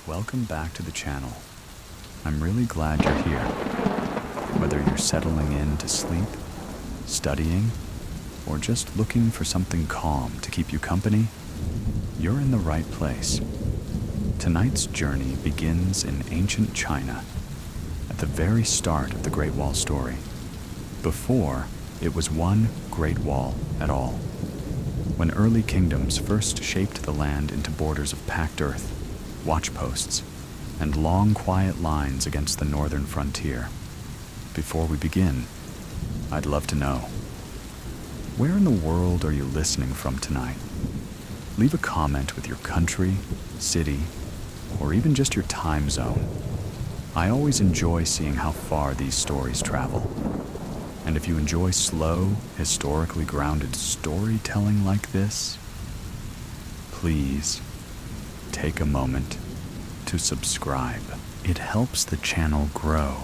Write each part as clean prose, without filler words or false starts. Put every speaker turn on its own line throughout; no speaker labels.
Welcome back to the channel. I'm really glad you're here. Whether you're settling in to sleep, studying, or just looking for something calm to keep you company, you're in the right place. Tonight's journey begins in ancient China, at the very start of the Great Wall story, before it was one Great Wall at all. When early kingdoms first shaped the land into borders of packed earth, watchposts, and long quiet lines against the northern frontier. Before we begin, I'd love to know, where in the world are you listening from tonight? Leave a comment with your country, city, or even just your time zone. I always enjoy seeing how far these stories travel. And if you enjoy slow, historically grounded storytelling like this, please take a moment to subscribe. It helps the channel grow,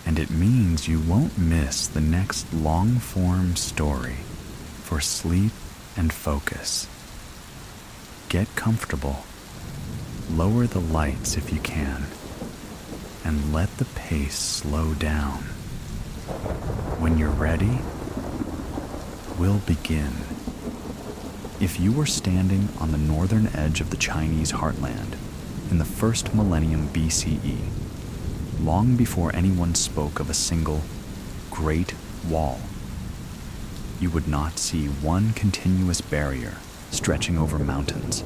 and it means you won't miss the next long-form story for sleep and focus. Get comfortable, lower the lights if you can, and let the pace slow down. When you're ready, we'll begin. If you were standing on the northern edge of the Chinese heartland in the first millennium BCE, long before anyone spoke of a single Great Wall, you would not see one continuous barrier stretching over mountains.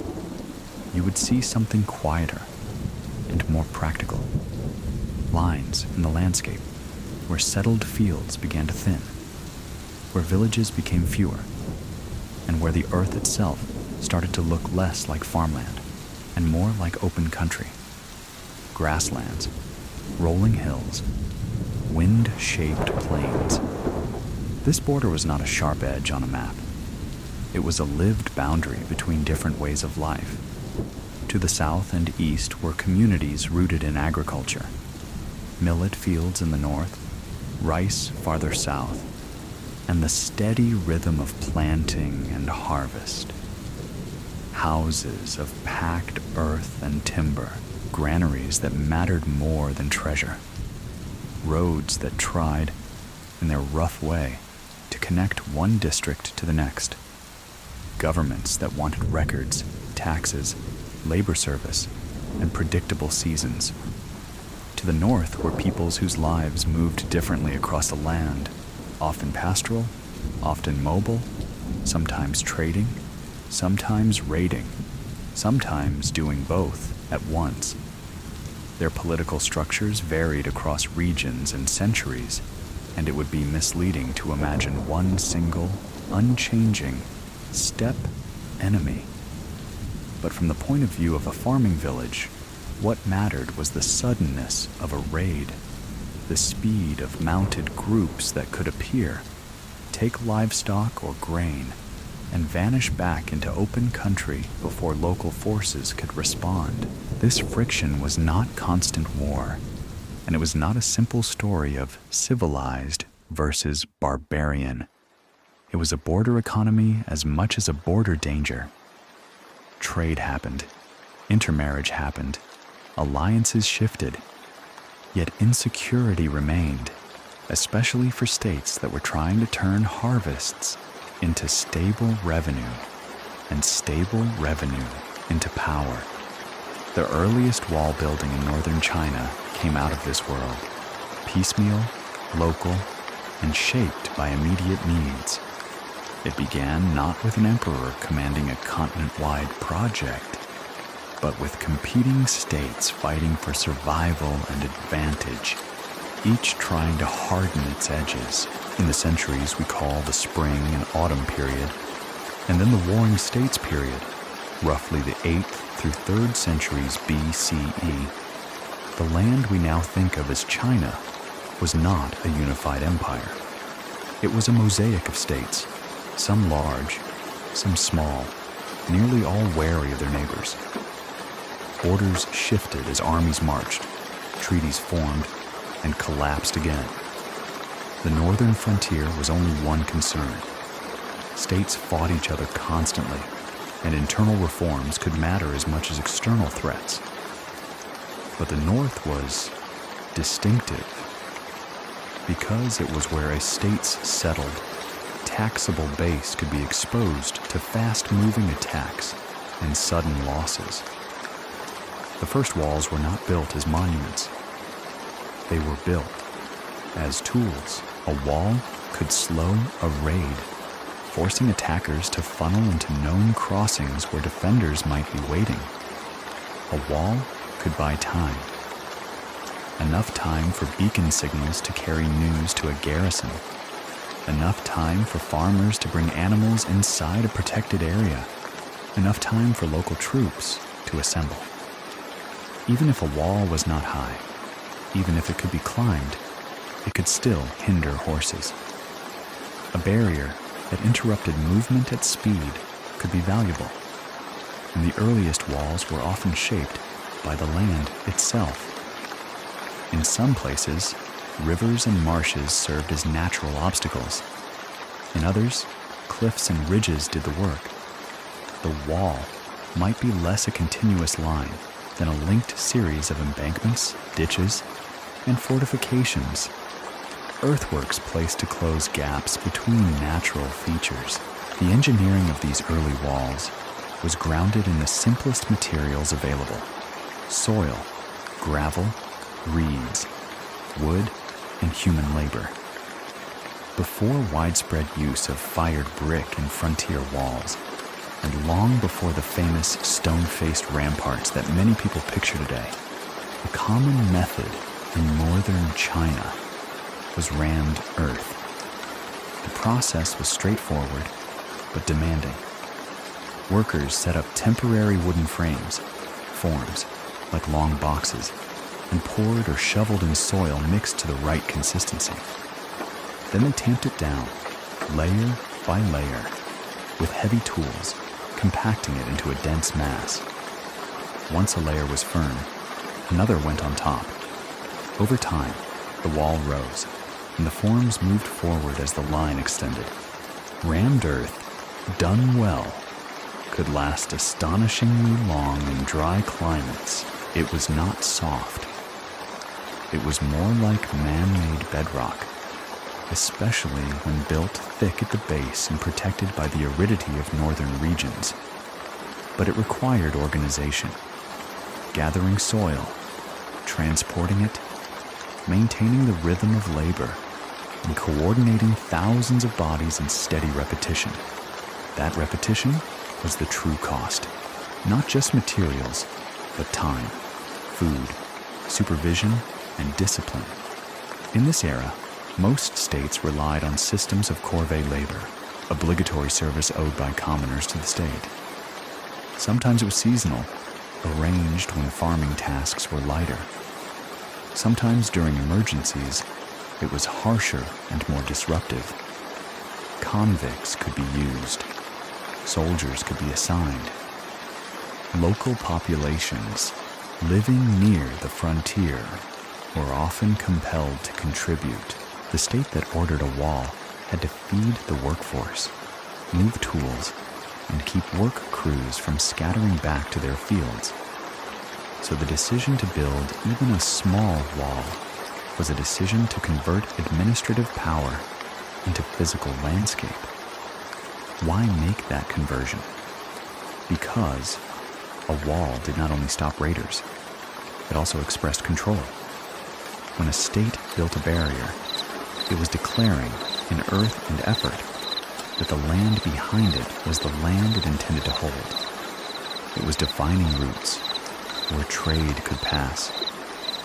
You would see something quieter and more practical. Lines in the landscape where settled fields began to thin, where villages became fewer, and where the earth itself started to look less like farmland and more like open country. Grasslands, rolling hills, wind-shaped plains. This border was not a sharp edge on a map. It was a lived boundary between different ways of life. To the south and east were communities rooted in agriculture. Millet fields in the north, rice farther south, and the steady rhythm of planting and harvest. Houses of packed earth and timber, granaries that mattered more than treasure. Roads that tried, in their rough way, to connect one district to the next. Governments that wanted records, taxes, labor service, and predictable seasons. To the north were peoples whose lives moved differently across the land, often pastoral, often mobile, sometimes trading, sometimes raiding, sometimes doing both at once. Their political structures varied across regions and centuries, and it would be misleading to imagine one single, unchanging, step enemy. But from the point of view of a farming village, what mattered was the suddenness of a raid, the speed of mounted groups that could appear, take livestock or grain, and vanish back into open country before local forces could respond. This friction was not constant war, and it was not a simple story of civilized versus barbarian. It was a border economy as much as a border danger. Trade happened, intermarriage happened, alliances shifted, yet insecurity remained, especially for states that were trying to turn harvests into stable revenue, and stable revenue into power. The earliest wall building in northern China came out of this world, piecemeal, local, and shaped by immediate needs. It began not with an emperor commanding a continent-wide project, but with competing states fighting for survival and advantage, each trying to harden its edges in the centuries we call the Spring and Autumn period, and then the Warring States period, roughly the 8th through 3rd centuries BCE. The land we now think of as China was not a unified empire. It was a mosaic of states, some large, some small, nearly all wary of their neighbors. Borders shifted as armies marched, treaties formed, and collapsed again. The northern frontier was only one concern. States fought each other constantly, and internal reforms could matter as much as external threats. But the north was distinctive because it was where a state's settled, taxable base could be exposed to fast-moving attacks and sudden losses. The first walls were not built as monuments. They were built as tools. A wall could slow a raid, forcing attackers to funnel into known crossings where defenders might be waiting. A wall could buy time. Enough time for beacon signals to carry news to a garrison. Enough time for farmers to bring animals inside a protected area. Enough time for local troops to assemble. Even if a wall was not high, even if it could be climbed, it could still hinder horses. A barrier that interrupted movement at speed could be valuable, and the earliest walls were often shaped by the land itself. In some places, rivers and marshes served as natural obstacles. In others, cliffs and ridges did the work. The wall might be less a continuous line than a linked series of embankments, ditches, and fortifications. Earthworks placed to close gaps between natural features. The engineering of these early walls was grounded in the simplest materials available: soil, gravel, reeds, wood, and human labor. Before widespread use of fired brick in frontier walls, and long before the famous stone-faced ramparts that many people picture today, a common method in northern China was rammed earth. The process was straightforward but demanding. Workers set up temporary wooden frames, forms like long boxes, and poured or shoveled in soil mixed to the right consistency. Then they tamped it down, layer by layer, with heavy tools, compacting it into a dense mass. Once a layer was firm, another went on top. Over time, the wall rose, and the forms moved forward as the line extended. Rammed earth, done well, could last astonishingly long in dry climates. It was not soft. It was more like man-made bedrock, especially when built thick at the base and protected by the aridity of northern regions. But it required organization, gathering soil, transporting it, maintaining the rhythm of labor, and coordinating thousands of bodies in steady repetition. That repetition was the true cost, not just materials, but time, food, supervision, and discipline. In this era, most states relied on systems of corvée labor, obligatory service owed by commoners to the state. Sometimes it was seasonal, arranged when farming tasks were lighter. Sometimes during emergencies, it was harsher and more disruptive. Convicts could be used. Soldiers could be assigned. Local populations living near the frontier were often compelled to contribute. The state that ordered a wall had to feed the workforce, move tools, and keep work crews from scattering back to their fields. So the decision to build even a small wall was a decision to convert administrative power into physical landscape. Why make that conversion? Because a wall did not only stop raiders, it also expressed control. When a state built a barrier, it was declaring in earth and effort that the land behind it was the land it intended to hold. It was defining routes where trade could pass,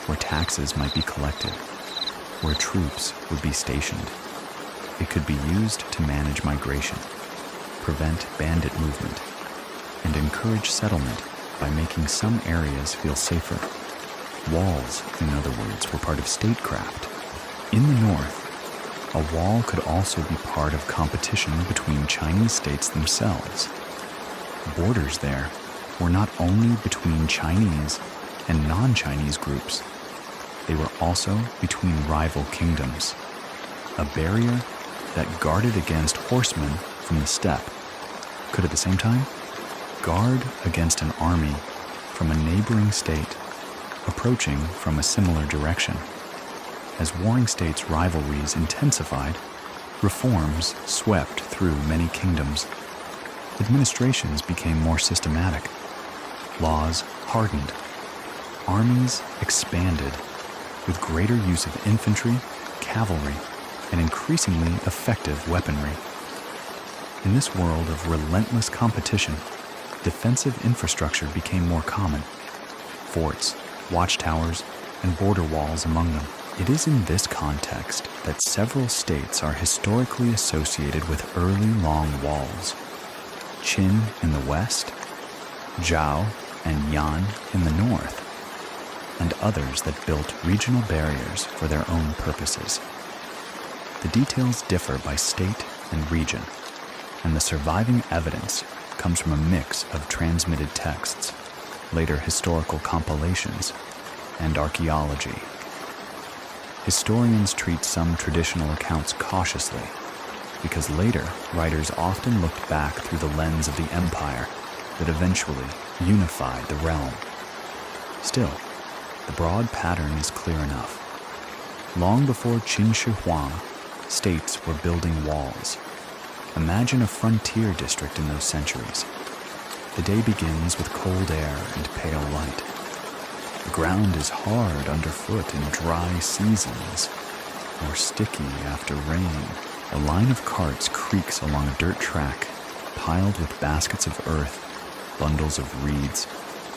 where taxes might be collected, where troops would be stationed. It could be used to manage migration, prevent bandit movement, and encourage settlement by making some areas feel safer. Walls, in other words, were part of statecraft. In the north, a wall could also be part of competition between Chinese states themselves. Borders there were not only between Chinese and non-Chinese groups, they were also between rival kingdoms. A barrier that guarded against horsemen from the steppe could at the same time guard against an army from a neighboring state. approaching from a similar direction. As warring states' rivalries intensified, reforms swept through many kingdoms. Administrations became more systematic. Laws hardened. Armies expanded with greater use of infantry, cavalry, and increasingly effective weaponry. In this world of relentless competition, defensive infrastructure became more common. Forts, watchtowers, and border walls among them. It is in this context that several states are historically associated with early long walls. Qin in the west, Zhao and Yan in the north, and others that built regional barriers for their own purposes. The details differ by state and region, and the surviving evidence comes from a mix of transmitted texts, later historical compilations, and archaeology. Historians treat some traditional accounts cautiously, because later writers often looked back through the lens of the empire that eventually unified the realm. Still, the broad pattern is clear enough. Long before Qin Shi Huang, states were building walls. Imagine a frontier district in those centuries. The day begins with cold air and pale light. The ground is hard underfoot in dry seasons, or sticky after rain. A line of carts creaks along a dirt track, piled with baskets of earth, bundles of reeds,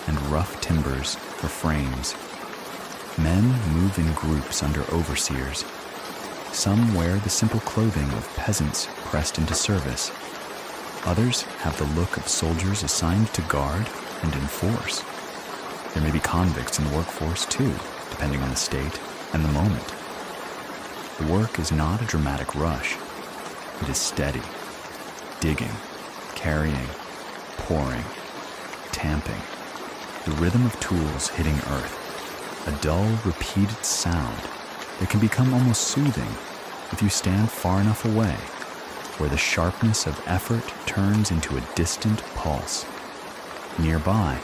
and rough timbers for frames. Men move in groups under overseers. Some wear the simple clothing of peasants pressed into service. Others have the look of soldiers assigned to guard and enforce. There may be convicts in the workforce too, depending on the state and the moment. The work is not a dramatic rush. It is steady. Digging, carrying, pouring, tamping. The rhythm of tools hitting earth. A dull, repeated sound that can become almost soothing if you stand far enough away, where the sharpness of effort turns into a distant pulse. Nearby,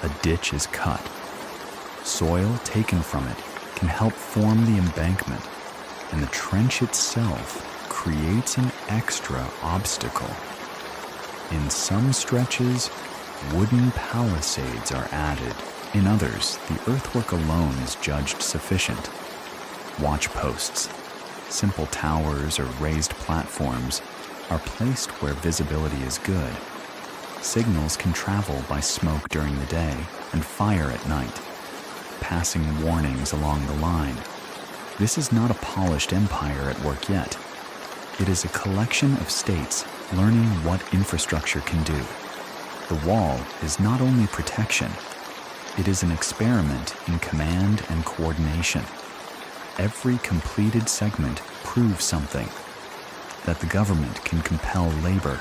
a ditch is cut. Soil taken from it can help form the embankment, and the trench itself creates an extra obstacle. In some stretches, wooden palisades are added. In others, the earthwork alone is judged sufficient. Watch posts, simple towers or raised platforms are placed where visibility is good. Signals can travel by smoke during the day and fire at night, passing warnings along the line. This is not a polished empire at work yet. It is a collection of states learning what infrastructure can do. The wall is not only protection, it is an experiment in command and coordination. Every completed segment proves something: that the government can compel labor,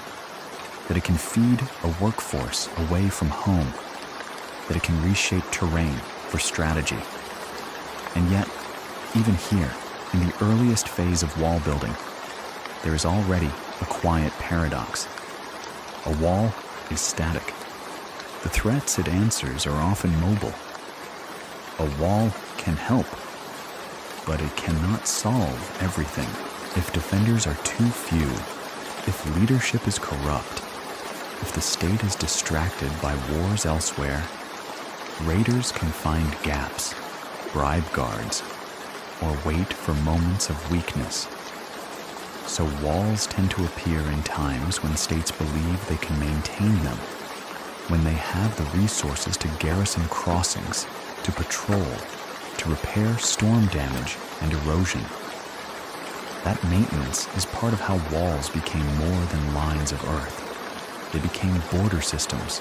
that it can feed a workforce away from home, that it can reshape terrain for strategy. And yet, even here, in the earliest phase of wall building, there is already a quiet paradox. A wall is static. The threats it answers are often mobile. A wall can help, but it cannot solve everything. If defenders are too few, if leadership is corrupt, if the state is distracted by wars elsewhere, raiders can find gaps, bribe guards, or wait for moments of weakness. So walls tend to appear in times when states believe they can maintain them, when they have the resources to garrison crossings, to patrol, to repair storm damage and erosion. That maintenance is part of how walls became more than lines of earth. They became border systems,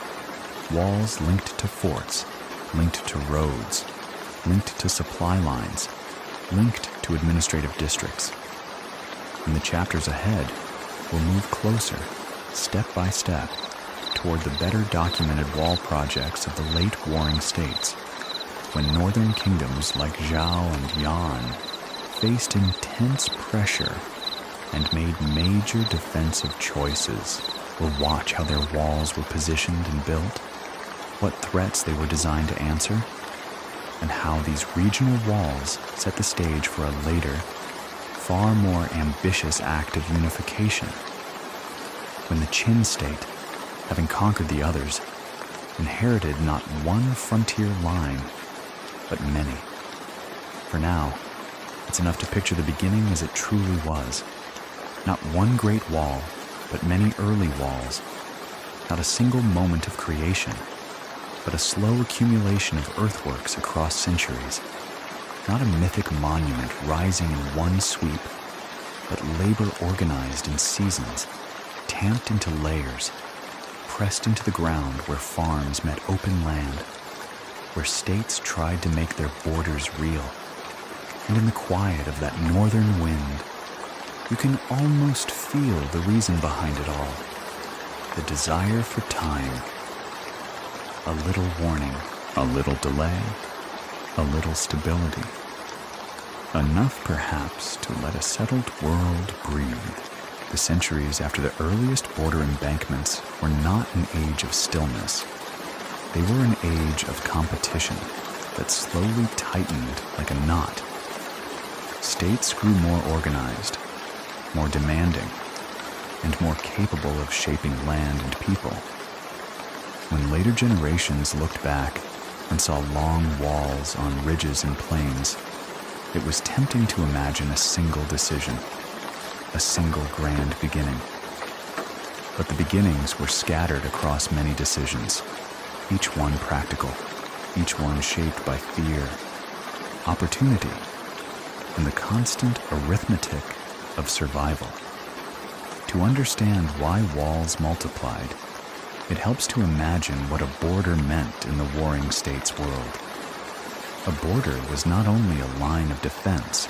walls linked to forts, linked to roads, linked to supply lines, linked to administrative districts. In the chapters ahead, we'll move closer, step by step, toward the better documented wall projects of the late warring states, when northern kingdoms like Zhao and Yan faced intense pressure and made major defensive choices. We'll watch how their walls were positioned and built, what threats they were designed to answer, and how these regional walls set the stage for a later, far more ambitious act of unification, when the Qin state, having conquered the others, inherited not one frontier line, but many. For now, it's enough to picture the beginning as it truly was. Not one great wall, but many early walls. Not a single moment of creation, but a slow accumulation of earthworks across centuries. Not a mythic monument rising in one sweep, but labor organized in seasons, tamped into layers, pressed into the ground where farms met open land, where states tried to make their borders real. And in the quiet of that northern wind, you can almost feel the reason behind it all. The desire for time. A little warning, a little delay, a little stability. Enough, perhaps, to let a settled world breathe. The centuries after the earliest border embankments were not an age of stillness. They were an age of competition that slowly tightened like a knot. States grew more organized, more demanding, and more capable of shaping land and people. When later generations looked back and saw long walls on ridges and plains, it was tempting to imagine a single decision, a single grand beginning. But the beginnings were scattered across many decisions, each one practical, each one shaped by fear, opportunity, and the constant arithmetic of survival. To understand why walls multiplied, it helps to imagine what a border meant in the warring states' world. A border was not only a line of defense,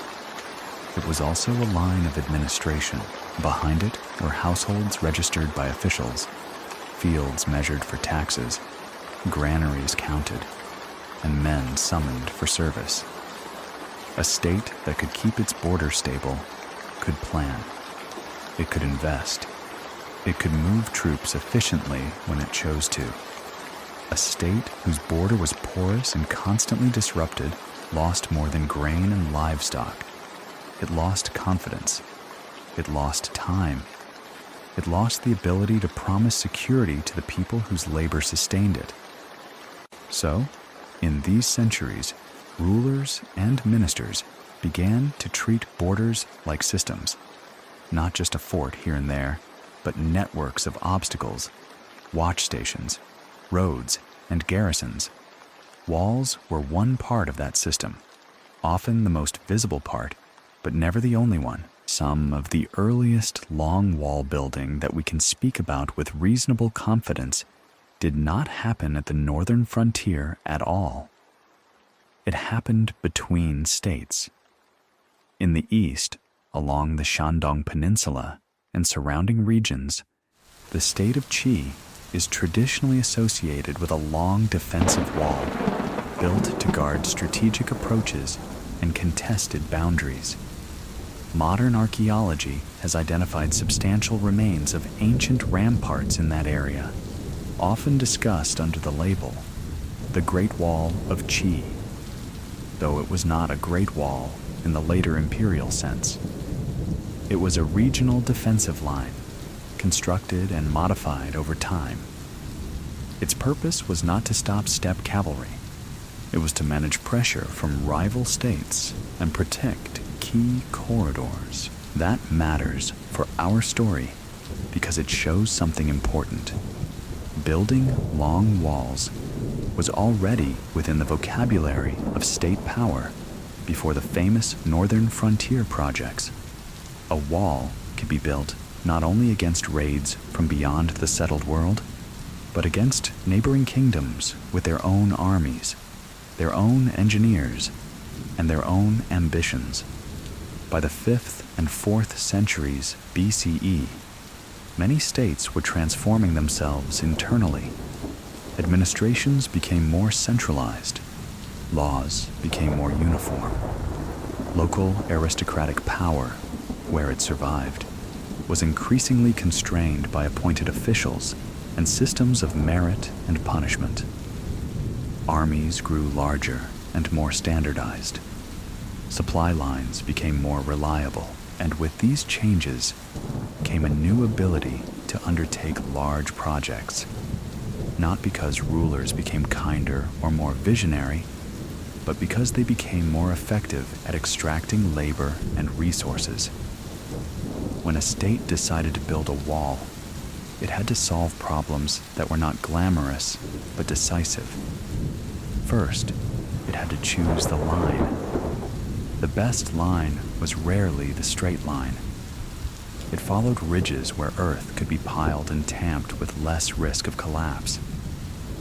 it was also a line of administration. Behind it were households registered by officials, fields measured for taxes, granaries counted, and men summoned for service. A state that could keep its border stable could plan. It could invest. It could move troops efficiently when it chose to. A state whose border was porous and constantly disrupted lost more than grain and livestock. It lost confidence. It lost time. It lost the ability to promise security to the people whose labor sustained it. So, in these centuries, rulers and ministers began to treat borders like systems, not just a fort here and there, but networks of obstacles, watch stations, roads, and garrisons. Walls were one part of that system, often the most visible part, but never the only one. Some of the earliest long wall building that we can speak about with reasonable confidence did not happen at the northern frontier at all. It happened between states. In the east, along the Shandong Peninsula and surrounding regions, the state of Qi is traditionally associated with a long defensive wall built to guard strategic approaches and contested boundaries. Modern archaeology has identified substantial remains of ancient ramparts in that area, often discussed under the label, the Great Wall of Qi, though it was not a Great Wall in the later imperial sense. It was a regional defensive line, constructed and modified over time. Its purpose was not to stop steppe cavalry. It was to manage pressure from rival states and protect key corridors. That matters for our story because it shows something important. Building long walls was already within the vocabulary of state power before the famous Northern Frontier projects. A wall could be built not only against raids from beyond the settled world, but against neighboring kingdoms with their own armies, their own engineers, and their own ambitions. By the 5th and 4th centuries BCE, many states were transforming themselves internally. Administrations became more centralized. Laws became more uniform. Local aristocratic power, where it survived, was increasingly constrained by appointed officials and systems of merit and punishment. Armies grew larger and more standardized. Supply lines became more reliable, and with these changes came a new ability to undertake large projects, not because rulers became kinder or more visionary, but because they became more effective at extracting labor and resources. When a state decided to build a wall, it had to solve problems that were not glamorous, but decisive. First, it had to choose the line. The best line was rarely the straight line. It followed ridges where earth could be piled and tamped with less risk of collapse.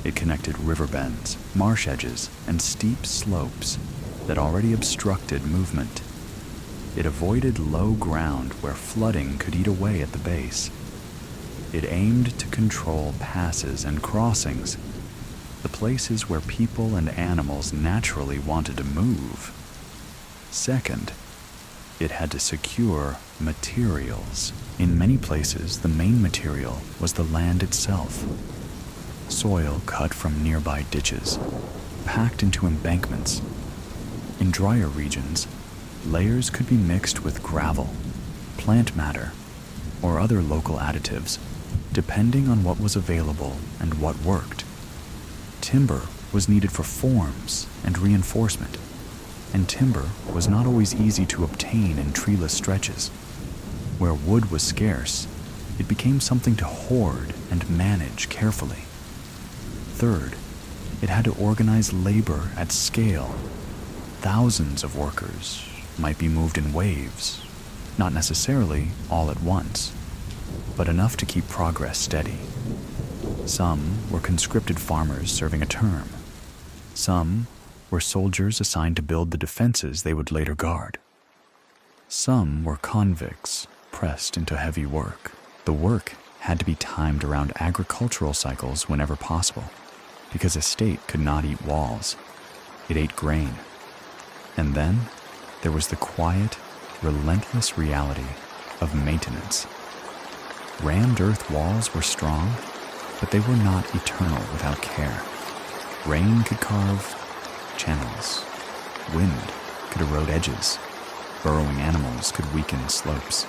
It connected river bends, marsh edges, and steep slopes that already obstructed movement. It avoided low ground where flooding could eat away at the base. It aimed to control passes and crossings, the places where people and animals naturally wanted to move. Second, it had to secure materials. In many places, the main material was the land itself. Soil cut from nearby ditches, packed into embankments. In drier regions, layers could be mixed with gravel, plant matter, or other local additives, depending on what was available and what worked. Timber was needed for forms and reinforcement, and timber was not always easy to obtain in treeless stretches. Where wood was scarce, it became something to hoard and manage carefully. Third, it had to organize labor at scale. Thousands of workers might be moved in waves, not necessarily all at once, but enough to keep progress steady. Some were conscripted farmers serving a term. Some were soldiers assigned to build the defenses they would later guard. Some were convicts pressed into heavy work. The work had to be timed around agricultural cycles whenever possible, because a state could not eat walls. It ate grain. And then there was the quiet, relentless reality of maintenance. Rammed earth walls were strong, but they were not eternal without care. Rain could carve channels. Wind could erode edges. Burrowing animals could weaken slopes.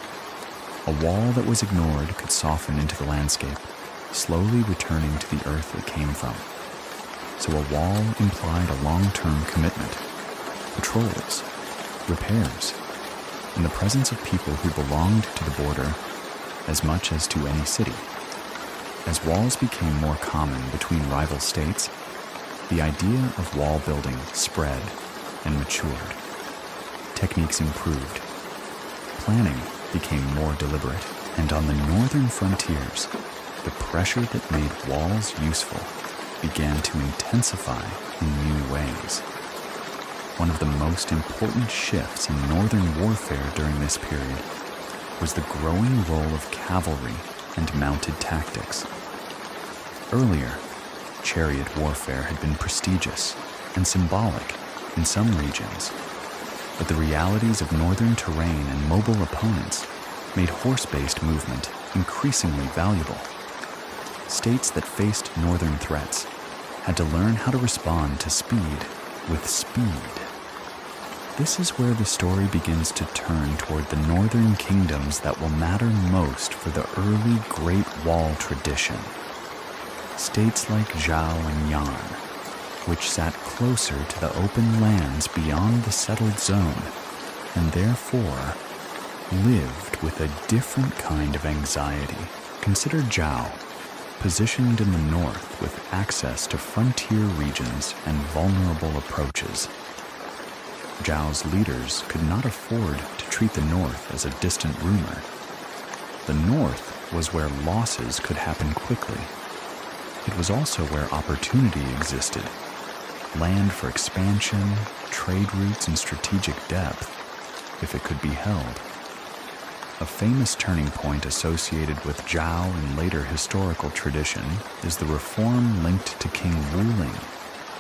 A wall that was ignored could soften into the landscape, slowly returning to the earth it came from. So a wall implied a long-term commitment, patrols, repairs, and the presence of people who belonged to the border as much as to any city. As walls became more common between rival states, the idea of wall building spread and matured. Techniques improved. Planning became more deliberate, and on the northern frontiers, the pressure that made walls useful began to intensify in new ways. One of the most important shifts in northern warfare during this period was the growing role of cavalry and mounted tactics. Earlier, chariot warfare had been prestigious and symbolic in some regions, but the realities of northern terrain and mobile opponents made horse-based movement increasingly valuable. States that faced northern threats had to learn how to respond to speed with speed. This is where the story begins to turn toward the northern kingdoms that will matter most for the early Great Wall tradition. States like Zhao and Yan, which sat closer to the open lands beyond the settled zone, and therefore lived with a different kind of anxiety. Consider Zhao, positioned in the north with access to frontier regions and vulnerable approaches. Zhao's leaders could not afford to treat the north as a distant rumor. The north was where losses could happen quickly. It was also where opportunity existed, land for expansion, trade routes, and strategic depth, if it could be held. A famous turning point associated with Zhao in later historical tradition is the reform linked to King Wuling,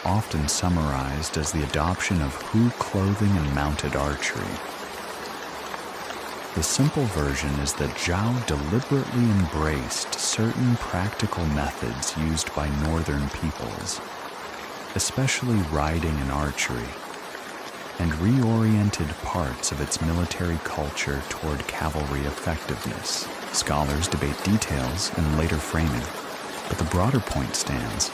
often summarized as the adoption of Hu clothing and mounted archery. The simple version is that Zhao deliberately embraced certain practical methods used by northern peoples. especially riding and archery, and reoriented parts of its military culture toward cavalry effectiveness. Scholars debate details and later framing, but the broader point stands.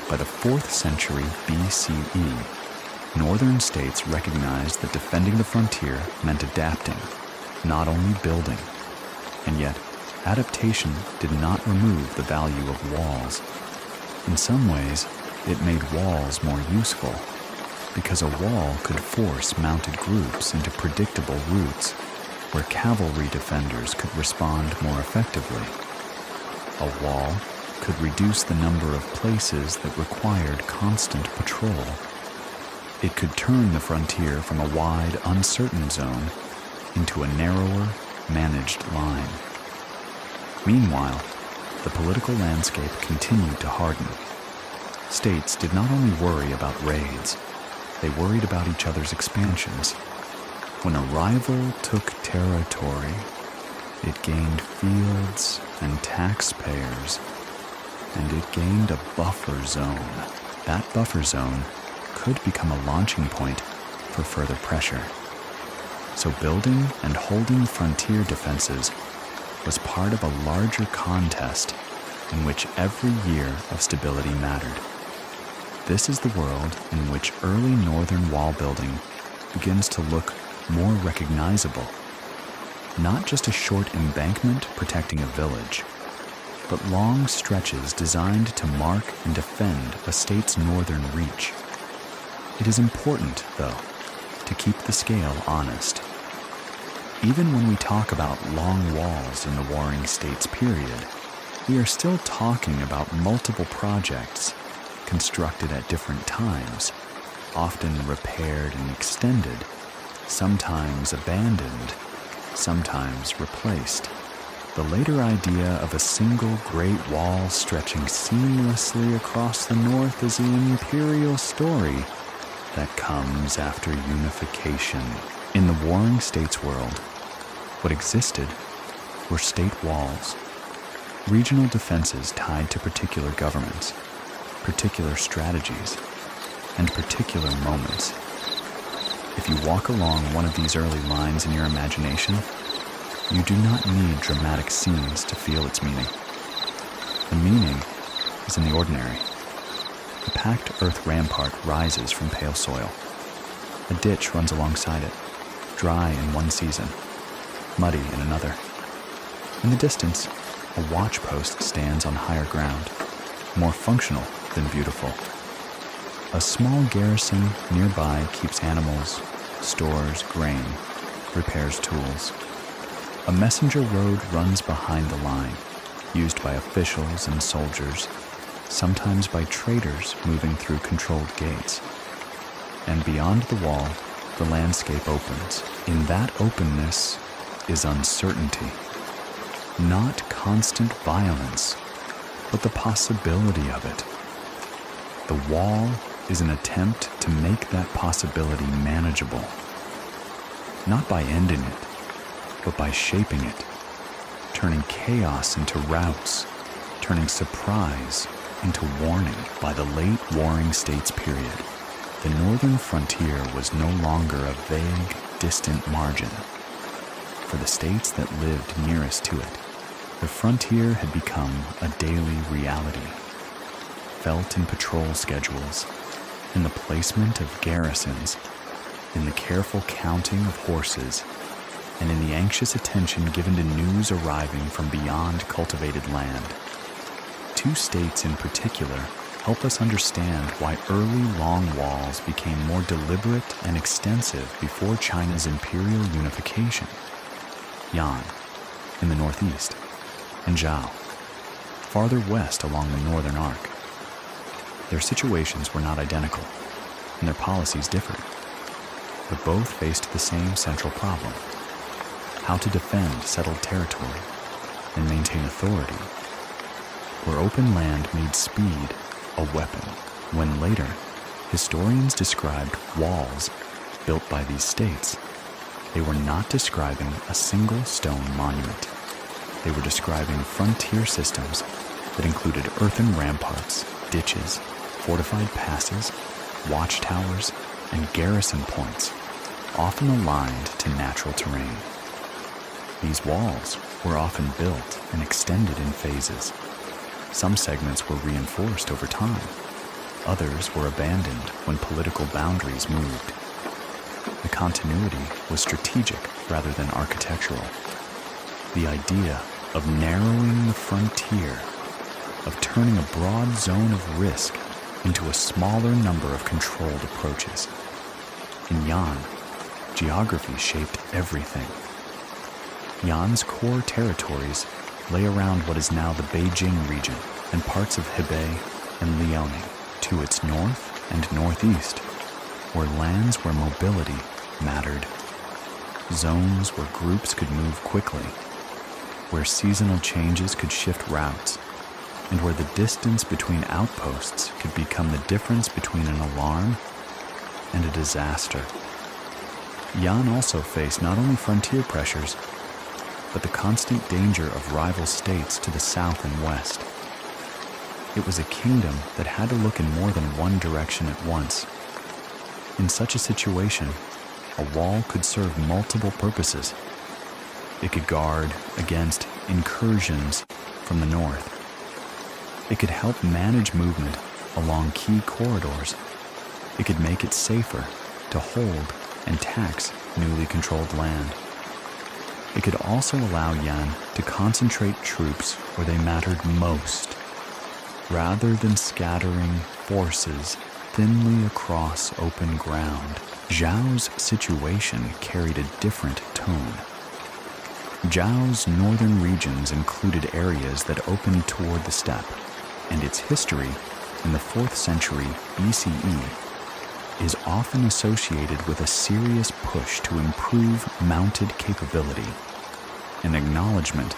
By the 4th century BCE, northern states recognized that defending the frontier meant adapting, not only building. And yet, adaptation did not remove the value of walls. In some ways, it made walls more useful, because a wall could force mounted groups into predictable routes where cavalry defenders could respond more effectively. A wall could reduce the number of places that required constant patrol. It could turn the frontier from a wide, uncertain zone into a narrower, managed line. Meanwhile, the political landscape continued to harden. States did not only worry about raids, they worried about each other's expansions. When a rival took territory, it gained fields and taxpayers, and it gained a buffer zone. That buffer zone could become a launching point for further pressure. So building and holding frontier defenses was part of a larger contest in which every year of stability mattered. This is the world in which early northern wall building begins to look more recognizable. Not just a short embankment protecting a village, but long stretches designed to mark and defend a state's northern reach. It is important, though, to keep the scale honest. Even when we talk about long walls in the Warring States period, we are still talking about multiple projects constructed at different times, often repaired and extended, sometimes abandoned, sometimes replaced. The later idea of a single great wall stretching seamlessly across the north is the imperial story that comes after unification. In the Warring States world, what existed were state walls, regional defenses tied to particular governments, particular strategies, and particular moments. If you walk along one of these early lines in your imagination, you do not need dramatic scenes to feel its meaning. The meaning is in the ordinary. A packed earth rampart rises from pale soil. A ditch runs alongside it, dry in one season, muddy in another. In the distance, a watch post stands on higher ground, more functional than beautiful. A small garrison nearby keeps animals, stores grain, repairs tools. A messenger road runs behind the line, used by officials and soldiers, sometimes by traders moving through controlled gates. And beyond the wall, the landscape opens. In that openness is uncertainty. Not constant violence, but the possibility of it. The wall is an attempt to make that possibility manageable. Not by ending it, but by shaping it, turning chaos into routes, turning surprise into warning. By the late Warring States period, the northern frontier was no longer a vague, distant margin. For the states that lived nearest to it, the frontier had become a daily reality, felt in patrol schedules, in the placement of garrisons, in the careful counting of horses, and in the anxious attention given to news arriving from beyond cultivated land. Two states in particular help us understand why early long walls became more deliberate and extensive before China's imperial unification. Yan, in the northeast, and Zhao, farther west along the northern arc. Their situations were not identical, and their policies differed, but both faced the same central problem: how to defend settled territory and maintain authority, where open land made speed a weapon. When later, historians described walls built by these states, they were not describing a single stone monument. They were describing frontier systems that included earthen ramparts, ditches, fortified passes, watchtowers, and garrison points, often aligned to natural terrain. These walls were often built and extended in phases. Some segments were reinforced over time. Others were abandoned when political boundaries moved. The continuity was strategic rather than architectural. The idea of narrowing the frontier, of turning a broad zone of risk into a smaller number of controlled approaches. In Yan, geography shaped everything. Yan's core territories lay around what is now the Beijing region and parts of Hebei and Liaoning to its north and northeast, were lands where mobility mattered, zones where groups could move quickly, where seasonal changes could shift routes, and where the distance between outposts could become the difference between an alarm and a disaster. Yan also faced not only frontier pressures, but the constant danger of rival states to the south and west. It was a kingdom that had to look in more than one direction at once. In such a situation, a wall could serve multiple purposes. It could guard against incursions from the north. It could help manage movement along key corridors. It could make it safer to hold and tax newly controlled land. It could also allow Yan to concentrate troops where they mattered most, rather than scattering forces thinly across open ground. Zhao's situation carried a different tone. Zhao's northern regions included areas that opened toward the steppe, and its history in the 4th century BCE is often associated with a serious push to improve mounted capability, an acknowledgement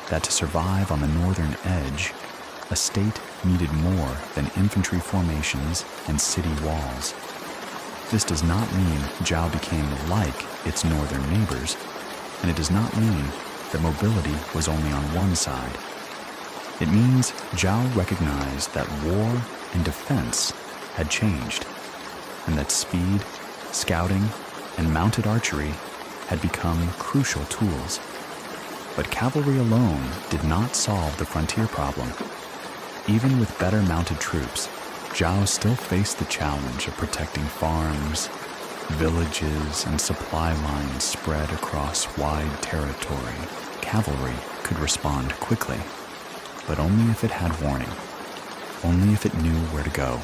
that to survive on the northern edge, a state needed more than infantry formations and city walls. This does not mean Zhao became like its northern neighbors, and it does not mean that mobility was only on one side. It means Zhao recognized that war and defense had changed, and that speed, scouting, and mounted archery had become crucial tools. But cavalry alone did not solve the frontier problem. Even with better mounted troops, Zhao still faced the challenge of protecting farms, villages, and supply lines spread across wide territory. Cavalry could respond quickly, but only if it had warning, only if it knew where to go,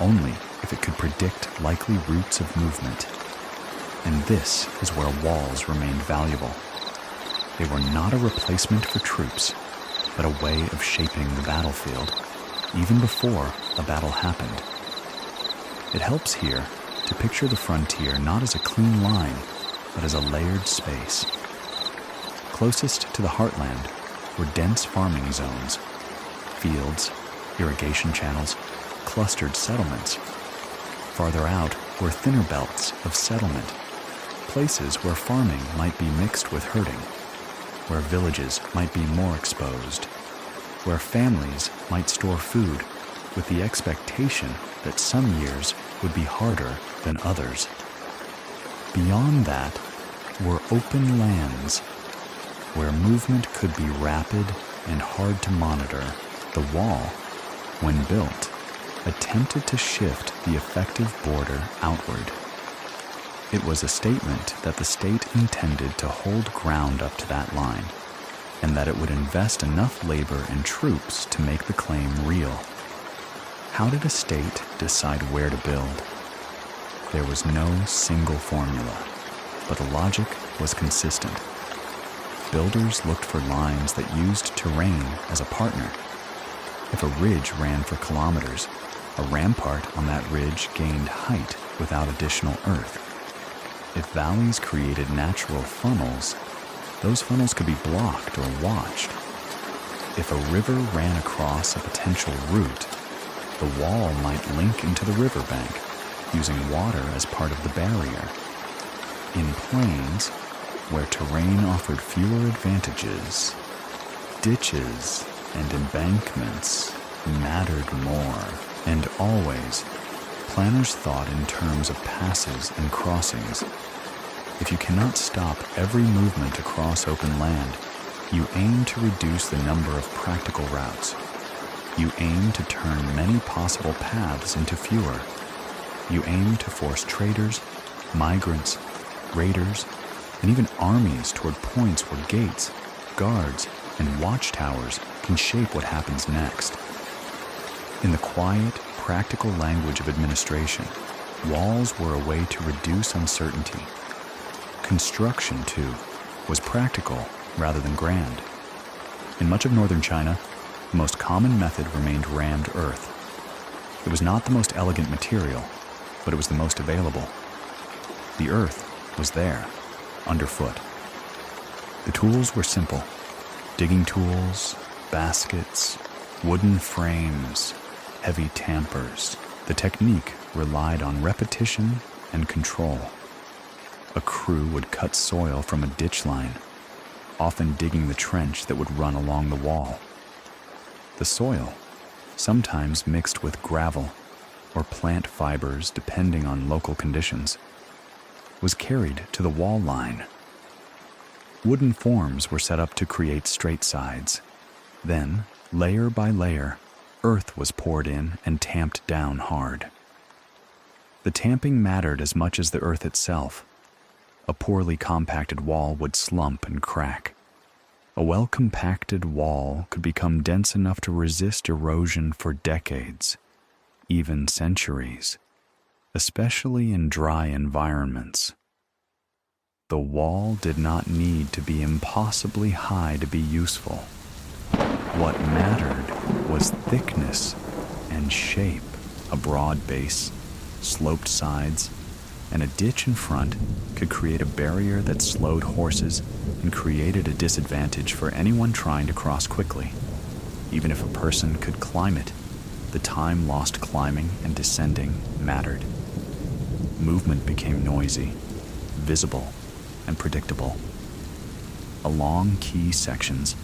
only if it could predict likely routes of movement. And this is where walls remained valuable. They were not a replacement for troops, but a way of shaping the battlefield, even before a battle happened. It helps here to picture the frontier not as a clean line, but as a layered space. Closest to the heartland were dense farming zones, fields, irrigation channels, clustered settlements. Farther out were thinner belts of settlement, places where farming might be mixed with herding, where villages might be more exposed, where families might store food with the expectation that some years would be harder than others. Beyond that were open lands, where movement could be rapid and hard to monitor. The wall, when built, attempted to shift the effective border outward. It was a statement that the state intended to hold ground up to that line, and that it would invest enough labor and troops to make the claim real. How did a state decide where to build? There was no single formula, but the logic was consistent. Builders looked for lines that used terrain as a partner. If a ridge ran for kilometers, a rampart on that ridge gained height without additional earth. If valleys created natural funnels, those funnels could be blocked or watched. If a river ran across a potential route, the wall might link into the riverbank, using water as part of the barrier. In plains, where terrain offered fewer advantages, ditches and embankments mattered more. And always, planners thought in terms of passes and crossings. If you cannot stop every movement across open land, you aim to reduce the number of practical routes. You aim to turn many possible paths into fewer. You aim to force traders, migrants, raiders, and even armies toward points where gates, guards, and watchtowers can shape what happens next. In the quiet, practical language of administration, walls were a way to reduce uncertainty. Construction, too, was practical rather than grand. In much of northern China, the most common method remained rammed earth. It was not the most elegant material, but it was the most available. The earth was there, underfoot. The tools were simple: digging tools, baskets, wooden frames, heavy tampers. The technique relied on repetition and control. A crew would cut soil from a ditch line, often digging the trench that would run along the wall. The soil, sometimes mixed with gravel or plant fibers depending on local conditions, was carried to the wall line. Wooden forms were set up to create straight sides. Then, layer by layer, earth was poured in and tamped down hard. The tamping mattered as much as the earth itself. A poorly compacted wall would slump and crack. A well-compacted wall could become dense enough to resist erosion for decades, even centuries, especially in dry environments. The wall did not need to be impossibly high to be useful. What mattered was thickness and shape. A broad base, sloped sides, and a ditch in front could create a barrier that slowed horses and created a disadvantage for anyone trying to cross quickly. Even if a person could climb it, the time lost climbing and descending mattered. Movement became noisy, visible, and predictable. Along key sections,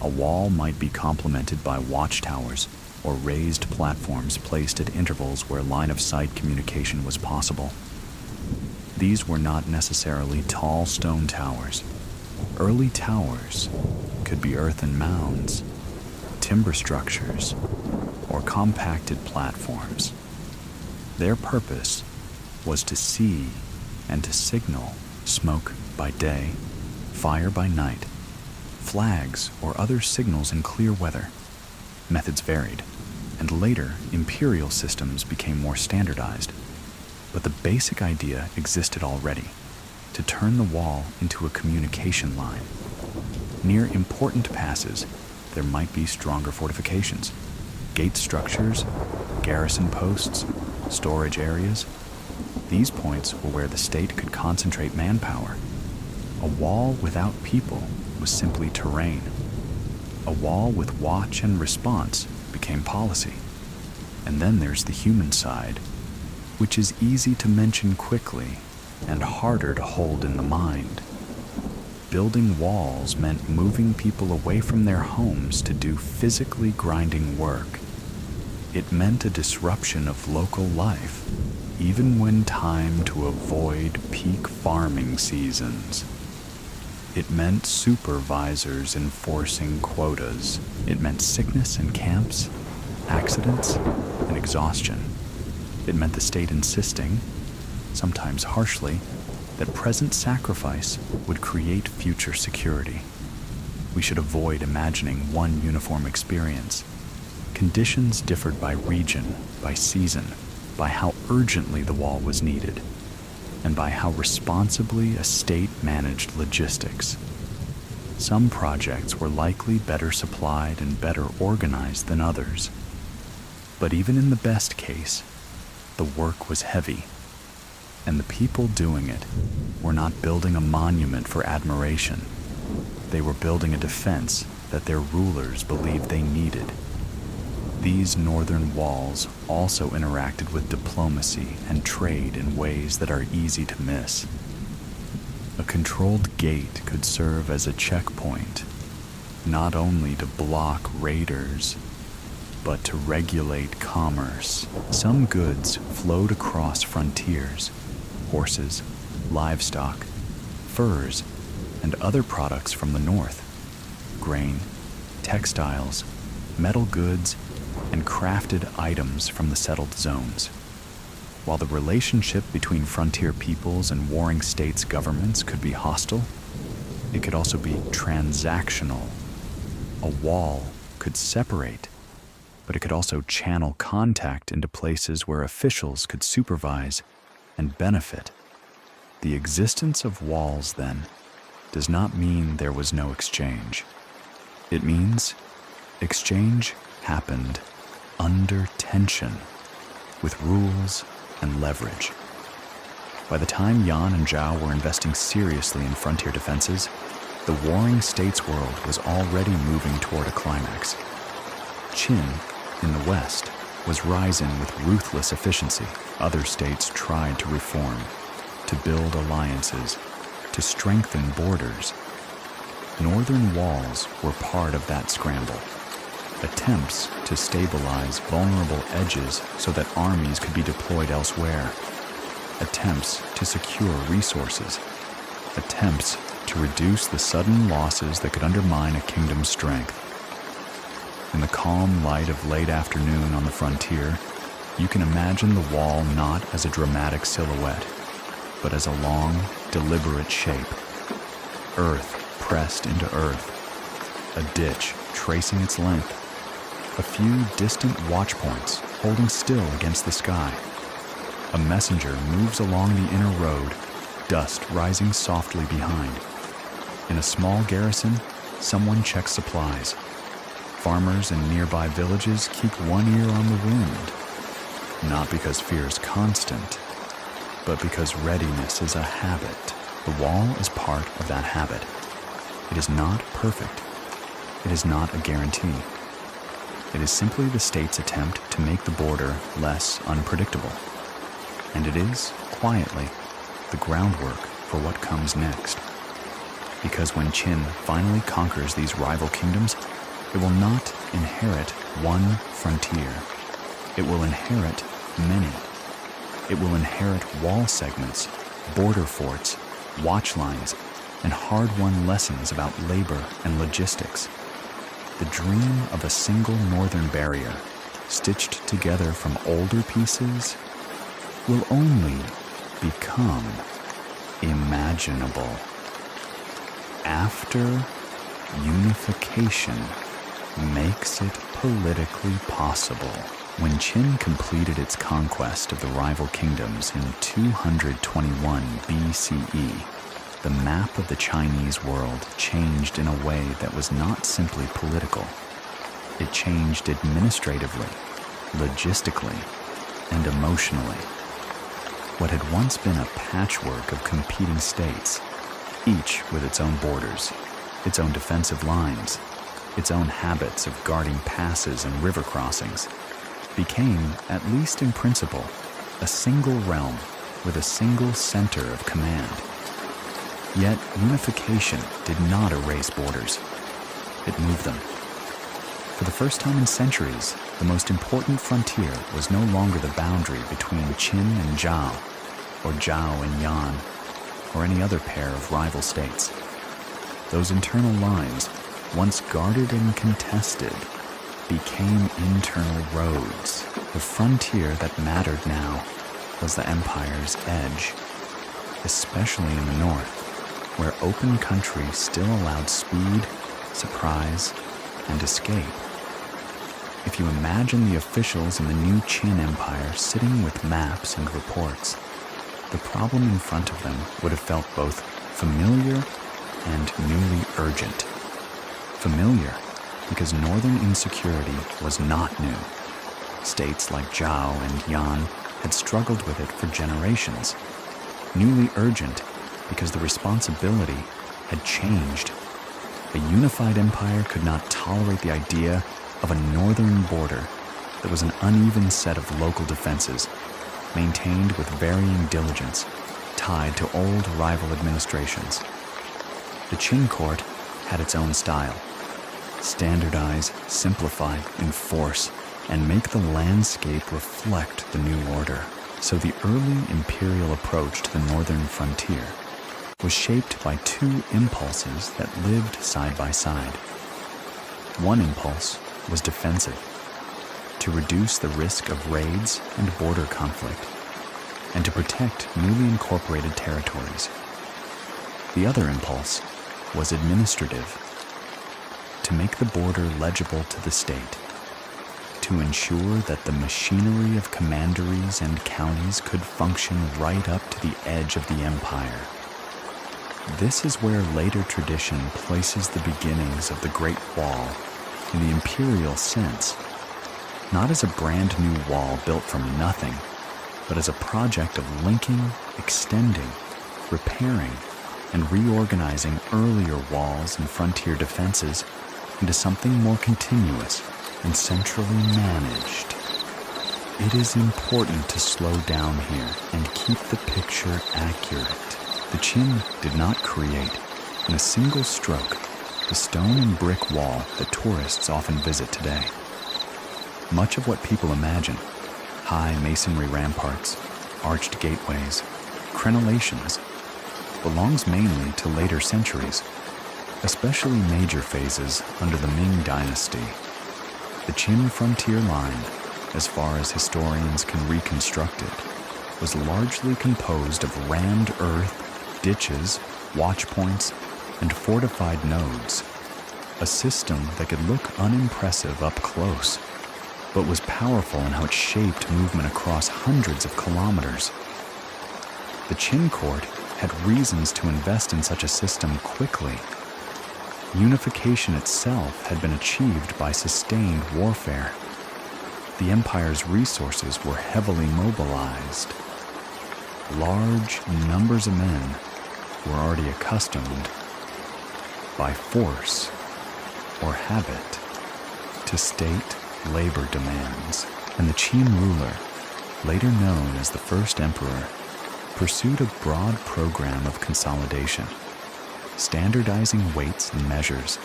a wall might be complemented by watchtowers or raised platforms placed at intervals where line-of-sight communication was possible. These were not necessarily tall stone towers. Early towers could be earthen mounds, timber structures, or compacted platforms. Their purpose was to see and to signal: smoke by day, fire by night, flags or other signals in clear weather. Methods varied, and later imperial systems became more standardized. But the basic idea existed already: to turn the wall into a communication line. Near important passes, there might be stronger fortifications, gate structures, garrison posts, storage areas. These points were where the state could concentrate manpower. A wall without people was simply terrain. A wall with watch and response became policy. And then there's the human side, which is easy to mention quickly and harder to hold in the mind. Building walls meant moving people away from their homes to do physically grinding work. It meant a disruption of local life, even when timed to avoid peak farming seasons. It meant supervisors enforcing quotas. It meant sickness in camps, accidents, and exhaustion. It meant the state insisting, sometimes harshly, that present sacrifice would create future security. We should avoid imagining one uniform experience. Conditions differed by region, by season, by how urgently the wall was needed, and by how responsibly a state managed logistics. Some projects were likely better supplied and better organized than others. But even in the best case, the work was heavy, and the people doing it were not building a monument for admiration. They were building a defense that their rulers believed they needed. These northern walls also interacted with diplomacy and trade in ways that are easy to miss. A controlled gate could serve as a checkpoint, not only to block raiders, but to regulate commerce. Some goods flowed across frontiers: horses, livestock, furs, and other products from the north, grain, textiles, metal goods, and crafted items from the settled zones. While the relationship between frontier peoples and warring states' governments could be hostile, it could also be transactional. A wall could separate, but it could also channel contact into places where officials could supervise and benefit. The existence of walls, then, does not mean there was no exchange. It means exchange happened under tension, with rules and leverage. By the time Yan and Zhao were investing seriously in frontier defenses, the warring states world was already moving toward a climax. Qin, in the west, was rising with ruthless efficiency. Other states tried to reform, to build alliances, to strengthen borders. Northern walls were part of that scramble. Attempts to stabilize vulnerable edges so that armies could be deployed elsewhere. Attempts to secure resources. Attempts to reduce the sudden losses that could undermine a kingdom's strength. In the calm light of late afternoon on the frontier, you can imagine the wall not as a dramatic silhouette, but as a long, deliberate shape. Earth pressed into earth, a ditch tracing its length, a few distant watch points holding still against the sky. A messenger moves along the inner road, dust rising softly behind. In a small garrison, someone checks supplies. Farmers in nearby villages keep one ear on the wind, not because fear is constant, but because readiness is a habit. The wall is part of that habit. It is not perfect. It is not a guarantee. It is simply the state's attempt to make the border less unpredictable. And it is, quietly, the groundwork for what comes next. Because when Qin finally conquers these rival kingdoms, it will not inherit one frontier. It will inherit many. It will inherit wall segments, border forts, watch lines, and hard-won lessons about labor and logistics. The dream of a single northern barrier, stitched together from older pieces, will only become imaginable. After unification makes it politically possible. When Qin completed its conquest of the rival kingdoms in 221 BCE, the map of the Chinese world changed in a way that was not simply political. It changed administratively, logistically, and emotionally. What had once been a patchwork of competing states, each with its own borders, its own defensive lines, its own habits of guarding passes and river crossings, became, at least in principle, a single realm with a single center of command. Yet unification did not erase borders. It moved them. For the first time in centuries, the most important frontier was no longer the boundary between Qin and Zhao, or Zhao and Yan, or any other pair of rival states. Those internal lines, once guarded and contested, became internal roads. The frontier that mattered now was the empire's edge, especially in the north, where open country still allowed speed, surprise, and escape. If you imagine the officials in the new Qin Empire sitting with maps and reports, the problem in front of them would have felt both familiar and newly urgent. Familiar because northern insecurity was not new. States like Zhao and Yan had struggled with it for generations. Newly urgent because the responsibility had changed. A unified empire could not tolerate the idea of a northern border that was an uneven set of local defenses, maintained with varying diligence, tied to old rival administrations. The Qin court had its own style. Standardize, simplify, enforce, and make the landscape reflect the new order. So the early imperial approach to the northern frontier was shaped by two impulses that lived side by side. One impulse was defensive, to reduce the risk of raids and border conflict, and to protect newly incorporated territories. The other impulse was administrative, to make the border legible to the state, to ensure that the machinery of commanderies and counties could function right up to the edge of the empire. This is where later tradition places the beginnings of the Great Wall in the imperial sense, not as a brand new wall built from nothing, but as a project of linking, extending, repairing, and reorganizing earlier walls and frontier defenses into something more continuous and centrally managed. It is important to slow down here and keep the picture accurate. The Qin did not create, in a single stroke, the stone and brick wall that tourists often visit today. Much of what people imagine, high masonry ramparts, arched gateways, crenellations, belongs mainly to later centuries, especially major phases under the Ming Dynasty. The Qin frontier line, as far as historians can reconstruct it, was largely composed of rammed earth, ditches, watch points, and fortified nodes, a system that could look unimpressive up close, but was powerful in how it shaped movement across hundreds of kilometers. The Qin court had reasons to invest in such a system quickly. Unification itself had been achieved by sustained warfare. The empire's resources were heavily mobilized. Large numbers of men were already accustomed, by force or habit, to state labor demands, and the Qin ruler, later known as the First Emperor, pursued a broad program of consolidation, standardizing weights and measures,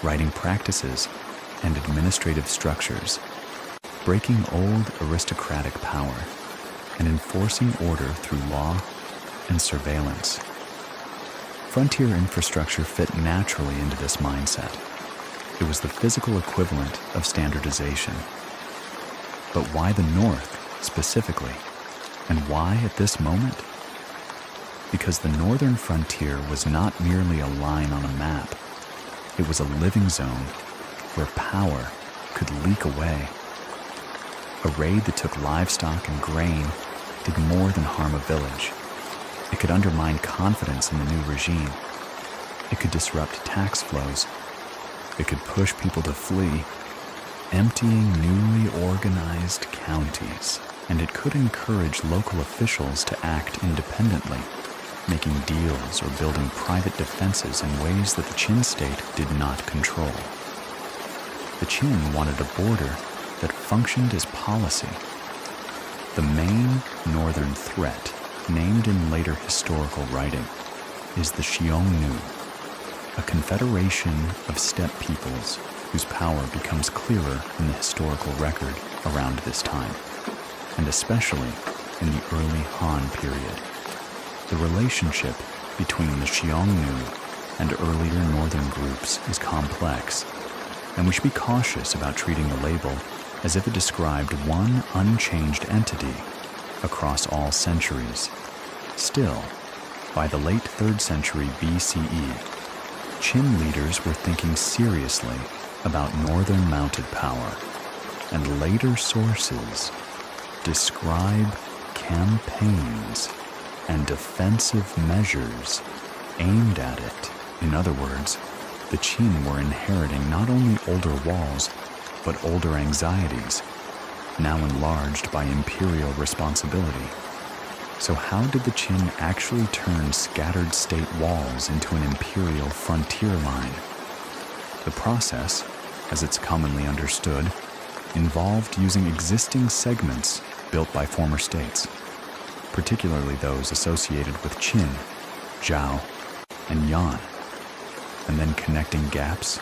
writing practices and administrative structures, breaking old aristocratic power, and enforcing order through law and surveillance. Frontier infrastructure fit naturally into this mindset. It was the physical equivalent of standardization. But why the North, specifically? And why at this moment? Because the northern frontier was not merely a line on a map. It was a living zone where power could leak away. A raid that took livestock and grain did more than harm a village. It could undermine confidence in the new regime. It could disrupt tax flows. It could push people to flee, emptying newly organized counties. And it could encourage local officials to act independently, making deals or building private defenses in ways that the Qin state did not control. The Qin wanted a border that functioned as policy. The main northern threat, named in later historical writing, is the Xiongnu, a confederation of steppe peoples whose power becomes clearer in the historical record around this time, and especially in the early Han period. The relationship between the Xiongnu and earlier northern groups is complex, and we should be cautious about treating the label as if it described one unchanged entity across all centuries. Still, by the late 3rd century BCE, Qin leaders were thinking seriously about northern mounted power, and later sources describe campaigns and defensive measures aimed at it. In other words, the Qin were inheriting not only older walls, but older anxieties, now enlarged by imperial responsibility. So how did the Qin actually turn scattered state walls into an imperial frontier line? The process, as it's commonly understood, involved using existing segments built by former states, particularly those associated with Qin, Zhao, and Yan, and then connecting gaps,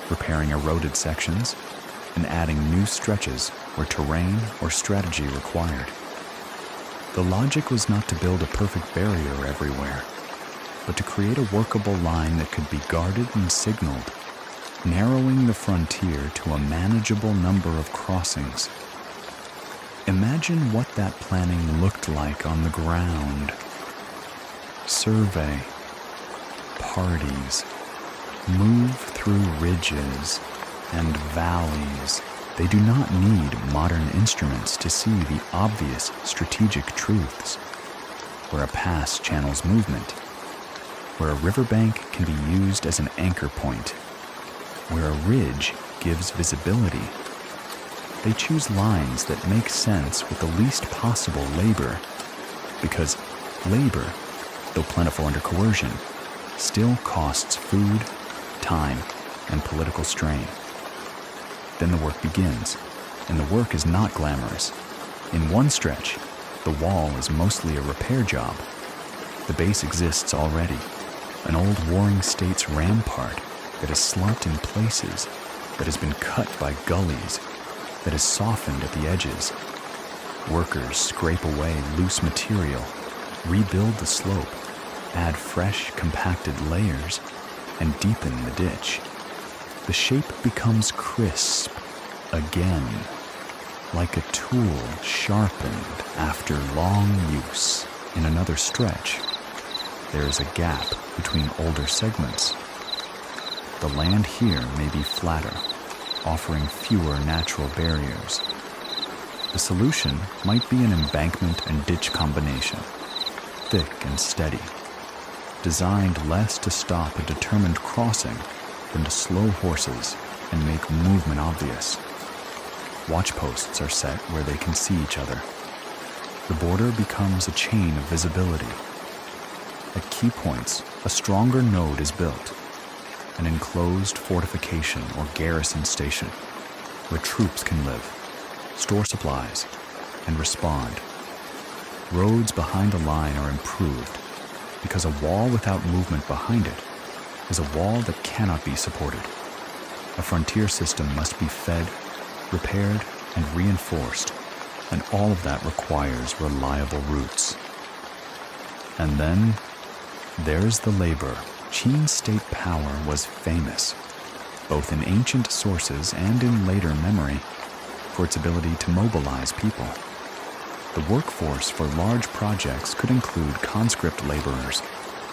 repairing eroded sections, and adding new stretches where terrain or strategy required. The logic was not to build a perfect barrier everywhere, but to create a workable line that could be guarded and signaled, narrowing the frontier to a manageable number of crossings. Imagine what that planning looked like on the ground. Survey, parties, move through ridges and valleys. They do not need modern instruments to see the obvious strategic truths, where a pass channels movement, where a riverbank can be used as an anchor point, where a ridge gives visibility. They choose lines that make sense with the least possible labor, because labor, though plentiful under coercion, still costs food, time, and political strain. Then the work begins, and the work is not glamorous. In one stretch, the wall is mostly a repair job. The base exists already, an old Warring States rampart that has slumped in places, that has been cut by gullies, that is softened at the edges. Workers scrape away loose material, rebuild the slope, add fresh, compacted layers, and deepen the ditch. The shape becomes crisp again, like a tool sharpened after long use. In another stretch, there is a gap between older segments. The land here may be flatter, offering fewer natural barriers. The solution might be an embankment and ditch combination, thick and steady, designed less to stop a determined crossing than to slow horses and make movement obvious. Watch posts are set where they can see each other. The border becomes a chain of visibility. At key points, a stronger node is built, an enclosed fortification or garrison station, where troops can live, store supplies, and respond. Roads behind a line are improved, because a wall without movement behind it is a wall that cannot be supported. A frontier system must be fed, repaired, and reinforced, and all of that requires reliable routes. And then, there's the labor. Qin state power was famous, both in ancient sources and in later memory, for its ability to mobilize people. The workforce for large projects could include conscript laborers,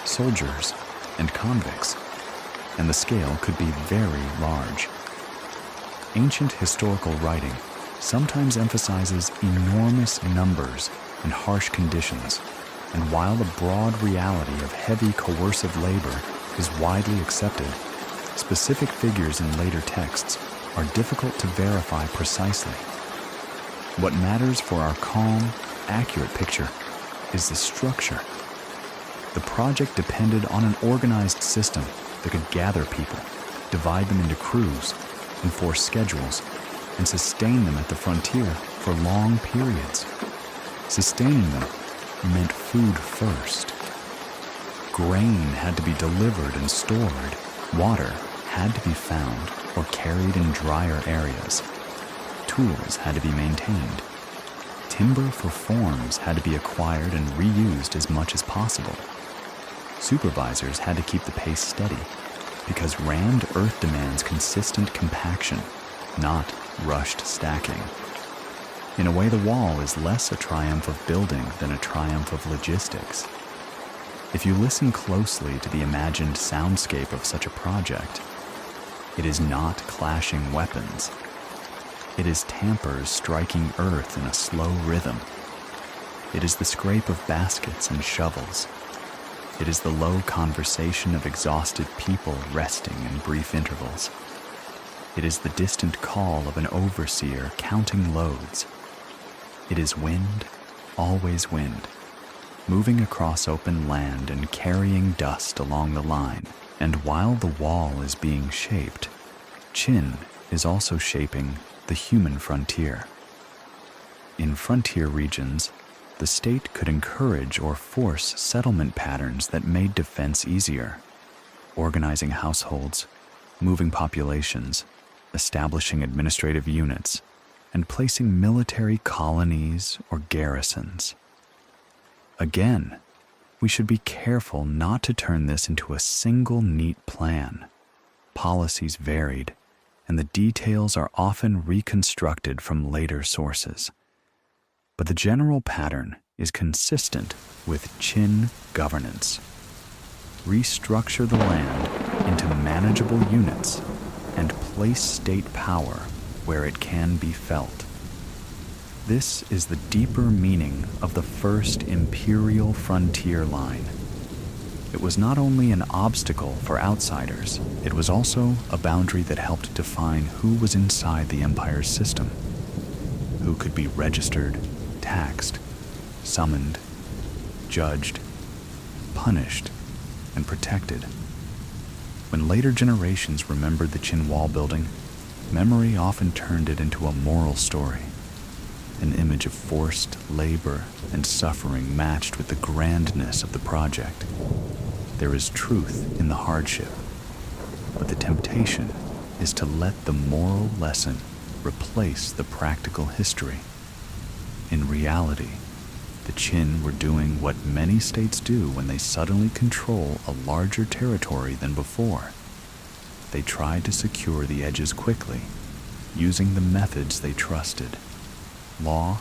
soldiers, and convicts, and the scale could be very large. Ancient historical writing sometimes emphasizes enormous numbers and harsh conditions, and while the broad reality of heavy coercive labor is widely accepted, specific figures in later texts are difficult to verify precisely. What matters for our calm, accurate picture is the structure. The project depended on an organized system that could gather people, divide them into crews, enforce schedules, and sustain them at the frontier for long periods. Sustaining them meant food first. Grain had to be delivered and stored. Water had to be found or carried in drier areas. Tools had to be maintained. Timber for forms had to be acquired and reused as much as possible. Supervisors had to keep the pace steady, because rammed earth demands consistent compaction, not rushed stacking. In a way, the wall is less a triumph of building than a triumph of logistics. If you listen closely to the imagined soundscape of such a project, it is not clashing weapons. It is tampers striking earth in a slow rhythm. It is the scrape of baskets and shovels. It is the low conversation of exhausted people resting in brief intervals. It is the distant call of an overseer counting loads. It is wind, always wind, moving across open land and carrying dust along the line. And while the wall is being shaped, Qin is also shaping the human frontier. In frontier regions, the state could encourage or force settlement patterns that made defense easier, organizing households, moving populations, establishing administrative units, and placing military colonies or garrisons. Again, we should be careful not to turn this into a single neat plan. Policies varied, and the details are often reconstructed from later sources. But the general pattern is consistent with Qin governance. Restructure the land into manageable units and place state power where it can be felt. This is the deeper meaning of the first imperial frontier line. It was not only an obstacle for outsiders, it was also a boundary that helped define who was inside the empire's system, who could be registered, taxed, summoned, judged, punished, and protected. When later generations remembered the Qin wall building, memory often turned it into a moral story, an image of forced labor and suffering matched with the grandness of the project. There is truth in the hardship, but the temptation is to let the moral lesson replace the practical history. In reality, the Qin were doing what many states do when they suddenly control a larger territory than before. They tried to secure the edges quickly, using the methods they trusted: law,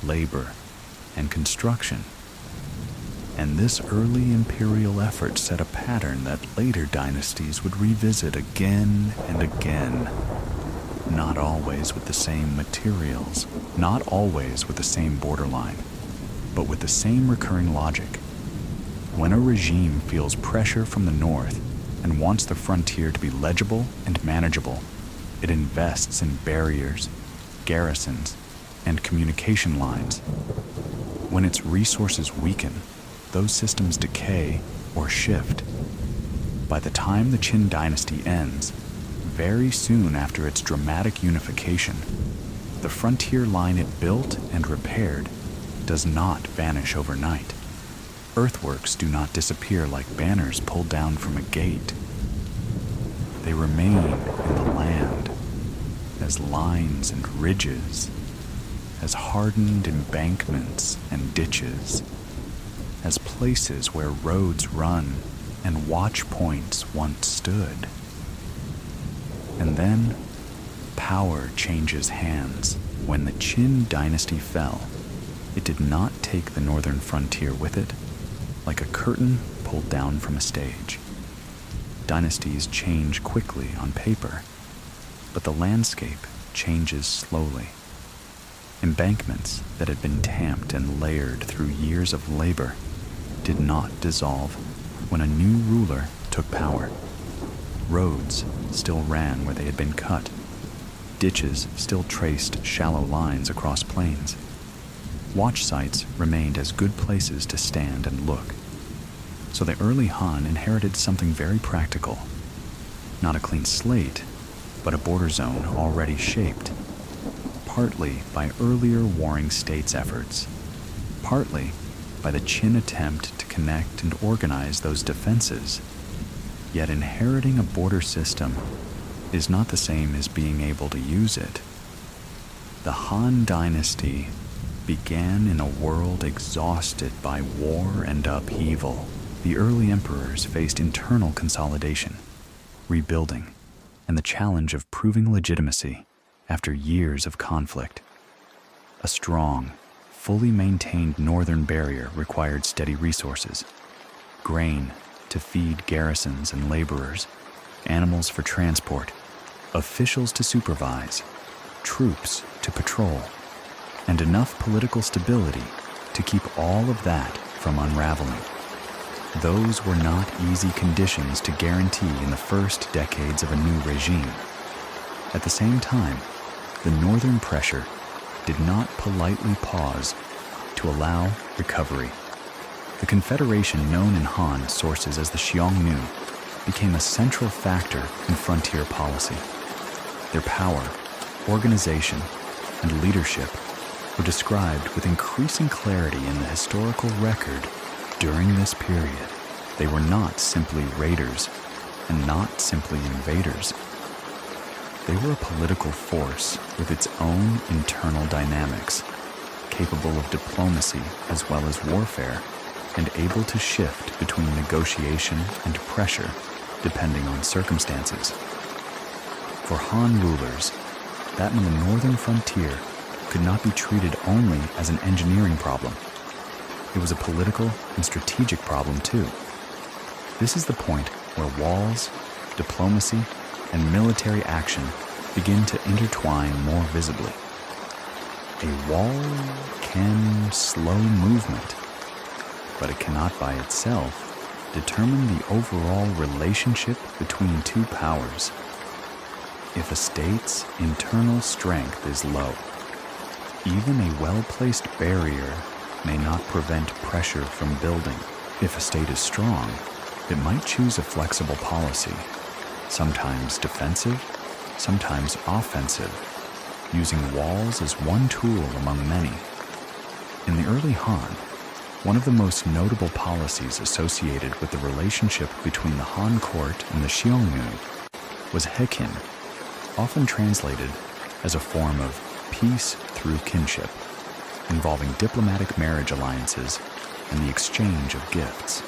labor, and construction. And this early imperial effort set a pattern that later dynasties would revisit again and again. Not always with the same materials, not always with the same borderline, but with the same recurring logic. When a regime feels pressure from the north and wants the frontier to be legible and manageable, it invests in barriers, garrisons, and communication lines. When its resources weaken, those systems decay or shift. By the time the Qin dynasty ends, very soon after its dramatic unification, the frontier line it built and repaired does not vanish overnight. Earthworks do not disappear like banners pulled down from a gate. They remain in the land as lines and ridges, as hardened embankments and ditches, as places where roads run and watch points once stood. And then, power changes hands. When the Qin dynasty fell, it did not take the northern frontier with it, like a curtain pulled down from a stage. Dynasties change quickly on paper, but the landscape changes slowly. Embankments that had been tamped and layered through years of labor did not dissolve when a new ruler took power. Roads still ran where they had been cut. Ditches still traced shallow lines across plains. Watch sites remained as good places to stand and look. So the early Han inherited something very practical. Not a clean slate, but a border zone already shaped, partly by earlier warring states' efforts, partly by the Qin attempt to connect and organize those defenses. Yet inheriting a border system is not the same as being able to use it. The Han dynasty began in a world exhausted by war and upheaval. The early emperors faced internal consolidation, rebuilding, and the challenge of proving legitimacy after years of conflict. A strong, fully maintained northern barrier required steady resources: grain to feed garrisons and laborers, animals for transport, officials to supervise, troops to patrol, and enough political stability to keep all of that from unraveling. Those were not easy conditions to guarantee in the first decades of a new regime. At the same time, the northern pressure did not politely pause to allow recovery. The confederation known in Han sources as the Xiongnu became a central factor in frontier policy. Their power, organization, and leadership were described with increasing clarity in the historical record during this period. They were not simply raiders and not simply invaders. They were a political force with its own internal dynamics, capable of diplomacy as well as warfare, and able to shift between negotiation and pressure depending on circumstances. For Han rulers, that on the northern frontier could not be treated only as an engineering problem. It was a political and strategic problem too. This is the point where walls, diplomacy, and military action begin to intertwine more visibly. A wall can slow movement, but it cannot by itself determine the overall relationship between two powers. If a state's internal strength is low, even a well-placed barrier may not prevent pressure from building. If a state is strong, it might choose a flexible policy, sometimes defensive, sometimes offensive, using walls as one tool among many. In the early Han, one of the most notable policies associated with the relationship between the Han court and the Xiongnu was Hekin, often translated as a form of peace through kinship, involving diplomatic marriage alliances and the exchange of gifts.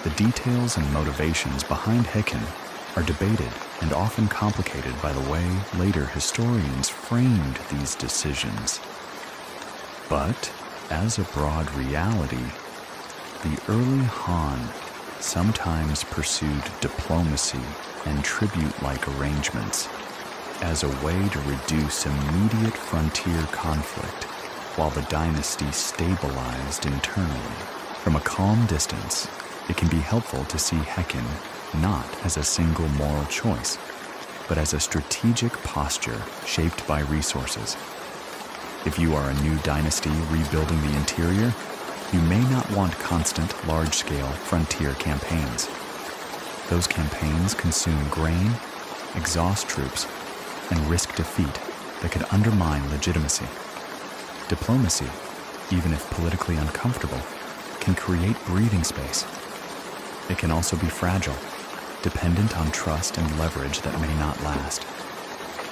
The details and motivations behind Hekin are debated and often complicated by the way later historians framed these decisions. But, as a broad reality, the early Han sometimes pursued diplomacy and tribute-like arrangements as a way to reduce immediate frontier conflict while the dynasty stabilized internally. From a calm distance, it can be helpful to see Hekin not as a single moral choice, but as a strategic posture shaped by resources. If you are a new dynasty rebuilding the interior, you may not want constant, large-scale frontier campaigns. Those campaigns consume grain, exhaust troops, and risk defeat that could undermine legitimacy. Diplomacy, even if politically uncomfortable, can create breathing space. It can also be fragile, dependent on trust and leverage that may not last.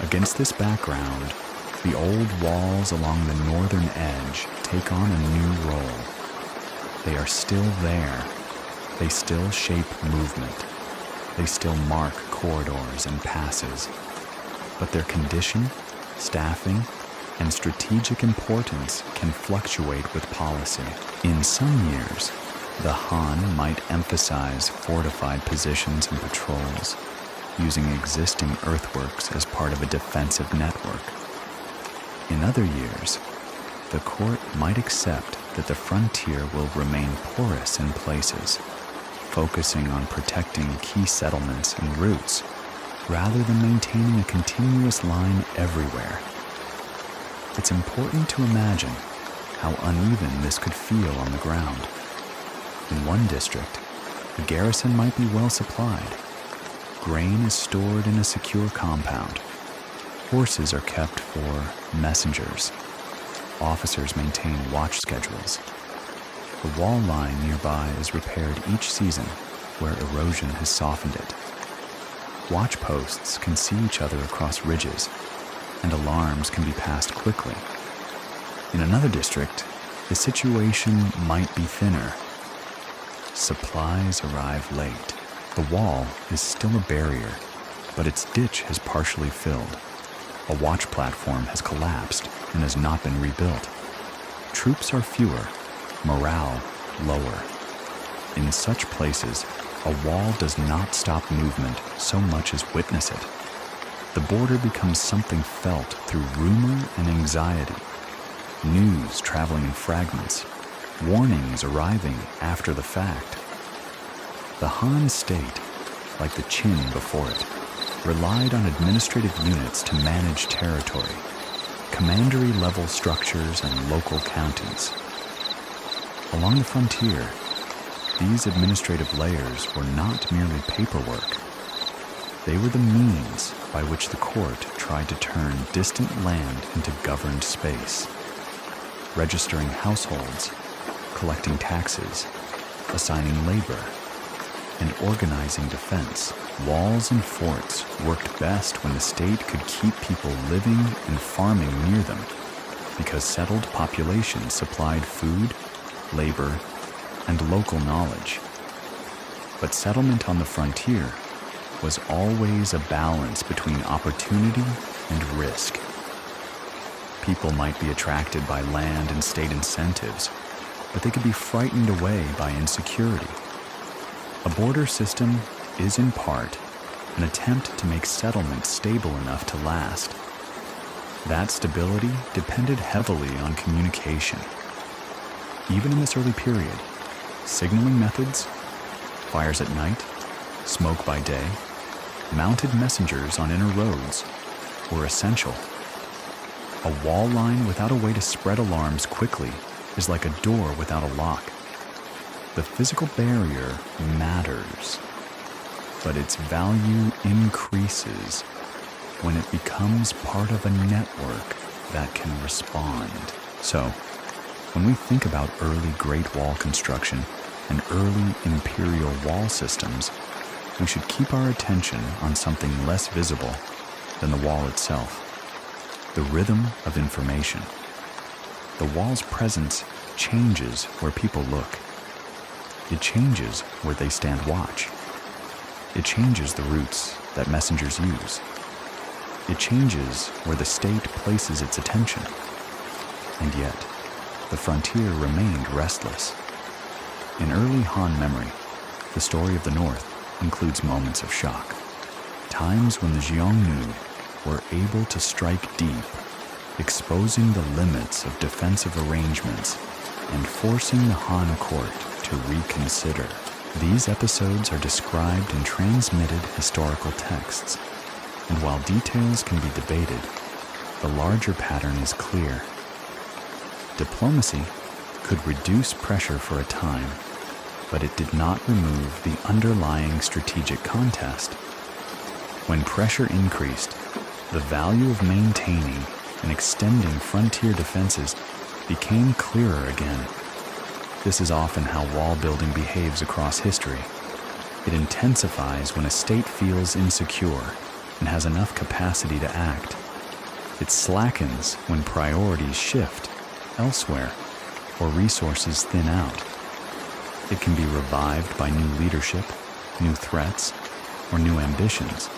Against this background, the old walls along the northern edge take on a new role. They are still there. They still shape movement. They still mark corridors and passes. But their condition, staffing, and strategic importance can fluctuate with policy. In some years, the Han might emphasize fortified positions and patrols, using existing earthworks as part of a defensive network. In other years, the court might accept that the frontier will remain porous in places, focusing on protecting key settlements and routes, rather than maintaining a continuous line everywhere. It's important to imagine how uneven this could feel on the ground. In one district, the garrison might be well supplied. Grain is stored in a secure compound. Horses are kept for messengers. Officers maintain watch schedules. The wall line nearby is repaired each season where erosion has softened it. Watch posts can see each other across ridges, and alarms can be passed quickly. In another district, the situation might be thinner. Supplies arrive late. The wall is still a barrier, but its ditch has partially filled. A watch platform has collapsed and has not been rebuilt. Troops are fewer, morale lower. In such places, a wall does not stop movement so much as witness it. The border becomes something felt through rumor and anxiety, news traveling in fragments, warnings arriving after the fact. The Han state, like the Qin before it, relied on administrative units to manage territory, commandery-level structures, and local counties. Along the frontier, these administrative layers were not merely paperwork. They were the means by which the court tried to turn distant land into governed space, registering households, collecting taxes, assigning labor. and organizing defense. Walls and forts worked best when the state could keep people living and farming near them, because settled populations supplied food, labor, and local knowledge. But settlement on the frontier was always a balance between opportunity and risk. People might be attracted by land and state incentives, but they could be frightened away by insecurity. A border system is in part an attempt to make settlement stable enough to last. That stability depended heavily on communication. Even in this early period, signaling methods, fires at night, smoke by day, mounted messengers on inner roads were essential. A wall line without a way to spread alarms quickly is like a door without a lock. The physical barrier matters, but its value increases when it becomes part of a network that can respond. So, when we think about early Great Wall construction and early imperial wall systems, we should keep our attention on something less visible than the wall itself: the rhythm of information. The wall's presence changes where people look. It changes where they stand watch. It changes the routes that messengers use. It changes where the state places its attention. And yet, the frontier remained restless. In early Han memory, the story of the North includes moments of shock, times when the Xiongnu were able to strike deep, exposing the limits of defensive arrangements and forcing the Han court to reconsider. These episodes are described in transmitted historical texts, and while details can be debated, the larger pattern is clear. Diplomacy could reduce pressure for a time, but it did not remove the underlying strategic contest. When pressure increased, the value of maintaining and extending frontier defenses became clearer again. This is often how wall building behaves across history. It intensifies when a state feels insecure and has enough capacity to act. It slackens when priorities shift elsewhere or resources thin out. It can be revived by new leadership, new threats, or new ambitions.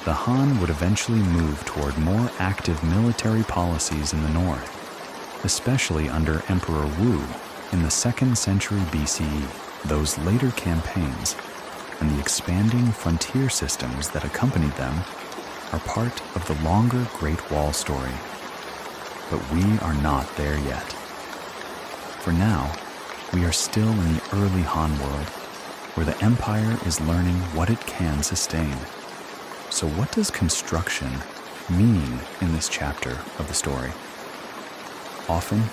The Han would eventually move toward more active military policies in the north, especially under Emperor Wu in the 2nd century BCE. Those later campaigns and the expanding frontier systems that accompanied them are part of the longer Great Wall story. But we are not there yet. For now, we are still in the early Han world, where the empire is learning what it can sustain. So what does construction mean in this chapter of the story? Often,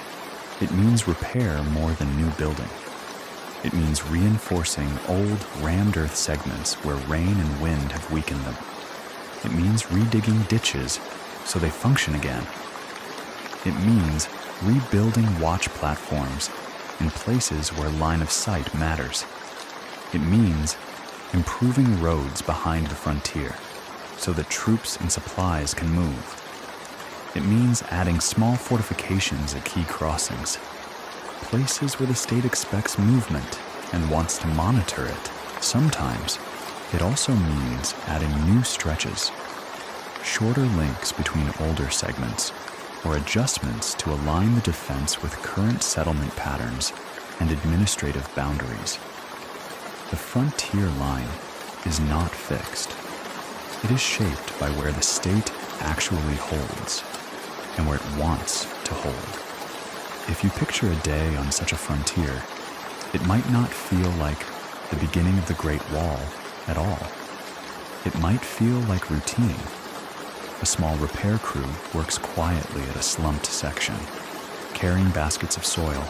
it means repair more than new building. It means reinforcing old, rammed earth segments where rain and wind have weakened them. It means redigging ditches so they function again. It means rebuilding watch platforms in places where line of sight matters. It means improving roads behind the frontier so that troops and supplies can move. It means adding small fortifications at key crossings, places where the state expects movement and wants to monitor it. Sometimes it also means adding new stretches, shorter links between older segments, or adjustments to align the defense with current settlement patterns and administrative boundaries. The frontier line is not fixed. It is shaped by where the state actually holds and where it wants to hold. If you picture a day on such a frontier, it might not feel like the beginning of the Great Wall at all. It might feel like routine. A small repair crew works quietly at a slumped section, carrying baskets of soil,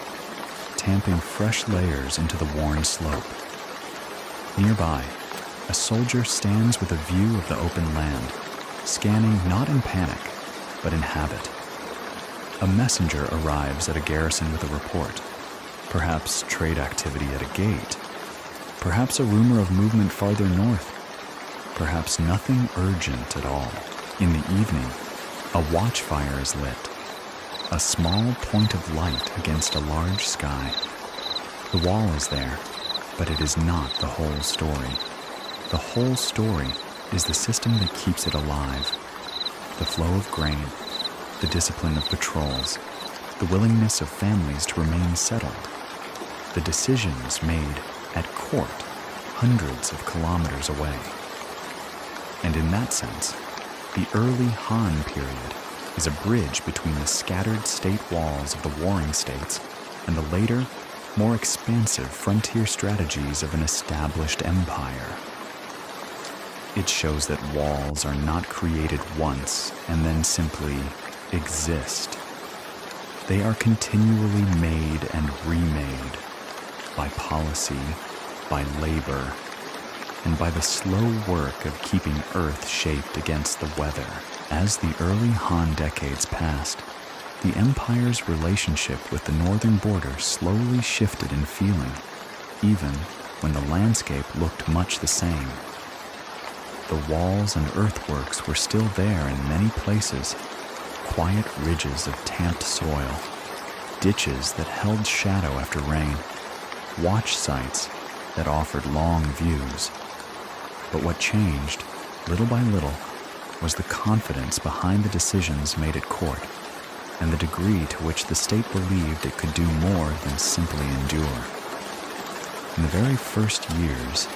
tamping fresh layers into the worn slope. Nearby, a soldier stands with a view of the open land, scanning not in panic, but in habit. A messenger arrives at a garrison with a report, perhaps trade activity at a gate. Perhaps a rumor of movement farther north. Perhaps nothing urgent at all. In the evening, a watchfire is lit, a small point of light against a large sky. The wall is there, but it is not the whole story. The whole story is the system that keeps it alive. The flow of grain, the discipline of patrols, the willingness of families to remain settled, the decisions made at court hundreds of kilometers away. And in that sense, the early Han period is a bridge between the scattered state walls of the warring states and the later, more expansive frontier strategies of an established empire. It shows that walls are not created once and then simply exist. They are continually made and remade by policy, by labor, and by the slow work of keeping Earth shaped against the weather. As the early Han decades passed, the empire's relationship with the northern border slowly shifted in feeling, even when the landscape looked much the same. The walls and earthworks were still there in many places, quiet ridges of tamped soil, ditches that held shadow after rain, watch sites that offered long views. But what changed, little by little, was the confidence behind the decisions made at court, and the degree to which the state believed it could do more than simply endure. In the very first years,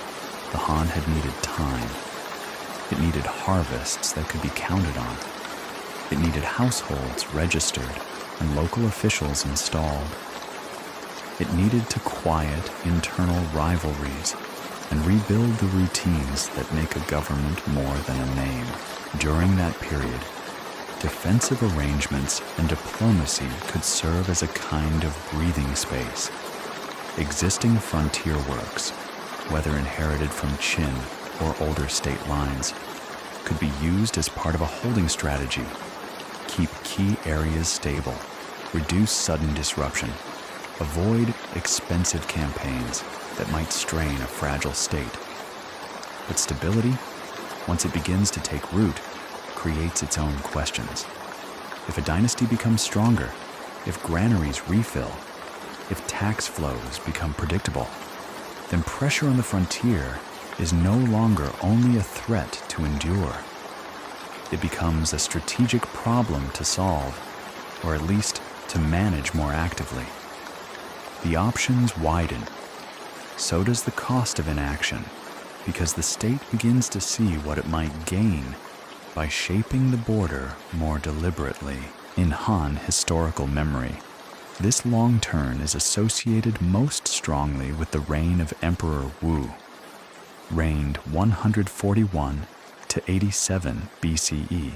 the Han had needed time. It needed harvests that could be counted on. It needed households registered and local officials installed. It needed to quiet internal rivalries and rebuild the routines that make a government more than a name. During that period, defensive arrangements and diplomacy could serve as a kind of breathing space. Existing frontier works, whether inherited from Qin or older state lines, could be used as part of a holding strategy. Keep key areas stable, reduce sudden disruption, avoid expensive campaigns that might strain a fragile state. But stability, once it begins to take root, creates its own questions. If a dynasty becomes stronger, if granaries refill, if tax flows become predictable, then pressure on the frontier is no longer only a threat to endure. It becomes a strategic problem to solve, or at least to manage more actively. The options widen. So does the cost of inaction, because the state begins to see what it might gain by shaping the border more deliberately. In Han historical memory, this long turn is associated most strongly with the reign of Emperor Wu, reigned 141 to 87 BCE,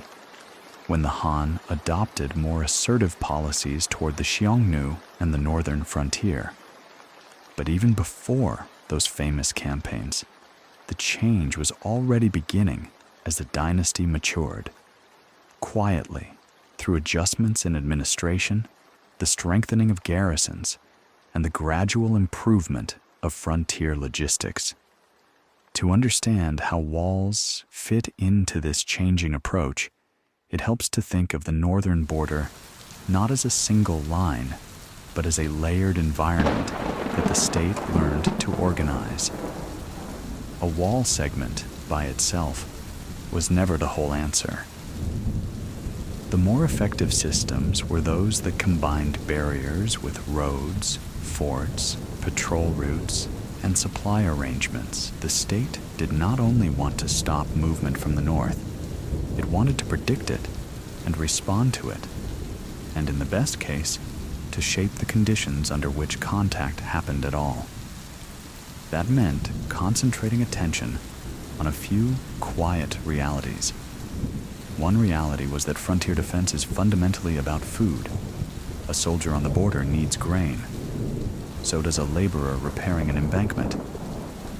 when the Han adopted more assertive policies toward the Xiongnu and the northern frontier. But even before those famous campaigns, the change was already beginning as the dynasty matured. Quietly, through adjustments in administration, the strengthening of garrisons, and the gradual improvement of frontier logistics. To understand how walls fit into this changing approach, it helps to think of the northern border not as a single line, but as a layered environment that the state learned to organize. A wall segment, by itself, was never the whole answer. The more effective systems were those that combined barriers with roads, forts, patrol routes, and supply arrangements. The state did not only want to stop movement from the north, it wanted to predict it and respond to it, and in the best case, to shape the conditions under which contact happened at all. That meant concentrating attention on a few quiet realities. One reality was that frontier defense is fundamentally about food. A soldier on the border needs grain. So does a laborer repairing an embankment.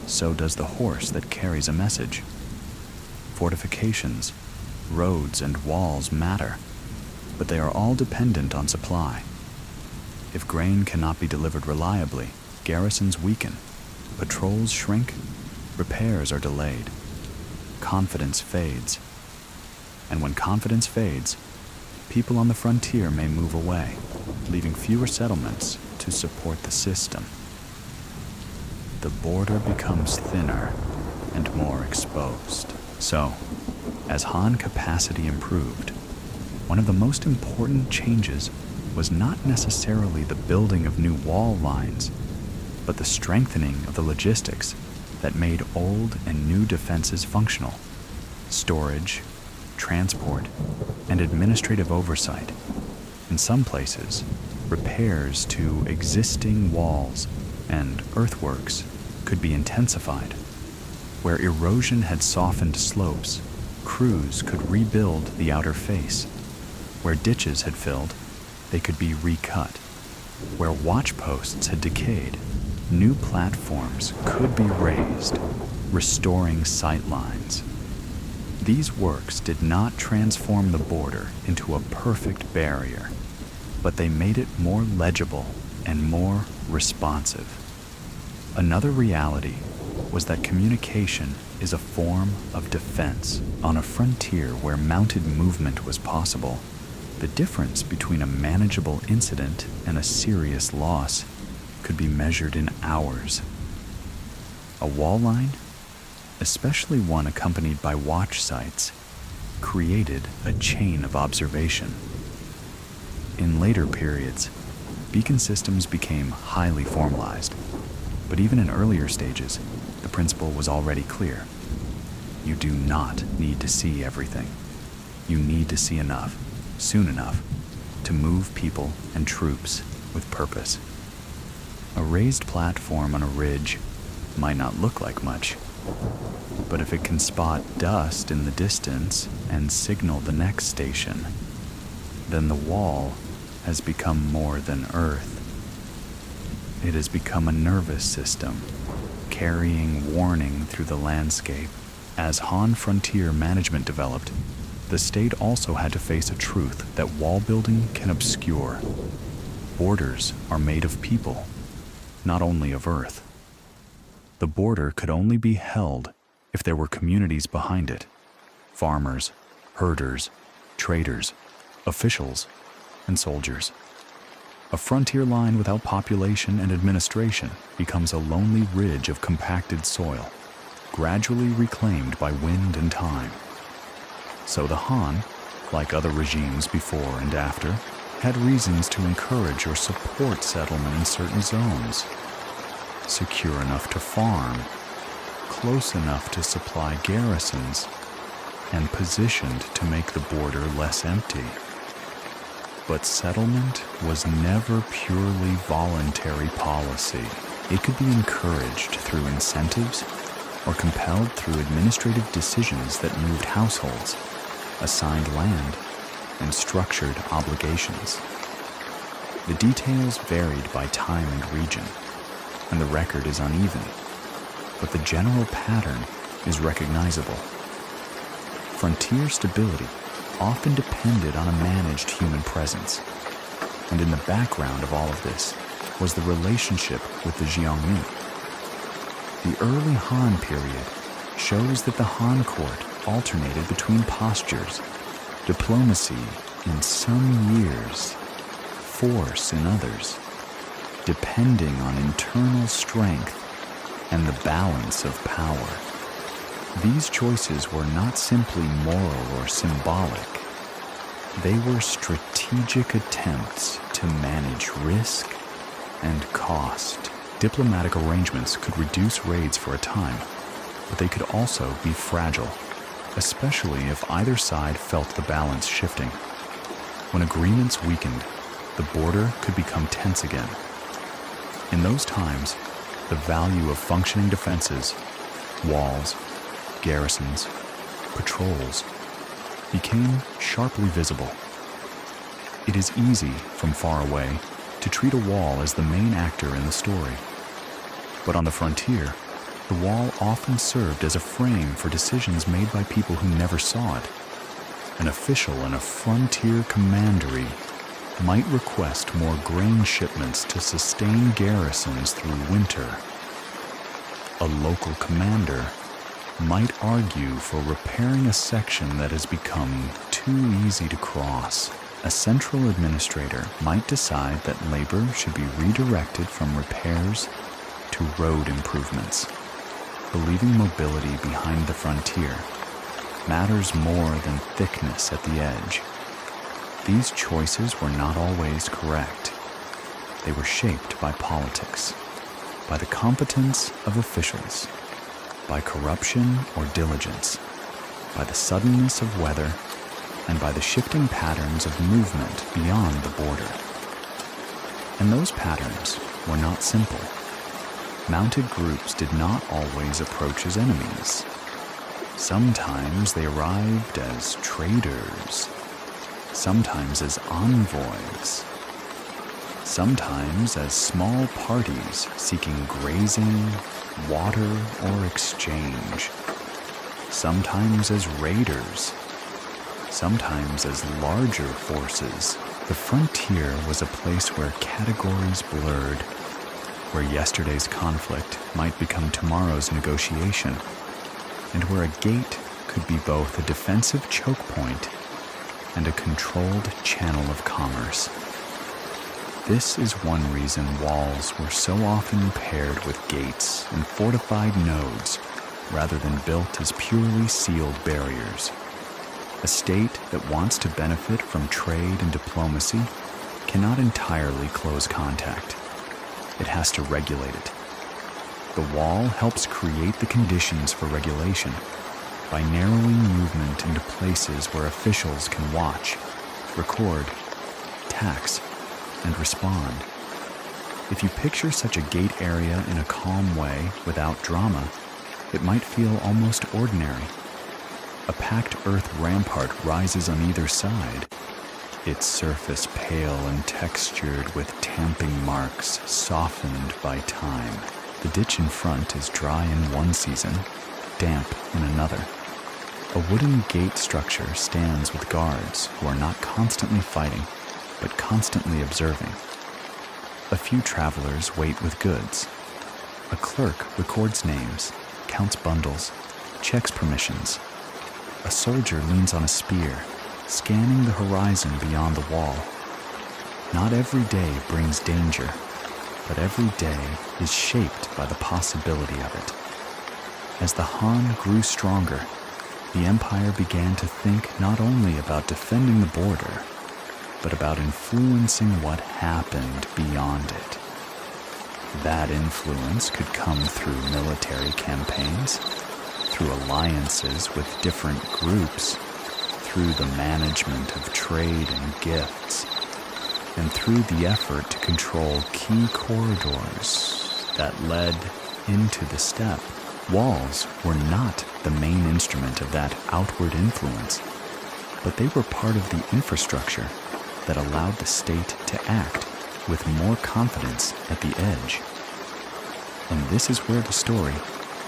So does the horse that carries a message. Fortifications, roads, and walls matter, but they are all dependent on supply. If grain cannot be delivered reliably, garrisons weaken, Patrols shrink, repairs are delayed, confidence fades. And when confidence fades, people on the frontier may move away, leaving fewer settlements to support the system. The border becomes thinner and more exposed. So, as Han capacity improved, one of the most important changes was not necessarily the building of new wall lines, but the strengthening of the logistics that made old and new defenses functional. Storage, transport, and administrative oversight. In some places, repairs to existing walls and earthworks could be intensified. Where erosion had softened slopes, crews could rebuild the outer face. Where ditches had filled, they could be recut. Where watch posts had decayed, new platforms could be raised, restoring sight lines. These works did not transform the border into a perfect barrier, but they made it more legible and more responsive. Another reality was that communication is a form of defense. On a frontier where mounted movement was possible, the difference between a manageable incident and a serious loss could be measured in hours. A wall line, especially one accompanied by watch sites, created a chain of observation. In later periods, beacon systems became highly formalized, but even in earlier stages, the principle was already clear. You do not need to see everything. You need to see enough, soon enough, to move people and troops with purpose. A raised platform on a ridge might not look like much, but if it can spot dust in the distance and signal the next station, then the wall has become more than earth. It has become a nervous system, carrying warning through the landscape. As Han frontier management developed, the state also had to face a truth that wall building can obscure. Borders are made of people, not only of earth. The border could only be held if there were communities behind it: farmers, herders, traders, officials, and soldiers. A frontier line without population and administration becomes a lonely ridge of compacted soil, gradually reclaimed by wind and time. So the Han, like other regimes before and after, had reasons to encourage or support settlement in certain zones. Secure enough to farm, close enough to supply garrisons, and positioned to make the border less empty. But settlement was never purely voluntary policy. It could be encouraged through incentives or compelled through administrative decisions that moved households, assigned land, and structured obligations. The details varied by time and region, and the record is uneven, but the general pattern is recognizable. Frontier stability often depended on a managed human presence, and in the background of all of this was the relationship with the Xiongnu. The early Han period shows that the Han court alternated between postures, diplomacy in some years, force in others, depending on internal strength and the balance of power. These choices were not simply moral or symbolic. They were strategic attempts to manage risk and cost. Diplomatic arrangements could reduce raids for a time, but they could also be fragile, especially if either side felt the balance shifting. When agreements weakened, the border could become tense again. In those times, the value of functioning defenses, walls, garrisons, patrols, became sharply visible. It is easy, from far away, to treat a wall as the main actor in the story. But on the frontier, the wall often served as a frame for decisions made by people who never saw it. An official in a frontier commandery might request more grain shipments to sustain garrisons through winter. a local commander might argue for repairing a section that has become too easy to cross. A central administrator might decide that labor should be redirected from repairs to road improvements, believing mobility behind the frontier matters more than thickness at the edge. These choices were not always correct. They were shaped by politics, by the competence of officials, by corruption or diligence, by the suddenness of weather, and by the shifting patterns of movement beyond the border. And those patterns were not simple. Mounted groups did not always approach as enemies. Sometimes they arrived as traders, sometimes as envoys, sometimes as small parties seeking grazing, water, or exchange, sometimes as raiders, sometimes as larger forces. The frontier was a place where categories blurred, where yesterday's conflict might become tomorrow's negotiation, and where a gate could be both a defensive choke point and a controlled channel of commerce. This is one reason walls were so often paired with gates and fortified nodes rather than built as purely sealed barriers. A state that wants to benefit from trade and diplomacy cannot entirely close contact. It has to regulate it. The wall helps create the conditions for regulation by narrowing movement into places where officials can watch, record, tax, and respond. If you picture such a gate area in a calm way without drama, it might feel almost ordinary. A packed earth rampart rises on either side, its surface pale and textured with tamping marks softened by time. The ditch in front is dry in one season, damp in another. A wooden gate structure stands with guards who are not constantly fighting, but constantly observing. A few travelers wait with goods. A clerk records names, counts bundles, checks permissions. A soldier leans on a spear, scanning the horizon beyond the wall. Not every day brings danger, but every day is shaped by the possibility of it. As the Han grew stronger, the Empire began to think not only about defending the border, but about influencing what happened beyond it. That influence could come through military campaigns, through alliances with different groups, through the management of trade and gifts, and through the effort to control key corridors that led into the steppe. Walls were not the main instrument of that outward influence, but they were part of the infrastructure that allowed the state to act with more confidence at the edge. And this is where the story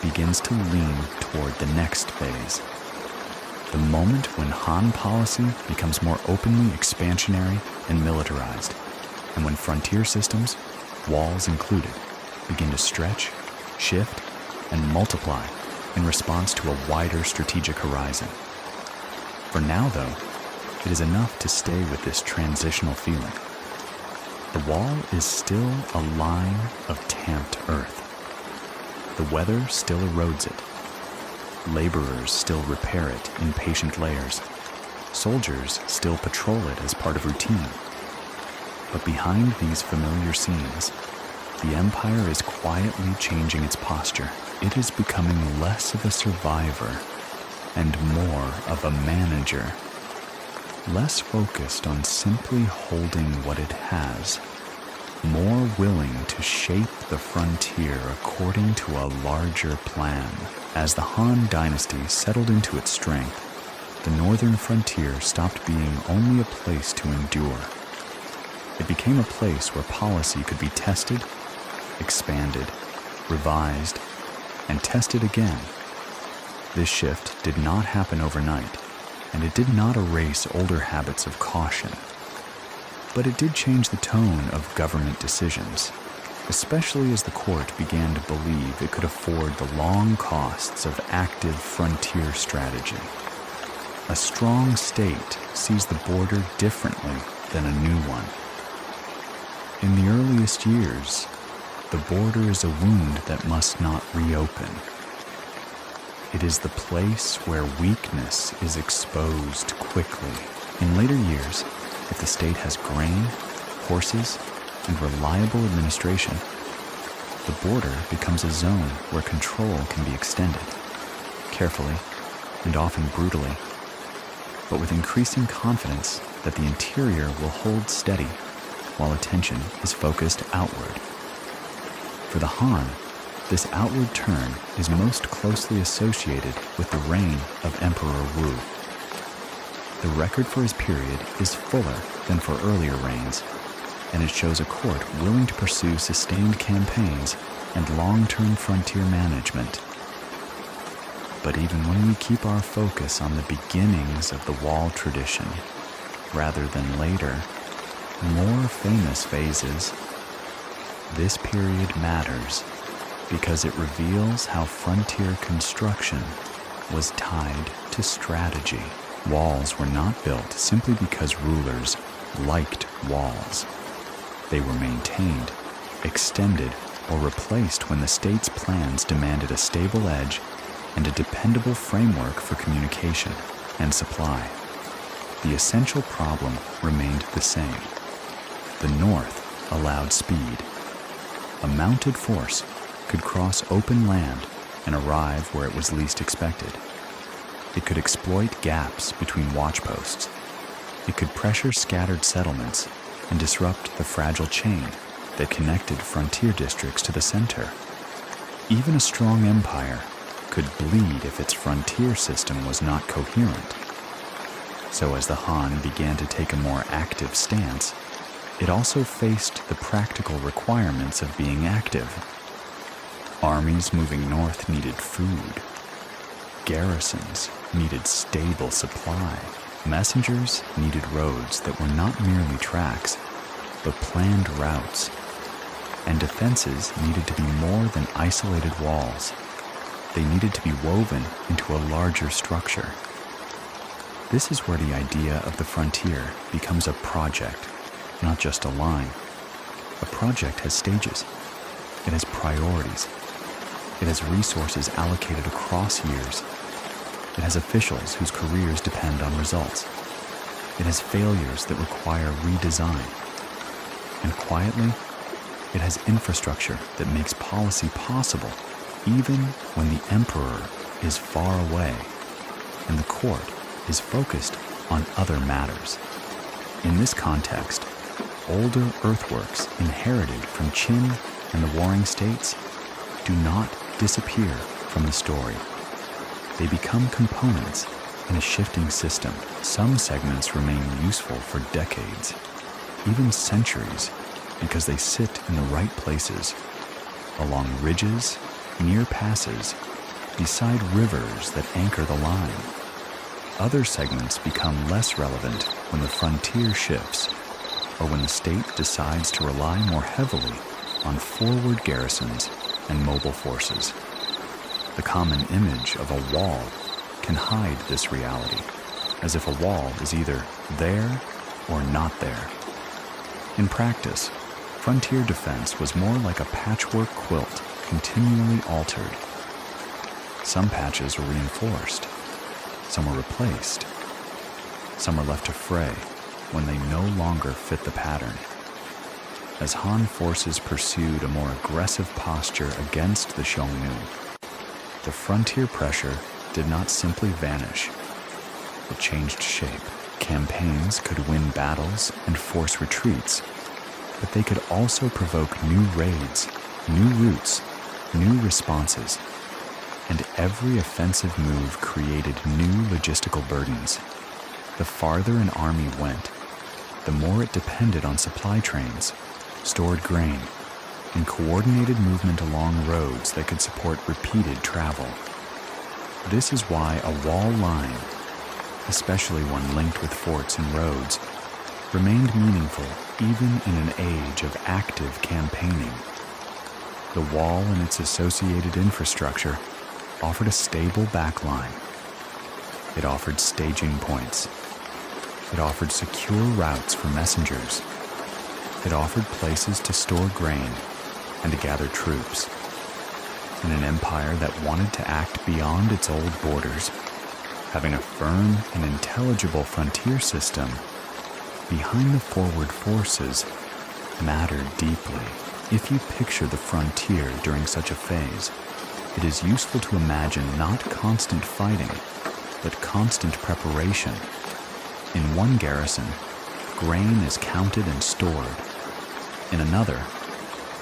begins to lean toward the next phase. The moment when Han policy becomes more openly expansionary and militarized, and when frontier systems, walls included, begin to stretch, shift, and multiply in response to a wider strategic horizon. For now, though, it is enough to stay with this transitional feeling. The wall is still a line of tamped earth. The weather still erodes it. Laborers still repair it in patient layers. Soldiers still patrol it as part of routine. But behind these familiar scenes, the Empire is quietly changing its posture. It is becoming less of a survivor and more of a manager. Less focused on simply holding what it has, more willing to shape the frontier according to a larger plan. As the Han dynasty settled into its strength, the northern frontier stopped being only a place to endure. It became a place where policy could be tested, expanded, revised, and tested again. This shift did not happen overnight, and it did not erase older habits of caution. But it did change the tone of government decisions. especially as the court began to believe it could afford the long costs of active frontier strategy. A strong state sees the border differently than a new one. In the earliest years, the border is a wound that must not reopen. It is the place where weakness is exposed quickly. In later years, if the state has grain, horses, and reliable administration, the border becomes a zone where control can be extended, carefully and often brutally, but with increasing confidence that the interior will hold steady while attention is focused outward. For the Han, this outward turn is most closely associated with the reign of Emperor Wu. The record for his period is fuller than for earlier reigns, and it shows a court willing to pursue sustained campaigns and long-term frontier management. But even when we keep our focus on the beginnings of the wall tradition, rather than later, more famous phases, this period matters because it reveals how frontier construction was tied to strategy. Walls were not built simply because rulers liked walls. They were maintained, extended, or replaced when the state's plans demanded a stable edge and a dependable framework for communication and supply. The essential problem remained the same. The North allowed speed. A mounted force could cross open land and arrive where it was least expected. It could exploit gaps between watchposts. It could pressure scattered settlements and disrupt the fragile chain that connected frontier districts to the center. Even a strong empire could bleed if its frontier system was not coherent. So as the Han began to take a more active stance, it also faced the practical requirements of being active. Armies moving north needed food. Garrisons needed stable supply. Messengers needed roads that were not merely tracks, but planned routes. And defenses needed to be more than isolated walls. They needed to be woven into a larger structure. This is where the idea of the frontier becomes a project, not just a line. A project has stages. It has priorities. It has resources allocated across years. It has officials whose careers depend on results. It has failures that require redesign. And quietly, it has infrastructure that makes policy possible even when the emperor is far away and the court is focused on other matters. In this context, older earthworks inherited from Qin and the warring states do not disappear from the story. They become components in a shifting system. Some segments remain useful for decades, even centuries, because they sit in the right places, along ridges, near passes, beside rivers that anchor the line. Other segments become less relevant when the frontier shifts, or when the state decides to rely more heavily on forward garrisons and mobile forces. The common image of a wall can hide this reality, as if a wall is either there or not there. In practice, frontier defense was more like a patchwork quilt, continually altered. Some patches were reinforced, some were replaced, some were left to fray when they no longer fit the pattern. As Han forces pursued a more aggressive posture against the Xiongnu, the frontier pressure did not simply vanish. It changed shape. Campaigns could win battles and force retreats, but they could also provoke new raids, new routes, new responses, and every offensive move created new logistical burdens. The farther an army went, the more it depended on supply trains, stored grain, and coordinated movement along roads that could support repeated travel. This is why a wall line, especially one linked with forts and roads, remained meaningful even in an age of active campaigning. The wall and its associated infrastructure offered a stable backline. It offered staging points. It offered secure routes for messengers. It offered places to store grain and to gather troops. In an empire that wanted to act beyond its old borders, having a firm and intelligible frontier system behind the forward forces mattered deeply. If you picture the frontier during such a phase, it is useful to imagine not constant fighting, but constant preparation. In one garrison, grain is counted and stored. In another,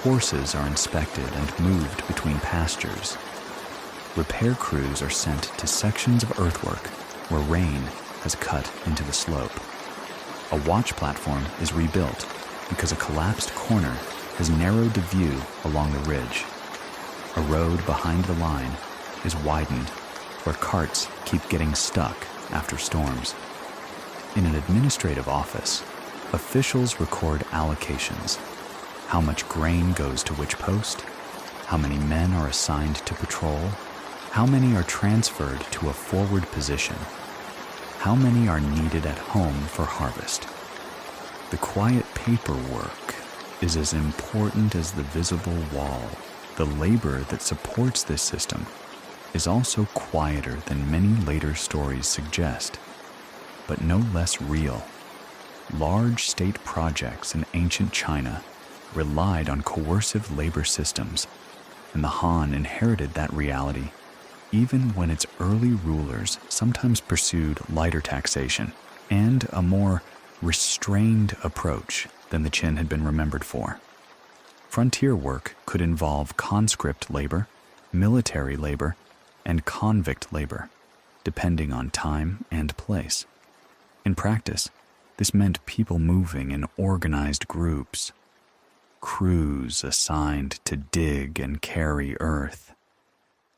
horses are inspected and moved between pastures. Repair crews are sent to sections of earthwork where rain has cut into the slope. A watch platform is rebuilt because a collapsed corner has narrowed the view along the ridge. A road behind the line is widened where carts keep getting stuck after storms. In an administrative office, officials record allocations. How much grain goes to which post? How many men are assigned to patrol? How many are transferred to a forward position? How many are needed at home for harvest? The quiet paperwork is as important as the visible wall. The labor that supports this system is also quieter than many later stories suggest, but no less real. Large state projects in ancient China relied on coercive labor systems, and the Han inherited that reality even when its early rulers sometimes pursued lighter taxation and a more restrained approach than the Qin had been remembered for. Frontier work could involve conscript labor, military labor, and convict labor, depending on time and place. In practice, this meant people moving in organized groups, crews assigned to dig and carry earth,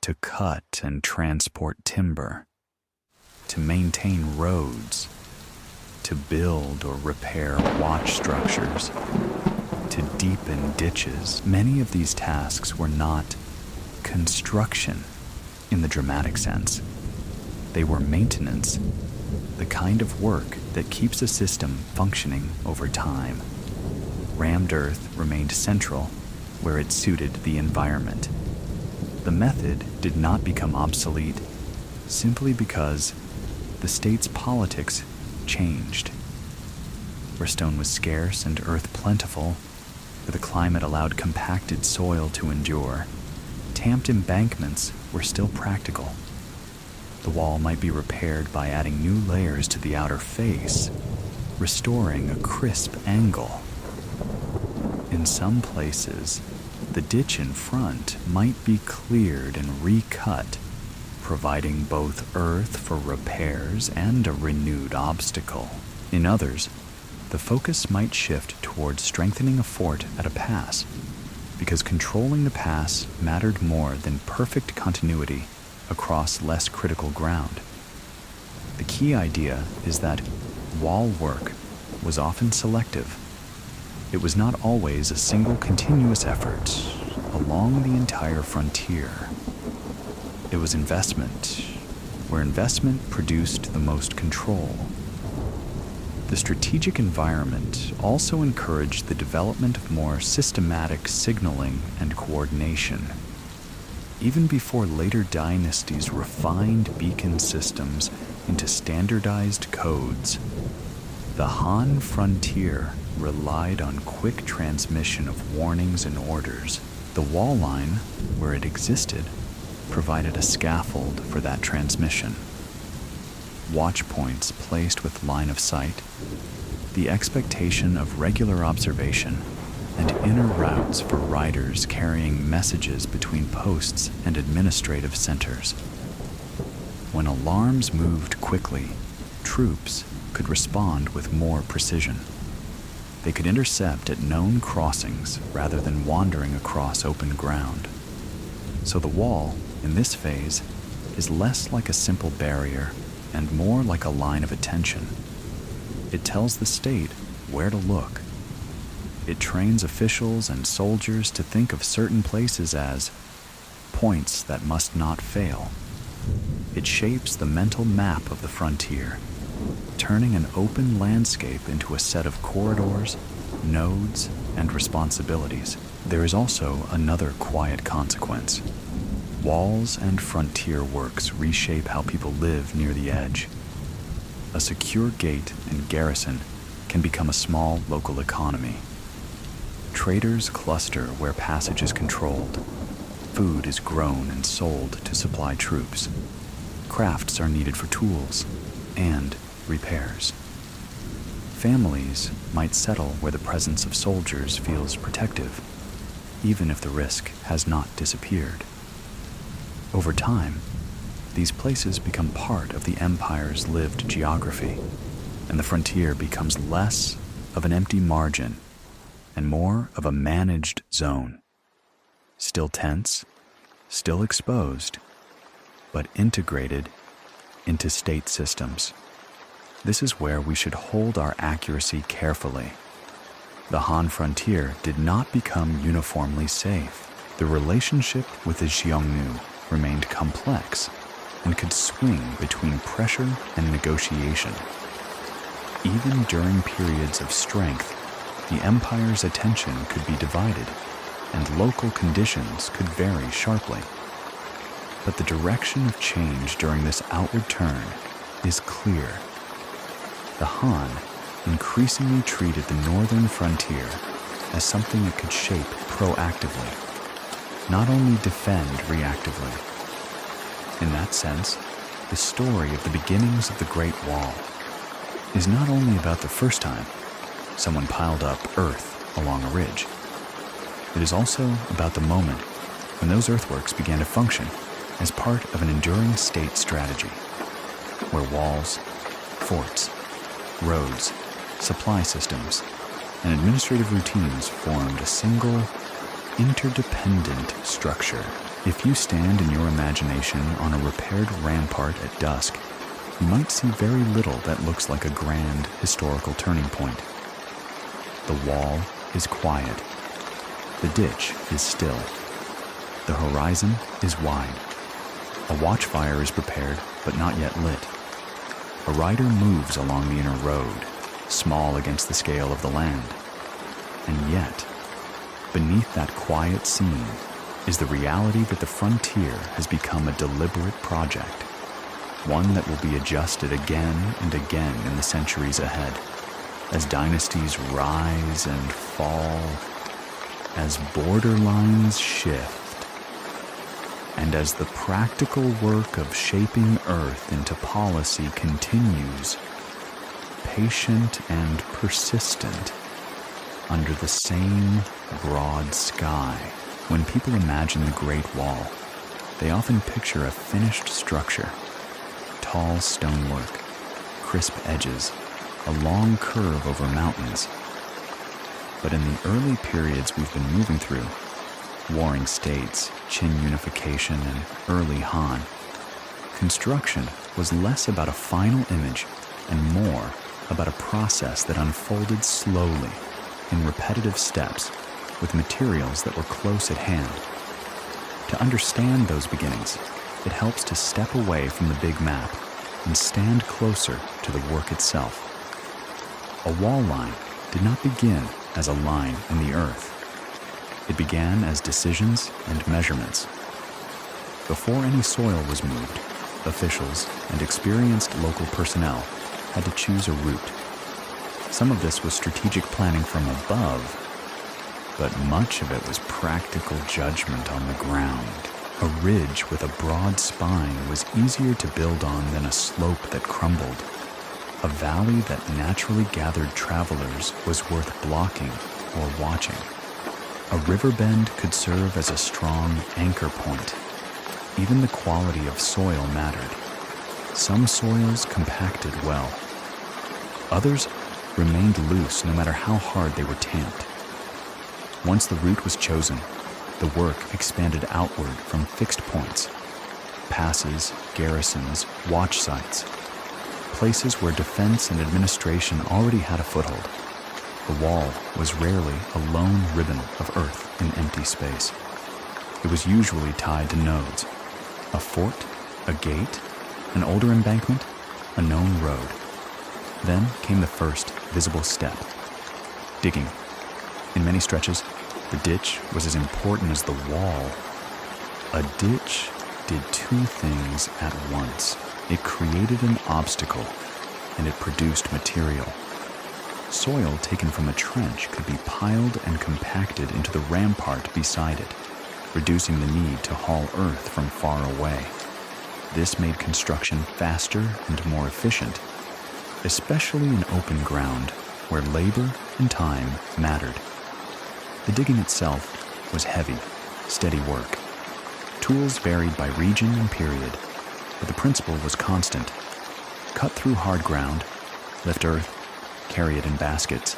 to cut and transport timber, to maintain roads, to build or repair watch structures, to deepen ditches. Many of these tasks were not construction in the dramatic sense. They were maintenance, the kind of work that keeps a system functioning over time. Rammed earth remained central where it suited the environment. The method did not become obsolete simply because the state's politics changed. Where stone was scarce and earth plentiful, where the climate allowed compacted soil to endure, tamped embankments were still practical. The wall might be repaired by adding new layers to the outer face, restoring a crisp angle. In some places, the ditch in front might be cleared and recut, providing both earth for repairs and a renewed obstacle. In others, the focus might shift towards strengthening a fort at a pass, because controlling the pass mattered more than perfect continuity across less critical ground. The key idea is that wall work was often selective. It was not always a single continuous effort along the entire frontier. It was investment, where investment produced the most control. The strategic environment also encouraged the development of more systematic signaling and coordination. Even before later dynasties refined beacon systems into standardized codes, the Han frontier relied on quick transmission of warnings and orders. The wall line, where it existed, provided a scaffold for that transmission. Watch points placed with line of sight, the expectation of regular observation, and inner routes for riders carrying messages between posts and administrative centers. When alarms moved quickly, troops could respond with more precision. They could intercept at known crossings rather than wandering across open ground. So the wall, in this phase, is less like a simple barrier and more like a line of attention. It tells the state where to look. It trains officials and soldiers to think of certain places as points that must not fail. It shapes the mental map of the frontier, turning an open landscape into a set of corridors, nodes, and responsibilities. There is also another quiet consequence. Walls and frontier works reshape how people live near the edge. A secure gate and garrison can become a small local economy. Traders cluster where passage is controlled. Food is grown and sold to supply troops. Crafts are needed for tools and repairs. Families might settle where the presence of soldiers feels protective, even if the risk has not disappeared. Over time, these places become part of the empire's lived geography, and the frontier becomes less of an empty margin and more of a managed zone. Still tense, still exposed, but integrated into state systems. This is where we should hold our accuracy carefully. The Han frontier did not become uniformly safe. The relationship with the Xiongnu remained complex and could swing between pressure and negotiation. Even during periods of strength, the empire's attention could be divided, and local conditions could vary sharply. But the direction of change during this outward turn is clear. The Han increasingly treated the northern frontier as something it could shape proactively, not only defend reactively. In that sense, the story of the beginnings of the Great Wall is not only about the first time someone piled up earth along a ridge. It is also about the moment when those earthworks began to function as part of an enduring state strategy, where walls, forts, roads, supply systems, and administrative routines formed a single, interdependent structure. If you stand in your imagination on a repaired rampart at dusk, you might see very little that looks like a grand historical turning point. The wall is quiet. The ditch is still. The horizon is wide. A watchfire is prepared, but not yet lit. A rider moves along the inner road, small against the scale of the land. And yet, beneath that quiet scene is the reality that the frontier has become a deliberate project, one that will be adjusted again and again in the centuries ahead, as dynasties rise and fall, as borderlines shift, and as the practical work of shaping Earth into policy continues, patient and persistent, under the same broad sky. When people imagine the Great Wall, they often picture a finished structure, tall stonework, crisp edges, a long curve over mountains. But in the early periods we've been moving through, warring states, Qin unification, and early Han, construction was less about a final image and more about a process that unfolded slowly in repetitive steps with materials that were close at hand. To understand those beginnings, it helps to step away from the big map and stand closer to the work itself. A wall line did not begin as a line in the earth. It began as decisions and measurements. Before any soil was moved, officials and experienced local personnel had to choose a route. Some of this was strategic planning from above, but much of it was practical judgment on the ground. A ridge with a broad spine was easier to build on than a slope that crumbled. A valley that naturally gathered travelers was worth blocking or watching. A river bend could serve as a strong anchor point. Even the quality of soil mattered. Some soils compacted well. Others remained loose no matter how hard they were tamped. Once the route was chosen, the work expanded outward from fixed points, passes, garrisons, watch sites, places where defense and administration already had a foothold. The wall was rarely a lone ribbon of earth in empty space. It was usually tied to nodes: a fort, a gate, an older embankment, a known road. Then came the first visible step: digging. In many stretches, the ditch was as important as the wall. A ditch did two things at once. It created an obstacle, and it produced material. Soil taken from a trench could be piled and compacted into the rampart beside it, reducing the need to haul earth from far away. This made construction faster and more efficient, especially in open ground where labor and time mattered. The digging itself was heavy, steady work. Tools varied by region and period, but the principle was constant. Cut through hard ground, lift earth, carry it in baskets,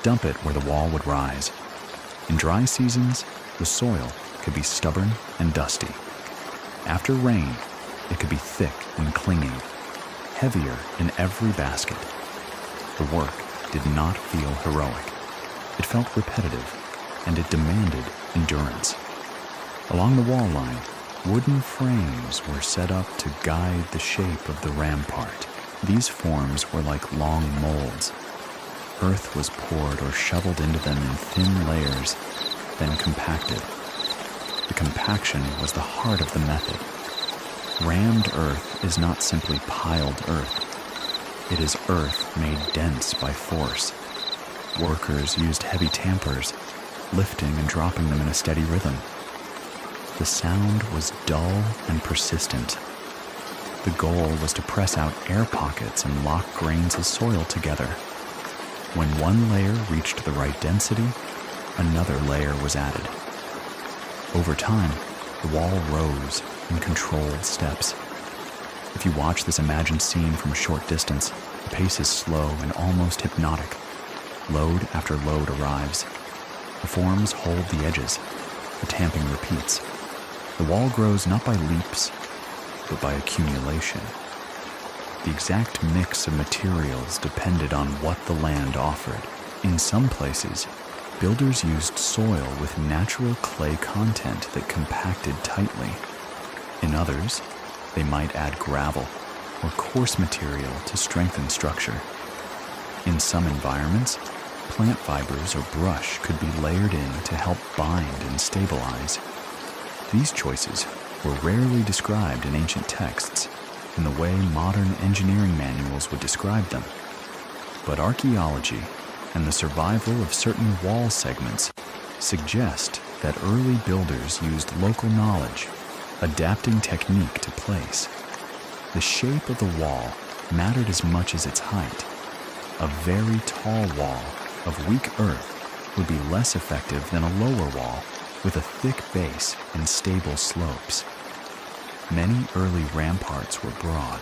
dump it where the wall would rise. In dry seasons, the soil could be stubborn and dusty. After rain, it could be thick and clinging, heavier in every basket. The work did not feel heroic. It felt repetitive, and it demanded endurance. Along the wall line, wooden frames were set up to guide the shape of the rampart. These forms were like long molds. Earth was poured or shoveled into them in thin layers, then compacted. The compaction was the heart of the method. Rammed earth is not simply piled earth. It is earth made dense by force. Workers used heavy tampers, lifting and dropping them in a steady rhythm. The sound was dull and persistent. The goal was to press out air pockets and lock grains of soil together. When one layer reached the right density, another layer was added. Over time, the wall rose in controlled steps. If you watch this imagined scene from a short distance, the pace is slow and almost hypnotic. Load after load arrives. The forms hold the edges. The tamping repeats. The wall grows not by leaps, but by accumulation. The exact mix of materials depended on what the land offered. In some places, builders used soil with natural clay content that compacted tightly. In others, they might add gravel or coarse material to strengthen structure. In some environments, plant fibers or brush could be layered in to help bind and stabilize. These choices were rarely described in ancient texts in the way modern engineering manuals would describe them. But archaeology and the survival of certain wall segments suggest that early builders used local knowledge, adapting technique to place. The shape of the wall mattered as much as its height. A very tall wall of weak earth would be less effective than a lower wall with a thick base and stable slopes. Many early ramparts were broad.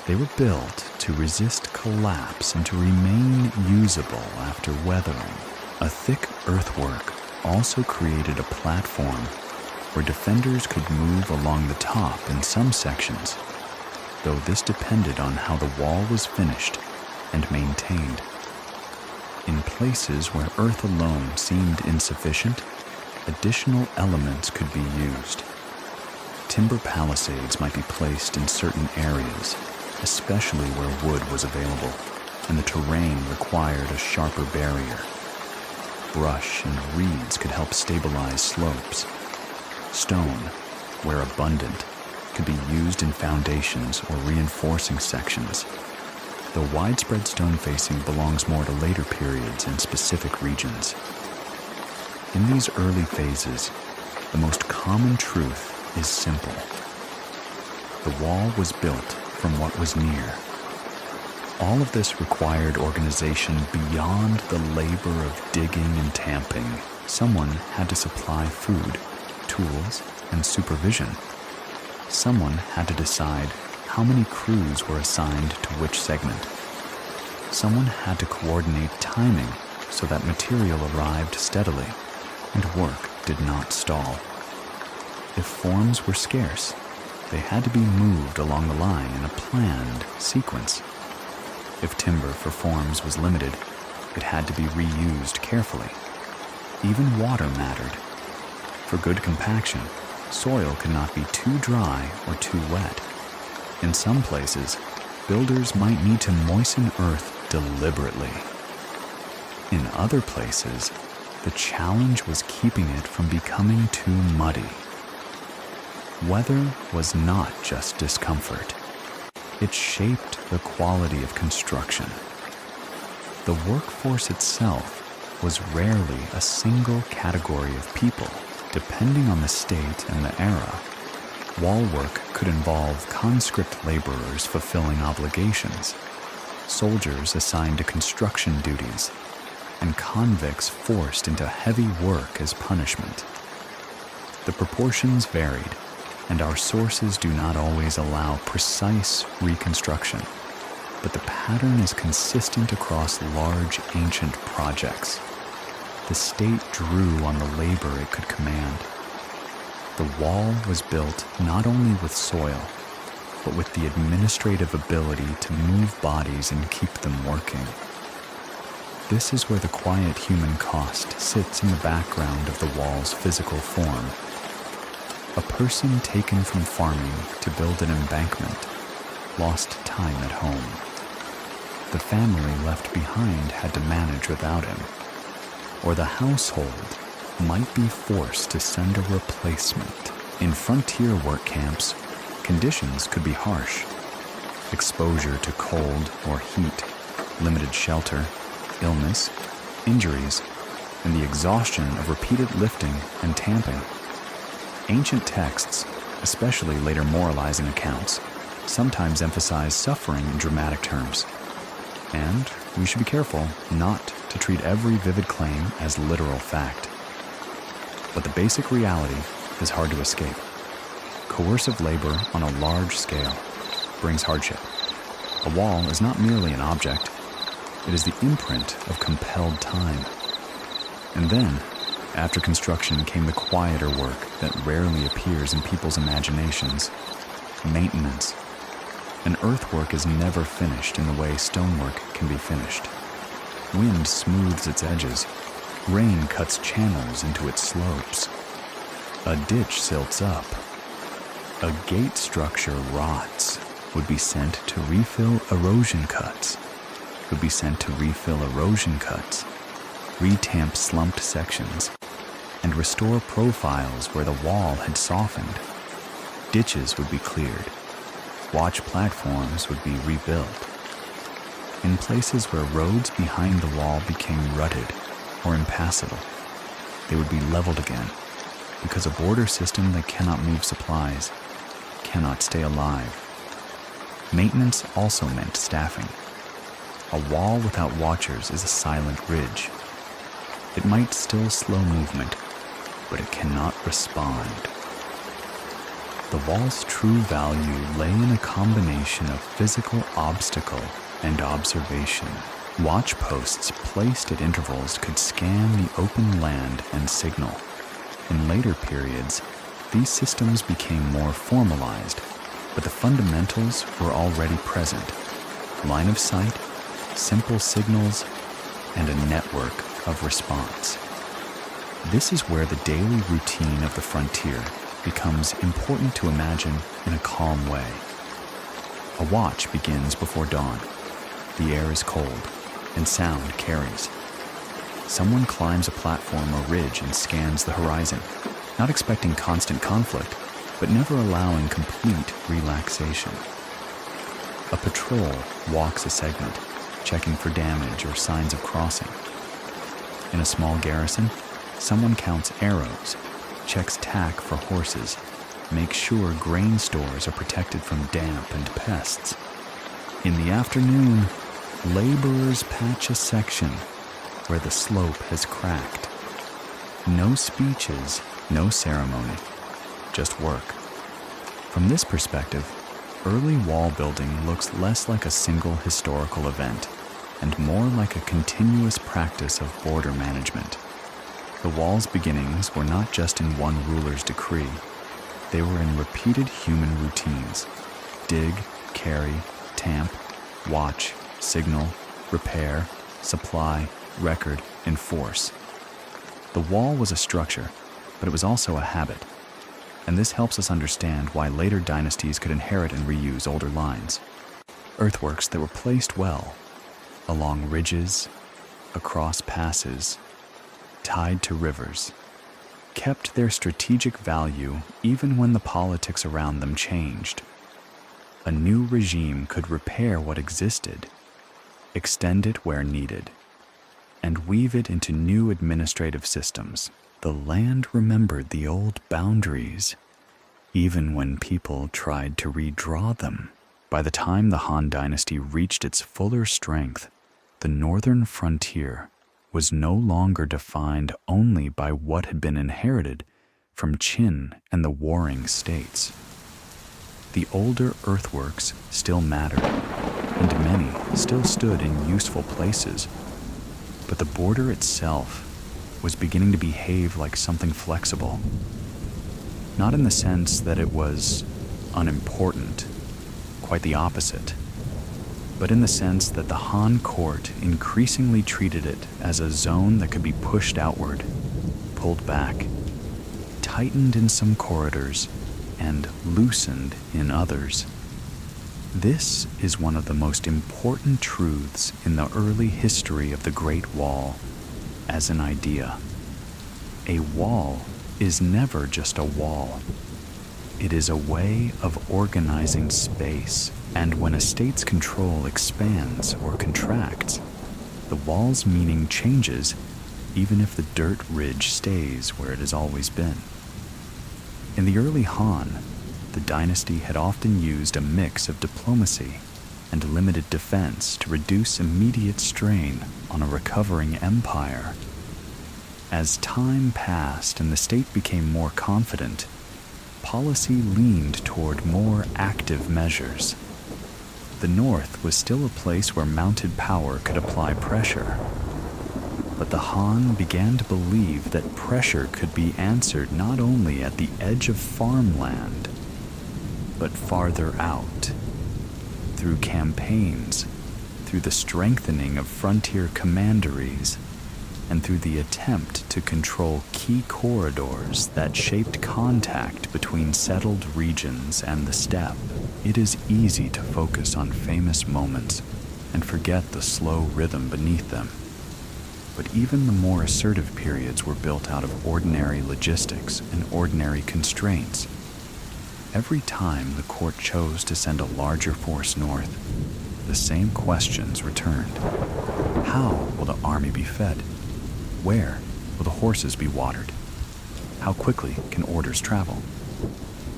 They were built to resist collapse and to remain usable after weathering. A thick earthwork also created a platform where defenders could move along the top in some sections, though this depended on how the wall was finished and maintained. In places where earth alone seemed insufficient, additional elements could be used. Timber palisades might be placed in certain areas, especially where wood was available, and the terrain required a sharper barrier. Brush and reeds could help stabilize slopes. Stone, where abundant, could be used in foundations or reinforcing sections, though widespread stone facing belongs more to later periods and specific regions. In these early phases, the most common truth is simple. The wall was built from what was near. All of this required organization beyond the labor of digging and tamping. Someone had to supply food, tools, and supervision. Someone had to decide how many crews were assigned to which segment. Someone had to coordinate timing so that material arrived steadily and work did not stall. If forms were scarce, they had to be moved along the line in a planned sequence. If timber for forms was limited, it had to be reused carefully. Even water mattered. For good compaction, soil could not be too dry or too wet. In some places, builders might need to moisten earth deliberately. In other places, the challenge was keeping it from becoming too muddy. Weather was not just discomfort. It shaped the quality of construction. The workforce itself was rarely a single category of people, depending on the state and the era. Wall work could involve conscript laborers fulfilling obligations, soldiers assigned to construction duties, and convicts forced into heavy work as punishment. The proportions varied, and our sources do not always allow precise reconstruction, but the pattern is consistent across large ancient projects. The state drew on the labor it could command. The wall was built not only with soil, but with the administrative ability to move bodies and keep them working. This is where the quiet human cost sits in the background of the wall's physical form. A person taken from farming to build an embankment lost time at home. The family left behind had to manage without him, or the household might be forced to send a replacement. In frontier work camps, conditions could be harsh. Exposure to cold or heat, limited shelter, illness, injuries, and the exhaustion of repeated lifting and tamping. Ancient texts, especially later moralizing accounts, sometimes emphasize suffering in dramatic terms. And we should be careful not to treat every vivid claim as literal fact. But the basic reality is hard to escape. Coercive labor on a large scale brings hardship. A wall is not merely an object, it is the imprint of compelled time. And then, after construction came the quieter work that rarely appears in people's imaginations: maintenance. An earthwork is never finished in the way stonework can be finished. Wind smooths its edges. Rain cuts channels into its slopes. A ditch silts up. A gate structure rots, would be sent to refill erosion cuts, retamp slumped sections, and restore profiles where the wall had softened. Ditches would be cleared. Watch platforms would be rebuilt. In places where roads behind the wall became rutted or impassable, they would be leveled again, because a border system that cannot move supplies cannot stay alive. Maintenance also meant staffing. A wall without watchers is a silent ridge. It might still slow movement, but it cannot respond. The wall's true value lay in a combination of physical obstacle and observation. Watch posts placed at intervals could scan the open land and signal. In later periods, these systems became more formalized, but the fundamentals were already present: line of sight, simple signals, and a network of response. This is where the daily routine of the frontier becomes important to imagine in a calm way. A watch begins before dawn. The air is cold, and sound carries. Someone climbs a platform or ridge and scans the horizon, not expecting constant conflict, but never allowing complete relaxation. A patrol walks a segment, checking for damage or signs of crossing. In a small garrison, someone counts arrows, checks tack for horses, makes sure grain stores are protected from damp and pests. In the afternoon, laborers patch a section where the slope has cracked. No speeches, no ceremony, just work. From this perspective, early wall building looks less like a single historical event and more like a continuous practice of border management. The wall's beginnings were not just in one ruler's decree. They were in repeated human routines: dig, carry, tamp, watch, signal, repair, supply, record, and force. The wall was a structure, but it was also a habit, and this helps us understand why later dynasties could inherit and reuse older lines. Earthworks that were placed well, along ridges, across passes, tied to rivers, kept their strategic value even when the politics around them changed. A new regime could repair what existed, extend it where needed, and weave it into new administrative systems. The land remembered the old boundaries, even when people tried to redraw them. By the time the Han Dynasty reached its fuller strength, the northern frontier was no longer defined only by what had been inherited from Qin and the warring states. The older earthworks still mattered, and many still stood in useful places, but the border itself was beginning to behave like something flexible. Not in the sense that it was unimportant, quite the opposite, but in the sense that the Han court increasingly treated it as a zone that could be pushed outward, pulled back, tightened in some corridors, and loosened in others. This is one of the most important truths in the early history of the Great Wall as an idea. A wall is never just a wall. It is a way of organizing space, and when a state's control expands or contracts, the wall's meaning changes even if the dirt ridge stays where it has always been. In the early Han, the dynasty had often used a mix of diplomacy and limited defense to reduce immediate strain on a recovering empire. As time passed and the state became more confident, policy leaned toward more active measures. The North was still a place where mounted power could apply pressure, but the Han began to believe that pressure could be answered not only at the edge of farmland, but farther out, through campaigns, through the strengthening of frontier commanderies, and through the attempt to control key corridors that shaped contact between settled regions and the steppe. It is easy to focus on famous moments and forget the slow rhythm beneath them. But even the more assertive periods were built out of ordinary logistics and ordinary constraints. Every time the court chose to send a larger force north, the same questions returned. How will the army be fed? Where will the horses be watered? How quickly can orders travel?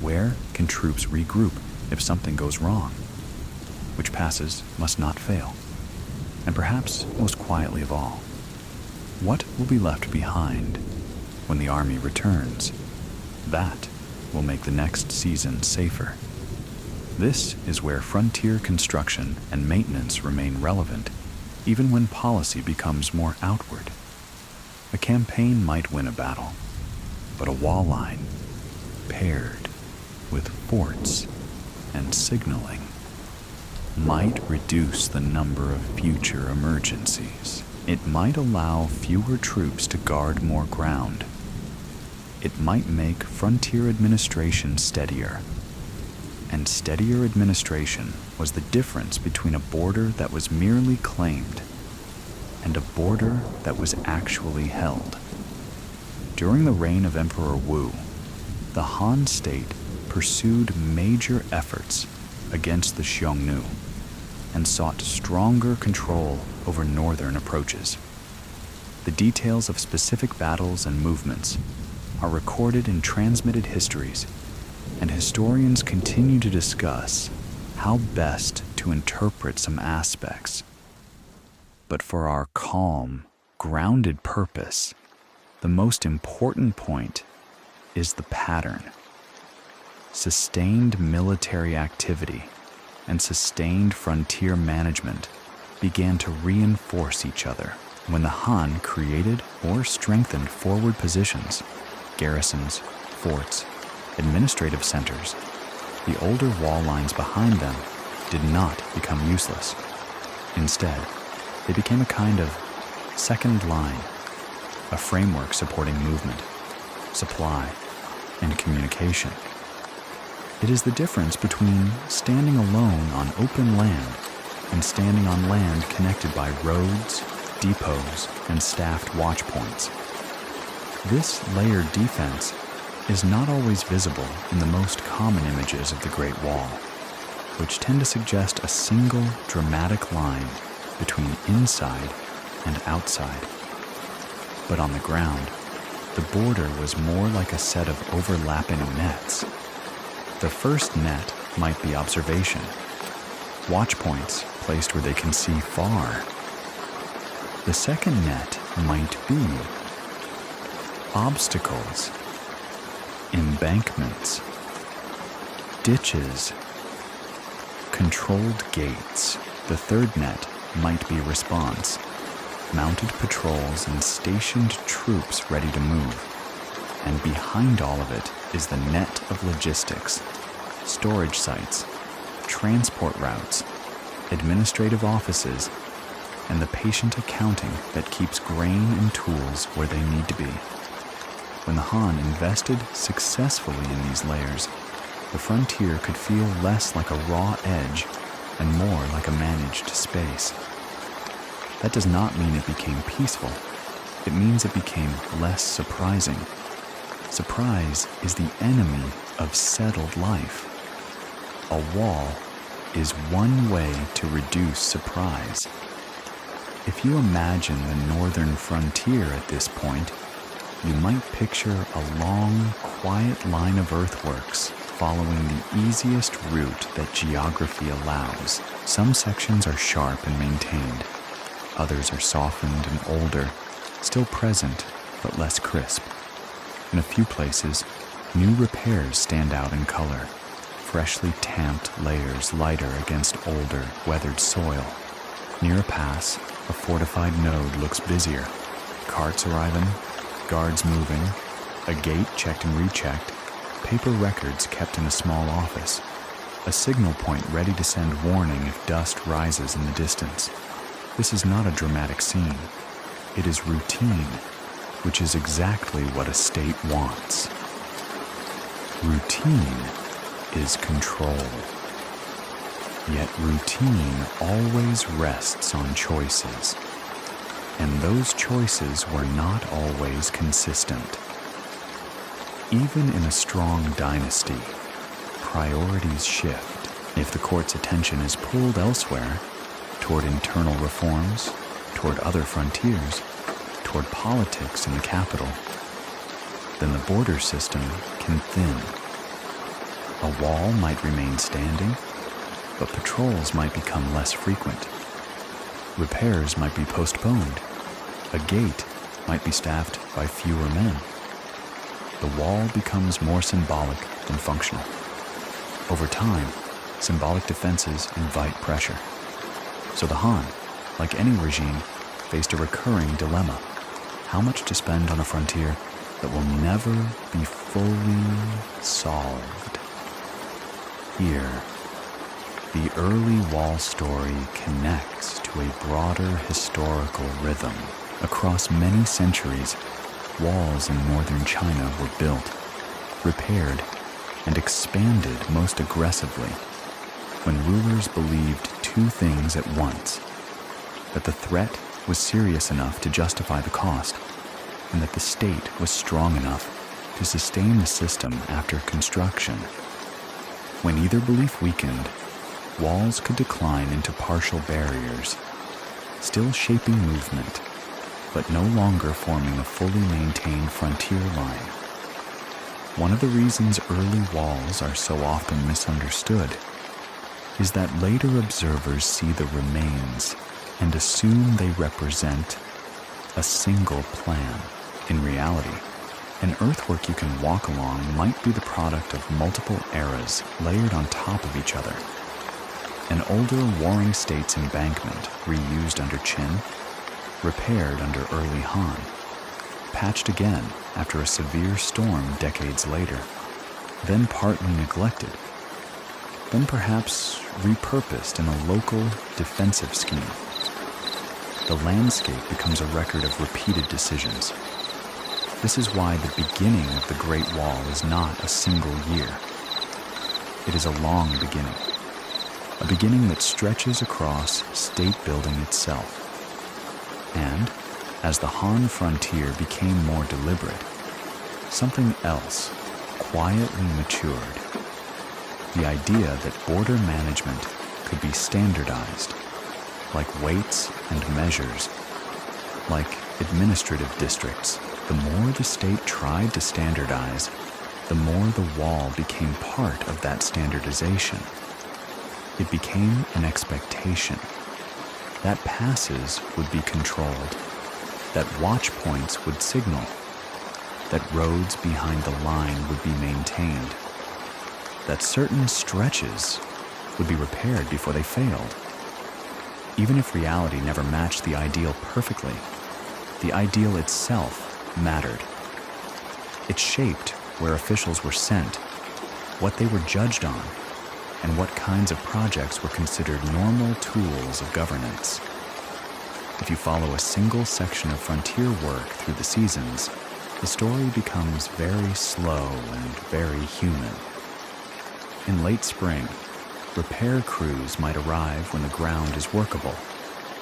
Where can troops regroup if something goes wrong? Which passes must not fail? And perhaps most quietly of all, what will be left behind when the army returns? That will make the next season safer. This is where frontier construction and maintenance remain relevant, even when policy becomes more outward. A campaign might win a battle, but a wall line, paired with forts and signaling, might reduce the number of future emergencies. It might allow fewer troops to guard more ground. It might make frontier administration steadier. And steadier administration was the difference between a border that was merely claimed and a border that was actually held. During the reign of Emperor Wu, the Han state pursued major efforts against the Xiongnu and sought stronger control over northern approaches. The details of specific battles and movements are recorded in transmitted histories, and historians continue to discuss how best to interpret some aspects. But for our calm, grounded purpose, the most important point is the pattern. Sustained military activity and sustained frontier management began to reinforce each other when the Han created or strengthened forward positions, garrisons, forts, administrative centers. The older wall lines behind them did not become useless. Instead, they became a kind of Second line, a framework supporting movement, supply, and communication. It is the difference between standing alone on open land and standing on land connected by roads, depots, and staffed watch points. This layered defense is not always visible in the most common images of the Great Wall, which tend to suggest a single dramatic line between inside and outside. But on the ground, the border was more like a set of overlapping nets. The first net might be observation, watch points placed where they can see far. The second net might be obstacles, embankments, ditches, controlled gates. The third net might be response, mounted patrols and stationed troops ready to move. And behind all of it is the net of logistics, storage sites, transport routes, administrative offices, and the patient accounting that keeps grain and tools where they need to be. When the Han invested successfully in these layers, the frontier could feel less like a raw edge and more like a managed space. That does not mean it became peaceful. It means it became less surprising. Surprise is the enemy of settled life. A wall is one way to reduce surprise. If you imagine the northern frontier at this point, you might picture a long, quiet line of earthworks following the easiest route that geography allows. Some sections are sharp and maintained. Others are softened and older, still present, but less crisp. In a few places, new repairs stand out in color, freshly tamped layers lighter against older, weathered soil. Near a pass, a fortified node looks busier. Carts arriving, guards moving, a gate checked and rechecked, paper records kept in a small office, a signal point ready to send warning if dust rises in the distance. This is not a dramatic scene. It is routine, which is exactly what a state wants. Routine is control. Yet routine always rests on choices, and those choices were not always consistent. Even in a strong dynasty, priorities shift. If the court's attention is pulled elsewhere, toward internal reforms, toward other frontiers, toward politics in the capital, then the border system can thin. A wall might remain standing, but patrols might become less frequent. Repairs might be postponed. A gate might be staffed by fewer men. The wall becomes more symbolic than functional. Over time, symbolic defenses invite pressure. So the Han, like any regime, faced a recurring dilemma: how much to spend on a frontier that will never be fully solved. Here, the early wall story connects to a broader historical rhythm. Across many centuries, walls in northern China were built, repaired, and expanded most aggressively when rulers believed two things at once: that the threat was serious enough to justify the cost, and that the state was strong enough to sustain the system after construction. When either belief weakened, walls could decline into partial barriers, still shaping movement, but no longer forming a fully maintained frontier line. One of the reasons early walls are so often misunderstood is that later observers see the remains and assume they represent a single plan. In reality, an earthwork you can walk along might be the product of multiple eras layered on top of each other. An older warring state's embankment reused under Qin, repaired under early Han, patched again after a severe storm decades later, then partly neglected, then perhaps repurposed in a local defensive scheme. the landscape becomes a record of repeated decisions. This is why the beginning of the Great Wall is not a single year. It is a long beginning, a beginning that stretches across state building itself. And as the Han frontier became more deliberate, something else quietly matured. The idea that border management could be standardized, like weights and measures, like administrative districts. The more the state tried to standardize, the more the wall became part of that standardization. It became an expectation that passes would be controlled, that watch points would signal, that roads behind the line would be maintained, that certain stretches would be repaired before they failed. Even if reality never matched the ideal perfectly, the ideal itself mattered. It shaped where officials were sent, what they were judged on, and what kinds of projects were considered normal tools of governance. If you follow a single section of frontier work through the seasons, the story becomes very slow and very human. In late spring, repair crews might arrive when the ground is workable,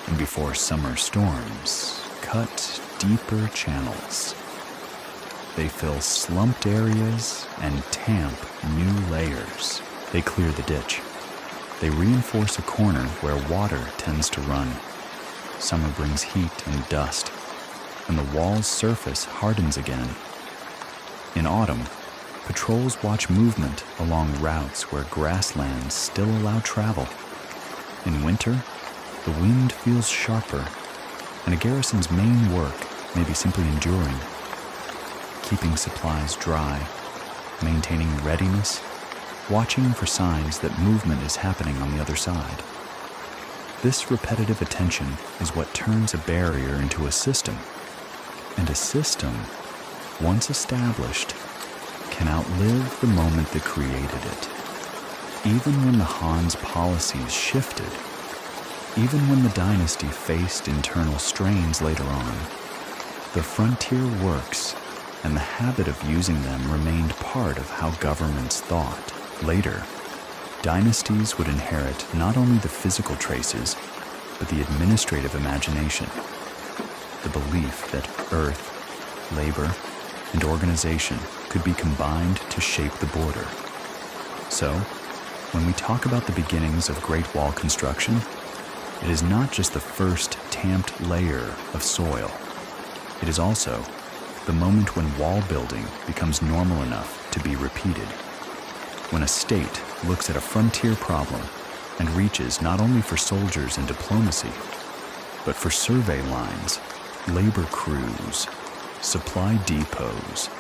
and before summer storms, cut deeper channels. They fill slumped areas and tamp new layers. They clear the ditch. They reinforce a corner where water tends to run. Summer brings heat and dust, and the wall's surface hardens again. In autumn, patrols watch movement along routes where grasslands still allow travel. In winter, the wind feels sharper, and a garrison's main work may be simply enduring, keeping supplies dry, maintaining readiness, watching for signs that movement is happening on the other side. This repetitive attention is what turns a barrier into a system, and a system, once established, can outlive the moment that created it. Even when the Han's policies shifted, even when the dynasty faced internal strains later on, the frontier works and the habit of using them remained part of how governments thought. Later, dynasties would inherit not only the physical traces, but the administrative imagination, the belief that earth, labor, and organization could be combined to shape the border. So, when we talk about the beginnings of Great Wall construction, it is not just the first tamped layer of soil. It is also the moment when wall building becomes normal enough to be repeated. When a state looks at a frontier problem and reaches not only for soldiers and diplomacy, but for survey lines, labor crews, supply depots,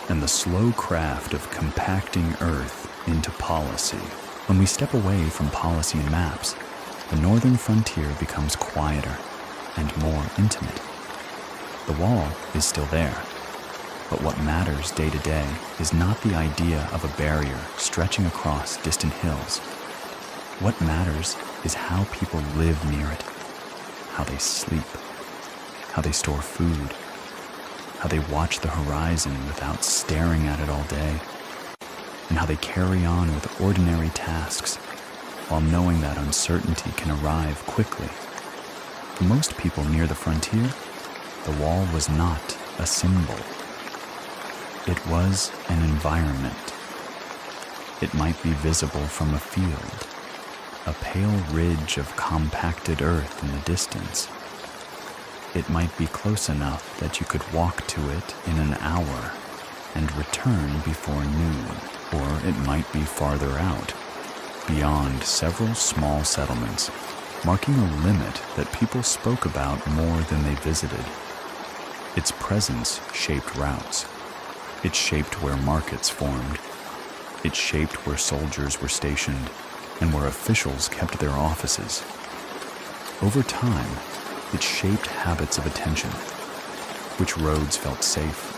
and the slow craft of compacting earth into policy. When we step away from policy and maps, the northern frontier becomes quieter and more intimate. The wall is still there, but what matters day to day is not the idea of a barrier stretching across distant hills. What matters is how people live near it, how they sleep, how they store food, how they watch the horizon without staring at it all day, and how they carry on with ordinary tasks while knowing that uncertainty can arrive quickly. For most people near the frontier, the wall was not a symbol. It was an environment. It might be visible from a field, a pale ridge of compacted earth in the distance. It might be close enough that you could walk to it in an hour and return before noon, or it might be farther out, beyond several small settlements, marking a limit that people spoke about more than they visited. Its presence shaped routes. It shaped where markets formed. It shaped where soldiers were stationed and where officials kept their offices. Over time, it shaped habits of attention. Which roads felt safe,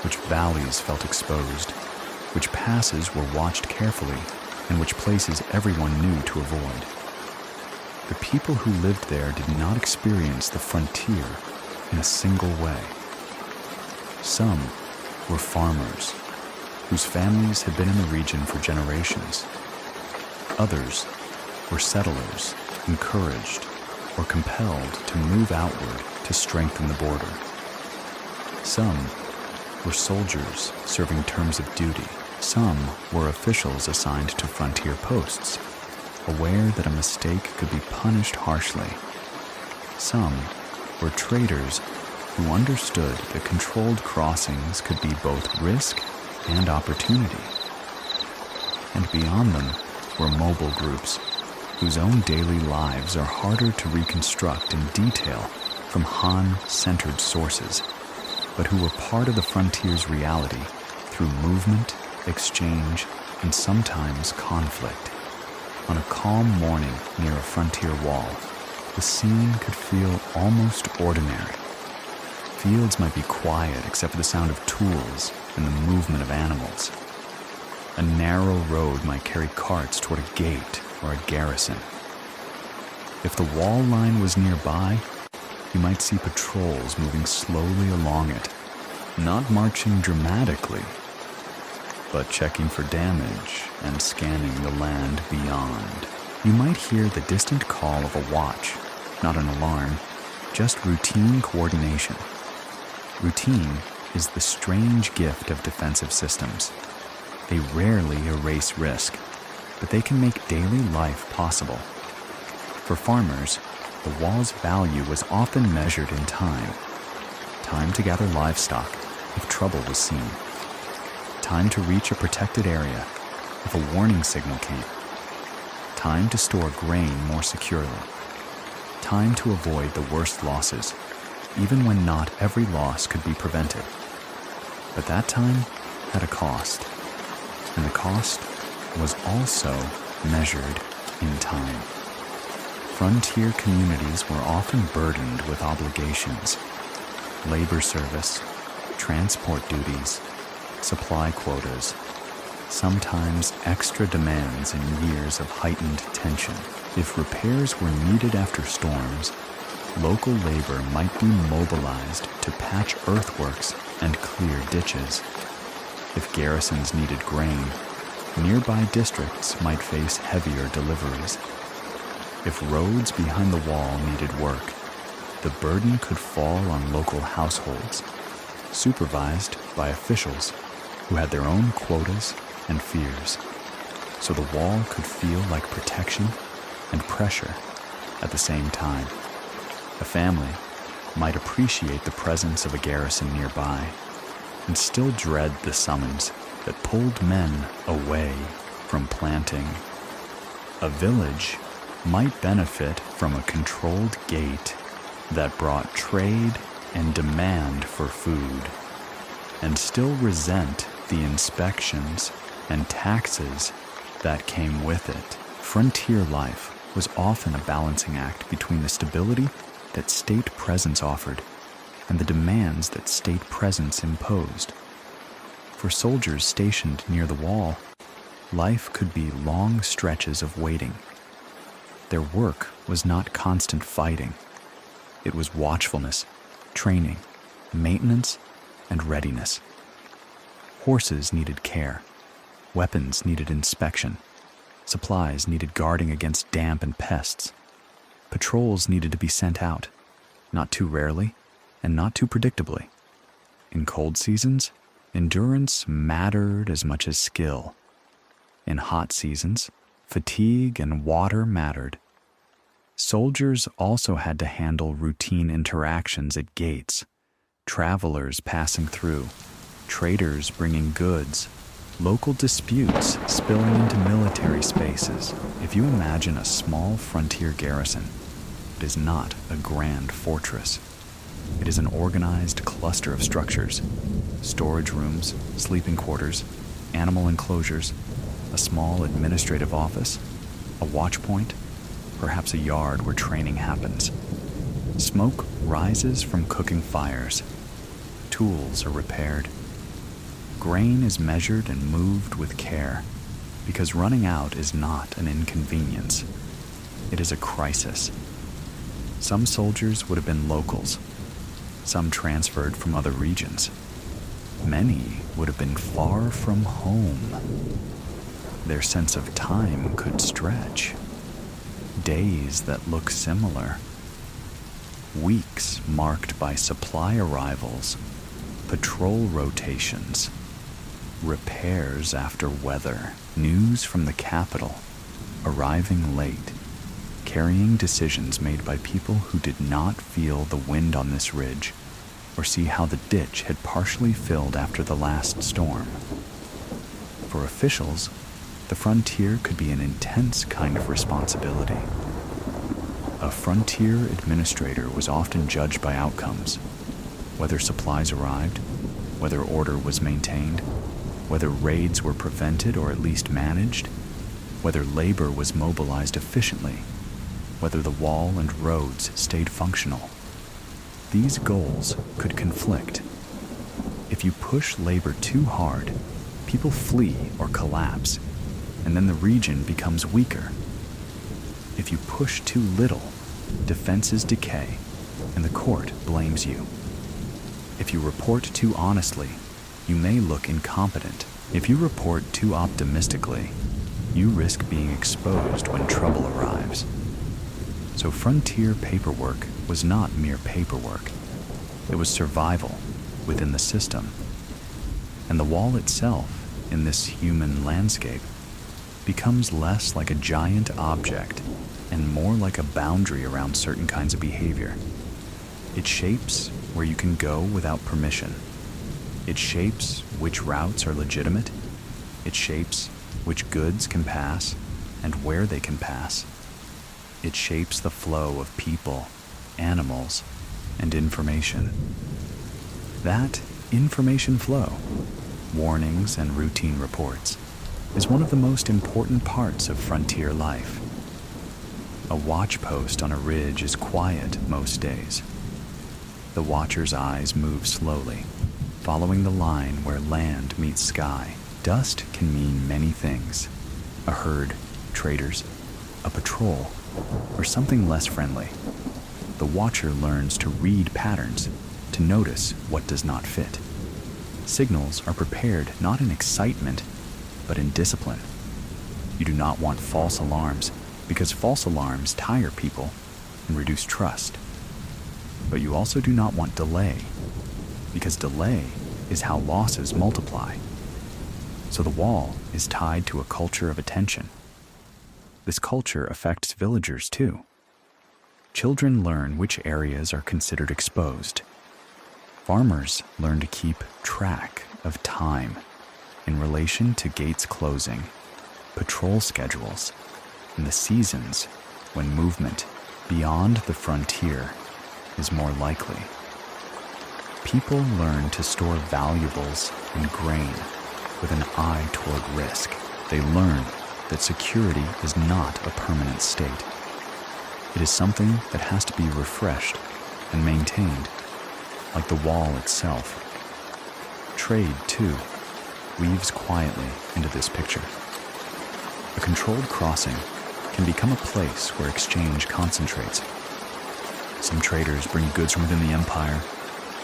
which valleys felt exposed, which passes were watched carefully, and which places everyone knew to avoid. the people who lived there did not experience the frontier in a single way. Some were farmers, whose families had been in the region for generations. Others were settlers, encouraged or compelled to move outward to strengthen the border. Some were soldiers serving terms of duty. Some were officials assigned to frontier posts, aware that a mistake could be punished harshly. Some were traders who understood that controlled crossings could be both risk and opportunity. And beyond them were mobile groups whose own daily lives are harder to reconstruct in detail from Han-centered sources, but who were part of the frontier's reality through movement, exchange, and sometimes conflict. On a calm morning near a frontier wall, the scene could feel almost ordinary. Fields might be quiet except for the sound of tools and the movement of animals. A narrow road might carry carts toward a gate or a garrison. If the wall line was nearby, you might see patrols moving slowly along it, not marching dramatically, but checking for damage and scanning the land beyond. You might hear the distant call of a watch, not an alarm, just routine coordination. Routine is the strange gift of defensive systems. They rarely erase risk, but they can make daily life possible. For farmers, the wall's value was often measured in time. Time to gather livestock if trouble was seen. Time to reach a protected area if a warning signal came. Time to store grain more securely. Time to avoid the worst losses, even when not every loss could be prevented. But that time had a cost, and the cost was also measured in time. Frontier communities were often burdened with obligations: labor service, transport duties, supply quotas, sometimes extra demands in years of heightened tension. If repairs were needed after storms, local labor might be mobilized to patch earthworks and clear ditches. If garrisons needed grain, nearby districts might face heavier deliveries. If roads behind the wall needed work, the burden could fall on local households, supervised by officials who had their own quotas and fears, so the wall could feel like protection and pressure at the same time. A family might appreciate the presence of a garrison nearby and still dread the summons that pulled men away from planting. A village might benefit from a controlled gate that brought trade and demand for food, and still resent the inspections and taxes that came with it. Frontier life was often a balancing act between the stability that state presence offered and the demands that state presence imposed. For soldiers stationed near the wall, life could be long stretches of waiting. Their work was not constant fighting. It was watchfulness, training, maintenance, and readiness. Horses needed care. Weapons needed inspection. Supplies needed guarding against damp and pests. Patrols needed to be sent out, not too rarely and not too predictably. In cold seasons, endurance mattered as much as skill. In hot seasons, fatigue and water mattered. Soldiers also had to handle routine interactions at gates, travelers passing through, traders bringing goods, local disputes spilling into military spaces. If you imagine a small frontier garrison, it is not a grand fortress. It is an organized cluster of structures: storage rooms, sleeping quarters, animal enclosures, a small administrative office, a watch point, perhaps a yard where training happens. Smoke rises from cooking fires. Tools are repaired. Grain is measured and moved with care, because running out is not an inconvenience. It is a crisis. Some soldiers would have been locals. Some transferred from other regions. Many would have been far from home. Their sense of time could stretch. Days that look similar. Weeks marked by supply arrivals, patrol rotations, repairs after weather, news from the capital, arriving late, carrying decisions made by people who did not feel the wind on this ridge or see how the ditch had partially filled after the last storm. For officials, the frontier could be an intense kind of responsibility. A frontier administrator was often judged by outcomes, whether supplies arrived, whether order was maintained, whether raids were prevented or at least managed, whether labor was mobilized efficiently, whether the wall and roads stayed functional. These goals could conflict. If you push labor too hard, people flee or collapse, and then the region becomes weaker. If you push too little, defenses decay, and the court blames you. If you report too honestly, you may look incompetent. If you report too optimistically, you risk being exposed when trouble arrives. So frontier paperwork was not mere paperwork. It was survival within the system. And the wall itself, in this human landscape, becomes less like a giant object and more like a boundary around certain kinds of behavior. It shapes where you can go without permission. It shapes which routes are legitimate. It shapes which goods can pass and where they can pass. It shapes the flow of people, animals, and information. That information flow, warnings and routine reports, is one of the most important parts of frontier life. A watch post on a ridge is quiet most days. The watcher's eyes move slowly, following the line where land meets sky. Dust can mean many things: a herd, traders, a patrol, or something less friendly. The watcher learns to read patterns, to notice what does not fit. Signals are prepared not in excitement, but in discipline. You do not want false alarms, because false alarms tire people and reduce trust. But you also do not want delay, because delay is how losses multiply. So the wall is tied to a culture of attention. This culture affects villagers too. Children learn which areas are considered exposed. Farmers learn to keep track of time in relation to gates closing, patrol schedules, and the seasons when movement beyond the frontier is more likely. People learn to store valuables and grain with an eye toward risk. They learn that security is not a permanent state. It is something that has to be refreshed and maintained, like the wall itself. Trade, too, weaves quietly into this picture. A controlled crossing can become a place where exchange concentrates. Some traders bring goods from within the empire: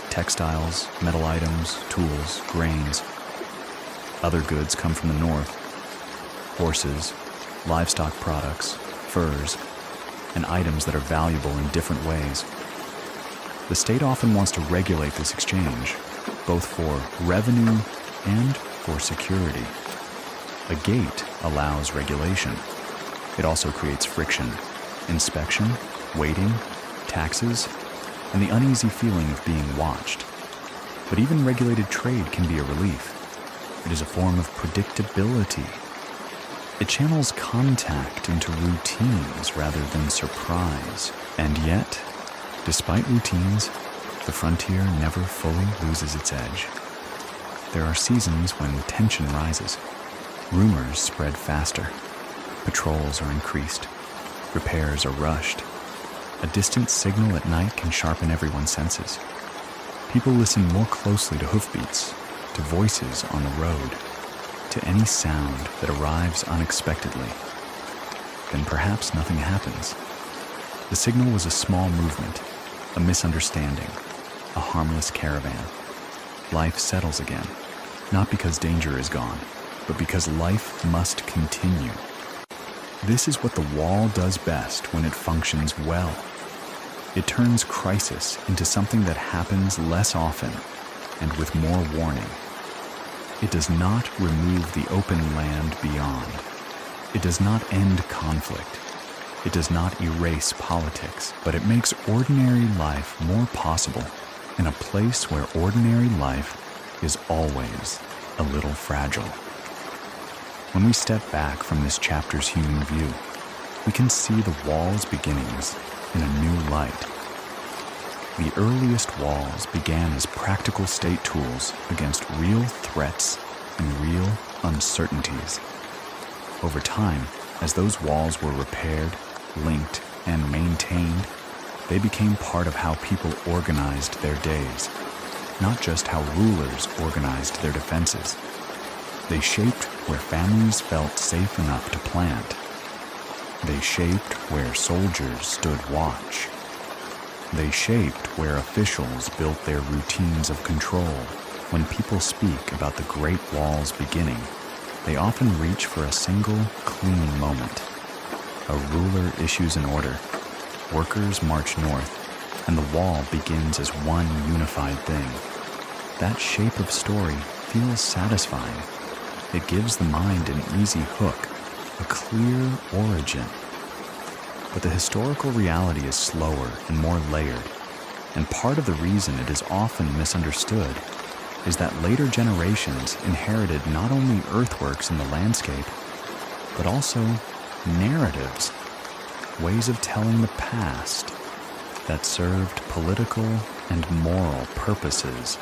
textiles, metal items, tools, grains. Other goods come from the north: horses, livestock products, furs, and items that are valuable in different ways. The state often wants to regulate this exchange, both for revenue and for security. A gate allows regulation. It also creates friction, inspection, waiting, taxes, and the uneasy feeling of being watched. But even regulated trade can be a relief. It is a form of predictability. It channels contact into routines rather than surprise. And yet, despite routines, the frontier never fully loses its edge. There are seasons when tension rises. Rumors spread faster. Patrols are increased. Repairs are rushed. A distant signal at night can sharpen everyone's senses. People listen more closely to hoofbeats, to voices on the road, to any sound that arrives unexpectedly. then perhaps nothing happens. The signal was a small movement, a misunderstanding, a harmless caravan. Life settles again, not because danger is gone, but because life must continue. This is what the wall does best when it functions well. It turns crisis into something that happens less often and with more warning. It does not remove the open land beyond. It does not end conflict. It does not erase politics, but it makes ordinary life more possible in a place where ordinary life is always a little fragile. When we step back from this chapter's human view, we can see the wall's beginnings in a new light. The earliest walls began as practical state tools against real threats and real uncertainties. Over time, as those walls were repaired, linked, and maintained, they became part of how people organized their days, not just how rulers organized their defenses. They shaped where families felt safe enough to plant. They shaped where soldiers stood watch. They shaped where officials built their routines of control. When people speak about the Great Wall's beginning, they often reach for a single, clean moment. A ruler issues an order, workers march north, and the wall begins as one unified thing. That shape of story feels satisfying. It gives the mind an easy hook, a clear origin. But the historical reality is slower and more layered, and part of the reason it is often misunderstood is that later generations inherited not only earthworks in the landscape, but also narratives, ways of telling the past that served political and moral purposes.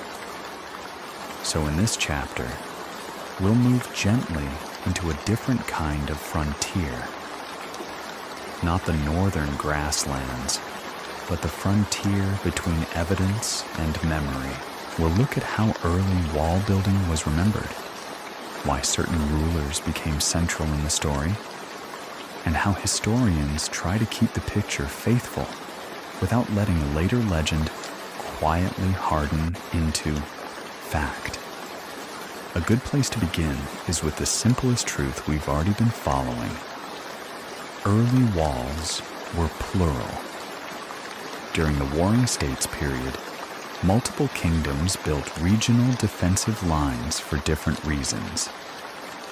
So in this chapter, we'll move gently into a different kind of frontier. Not the northern grasslands, but the frontier between evidence and memory. We'll look at how early wall building was remembered, why certain rulers became central in the story, and how historians try to keep the picture faithful without letting later legend quietly harden into fact. A good place to begin is with the simplest truth we've already been following. Early walls were plural. During the Warring States period, multiple kingdoms built regional defensive lines for different reasons.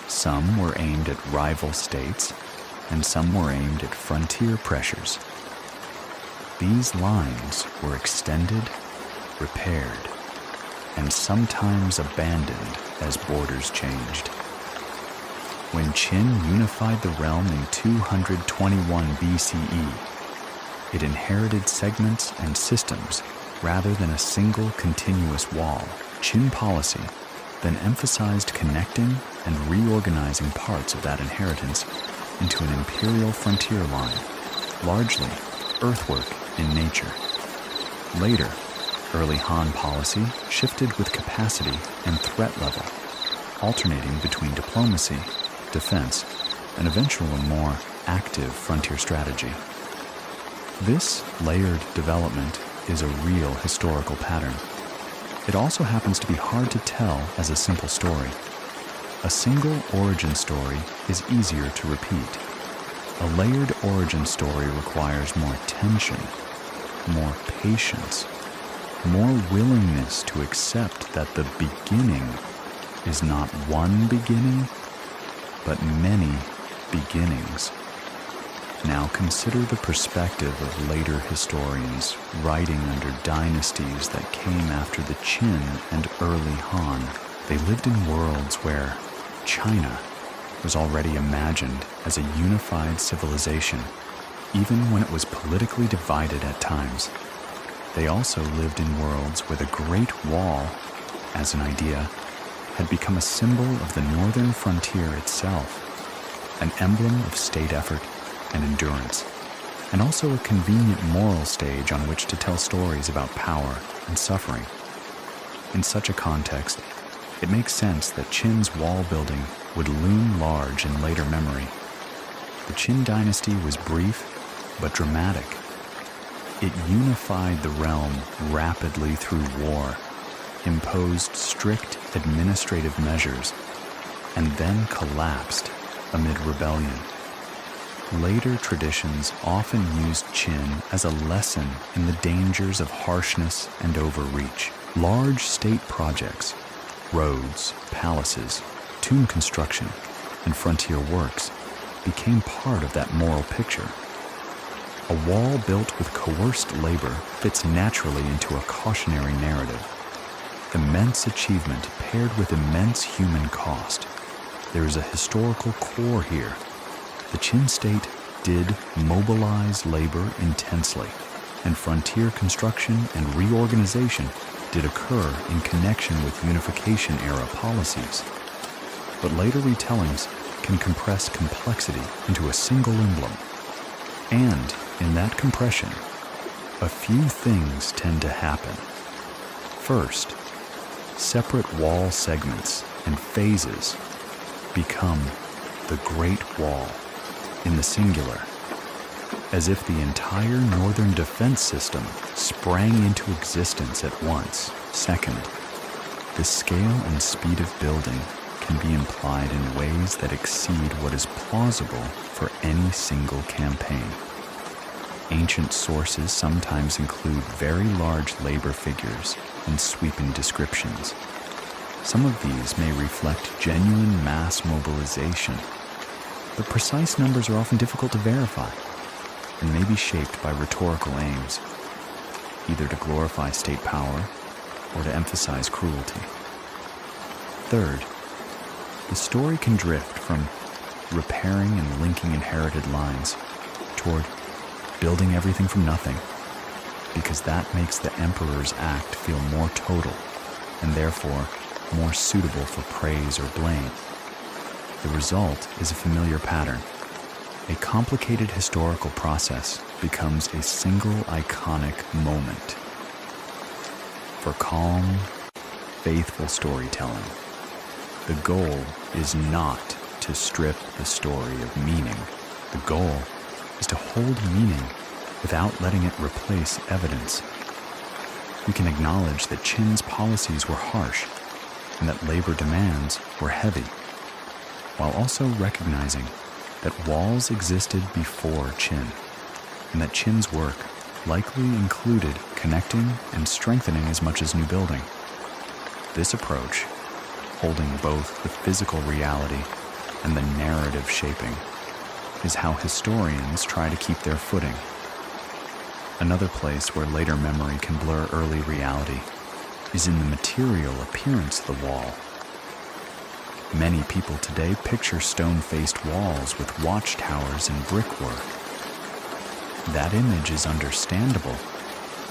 Some were aimed at rival states, and some were aimed at frontier pressures. These lines were extended, repaired, and sometimes abandoned as borders changed. When Qin unified the realm in 221 BCE, it inherited segments and systems rather than a single continuous wall. Qin policy then emphasized connecting and reorganizing parts of that inheritance into an imperial frontier line, largely earthwork in nature. Later, early Han policy shifted with capacity and threat level, alternating between diplomacy, defense, and eventually a more active frontier strategy. This layered development is a real historical pattern. It also happens to be hard to tell as a simple story. A single origin story is easier to repeat. A layered origin story requires more tension, more patience, more willingness to accept that the beginning is not one beginning, but many beginnings. Now consider the perspective of later historians writing under dynasties that came after the Qin and early Han. They lived in worlds where China was already imagined as a unified civilization, even when it was politically divided at times. They also lived in worlds where the Great Wall, as an idea, had become a symbol of the northern frontier itself, an emblem of state effort and endurance, and also a convenient moral stage on which to tell stories about power and suffering. In such a context, it makes sense that Qin's wall building would loom large in later memory. The Qin dynasty was brief but dramatic. It unified the realm rapidly through war, imposed strict administrative measures, and then collapsed amid rebellion. Later traditions often used Qin as a lesson in the dangers of harshness and overreach. Large state projects, roads, palaces, tomb construction, and frontier works became part of that moral picture. A wall built with coerced labor fits naturally into a cautionary narrative. Immense achievement paired with immense human cost. There is a historical core here. The Qin state did mobilize labor intensely, and frontier construction and reorganization did occur in connection with unification-era policies. But later retellings can compress complexity into a single emblem. And in that compression, a few things tend to happen. First, separate wall segments and phases become the Great Wall in the singular, as if the entire northern defense system sprang into existence at once. Second, the scale and speed of building can be implied in ways that exceed what is plausible for any single campaign. Ancient sources sometimes include very large labor figures and sweeping descriptions. Some of these may reflect genuine mass mobilization, but precise numbers are often difficult to verify and may be shaped by rhetorical aims, either to glorify state power or to emphasize cruelty. Third, the story can drift from repairing and linking inherited lines toward building everything from nothing, because that makes the emperor's act feel more total and therefore more suitable for praise or blame. The result is a familiar pattern. A complicated historical process becomes a single iconic moment. For calm, faithful storytelling, the goal is not to strip the story of meaning. The goal is to hold meaning without letting it replace evidence. We can acknowledge that Qin's policies were harsh and that labor demands were heavy, while also recognizing that walls existed before Qin, and that Qin's work likely included connecting and strengthening as much as new building. This approach, holding both the physical reality and the narrative shaping, is how historians try to keep their footing. Another place where later memory can blur early reality is in the material appearance of the wall. Many people today picture stone-faced walls with watchtowers and brickwork. That image is understandable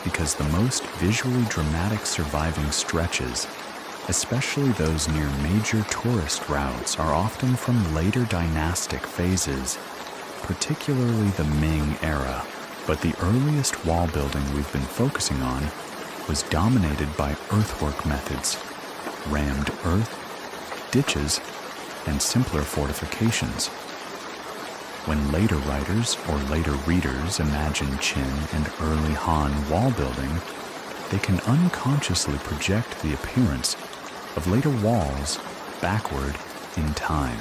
because the most visually dramatic surviving stretches, especially those near major tourist routes, are often from later dynastic phases, particularly the Ming era. But the earliest wall building we've been focusing on was dominated by earthwork methods, rammed earth, ditches, and simpler fortifications. When later writers or later readers imagine Qin and early Han wall building, they can unconsciously project the appearance of later walls backward in time.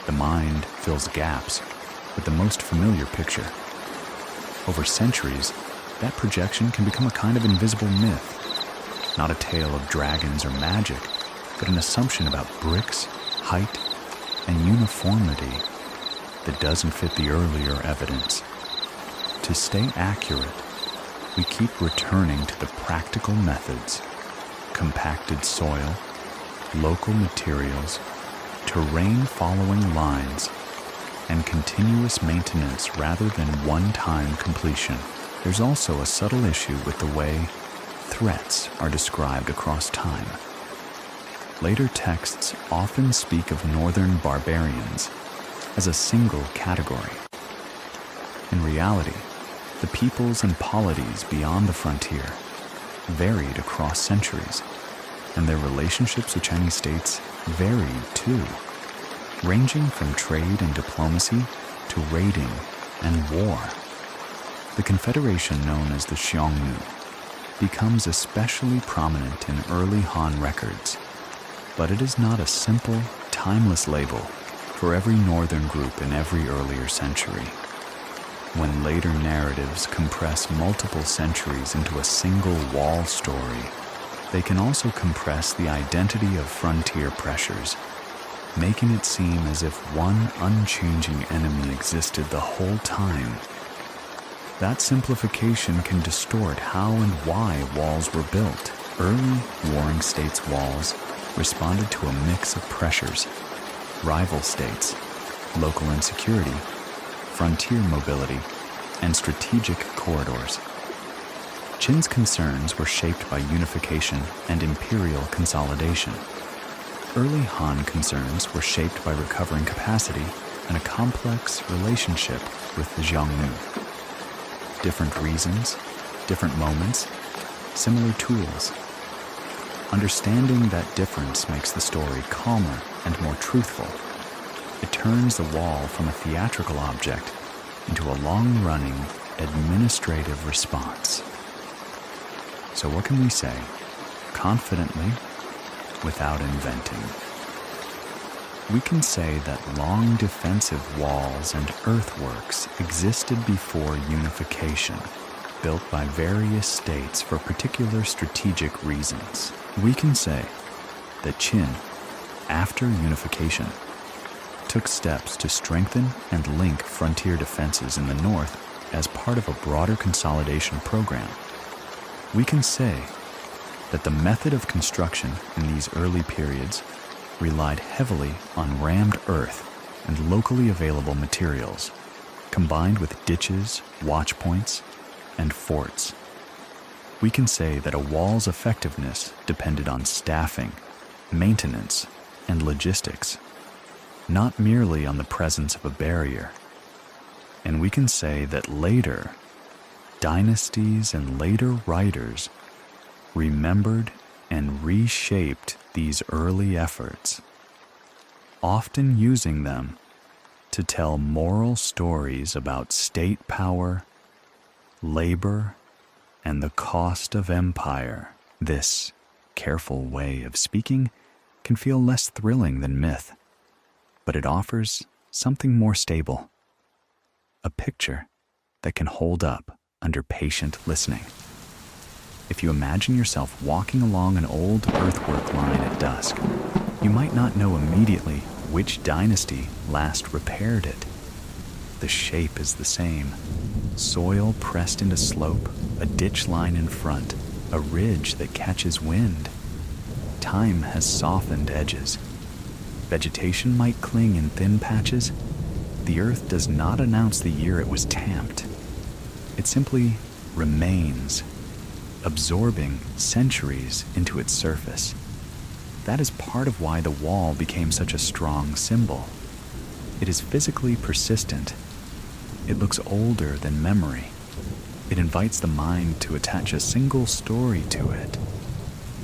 The mind fills gaps with the most familiar picture. Over centuries, that projection can become a kind of invisible myth, not a tale of dragons or magic, but an assumption about bricks, height, and uniformity that doesn't fit the earlier evidence. To stay accurate, we keep returning to the practical methods: compacted soil, local materials, terrain-following lines, and continuous maintenance rather than one-time completion. There's also a subtle issue with the way threats are described across time. Later texts often speak of northern barbarians as a single category. In reality, the peoples and polities beyond the frontier varied across centuries, and their relationships with Chinese states varied too. ranging from trade and diplomacy to raiding and war. The confederation known as the Xiongnu becomes especially prominent in early Han records, but it is not a simple, timeless label for every northern group in every earlier century. When later narratives compress multiple centuries into a single wall story, they can also compress the identity of frontier pressures, making it seem as if one unchanging enemy existed the whole time. That simplification can distort how and why walls were built. Early warring states' walls responded to a mix of pressures: rival states, local insecurity, frontier mobility, and strategic corridors. Qin's concerns were shaped by unification and imperial consolidation. Early Han concerns were shaped by recovering capacity and a complex relationship with the Xiongnu. Different reasons, different moments, similar tools. Understanding that difference makes the story calmer and more truthful. It turns the wall from a theatrical object into a long-running administrative response. So what can we say, confidently, without inventing? We can say that long defensive walls and earthworks existed before unification, built by various states for particular strategic reasons. We can say that Qin, after unification, took steps to strengthen and link frontier defenses in the north as part of a broader consolidation program. We can say that the method of construction in these early periods relied heavily on rammed earth and locally available materials, combined with ditches, watch points, and forts. We can say that a wall's effectiveness depended on staffing, maintenance, and logistics, not merely on the presence of a barrier. And we can say that later, dynasties and later writers remembered and reshaped these early efforts, often using them to tell moral stories about state power, labor, and the cost of empire. This careful way of speaking can feel less thrilling than myth, but it offers something more stable, a picture that can hold up under patient listening. If you imagine yourself walking along an old earthwork line at dusk, you might not know immediately which dynasty last repaired it. The shape is the same: soil pressed into slope, a ditch line in front, a ridge that catches wind. Time has softened edges. Vegetation might cling in thin patches. The earth does not announce the year it was tamped. It simply remains, absorbing centuries into its surface. That is part of why the wall became such a strong symbol. It is physically persistent. It looks older than memory. It invites the mind to attach a single story to it,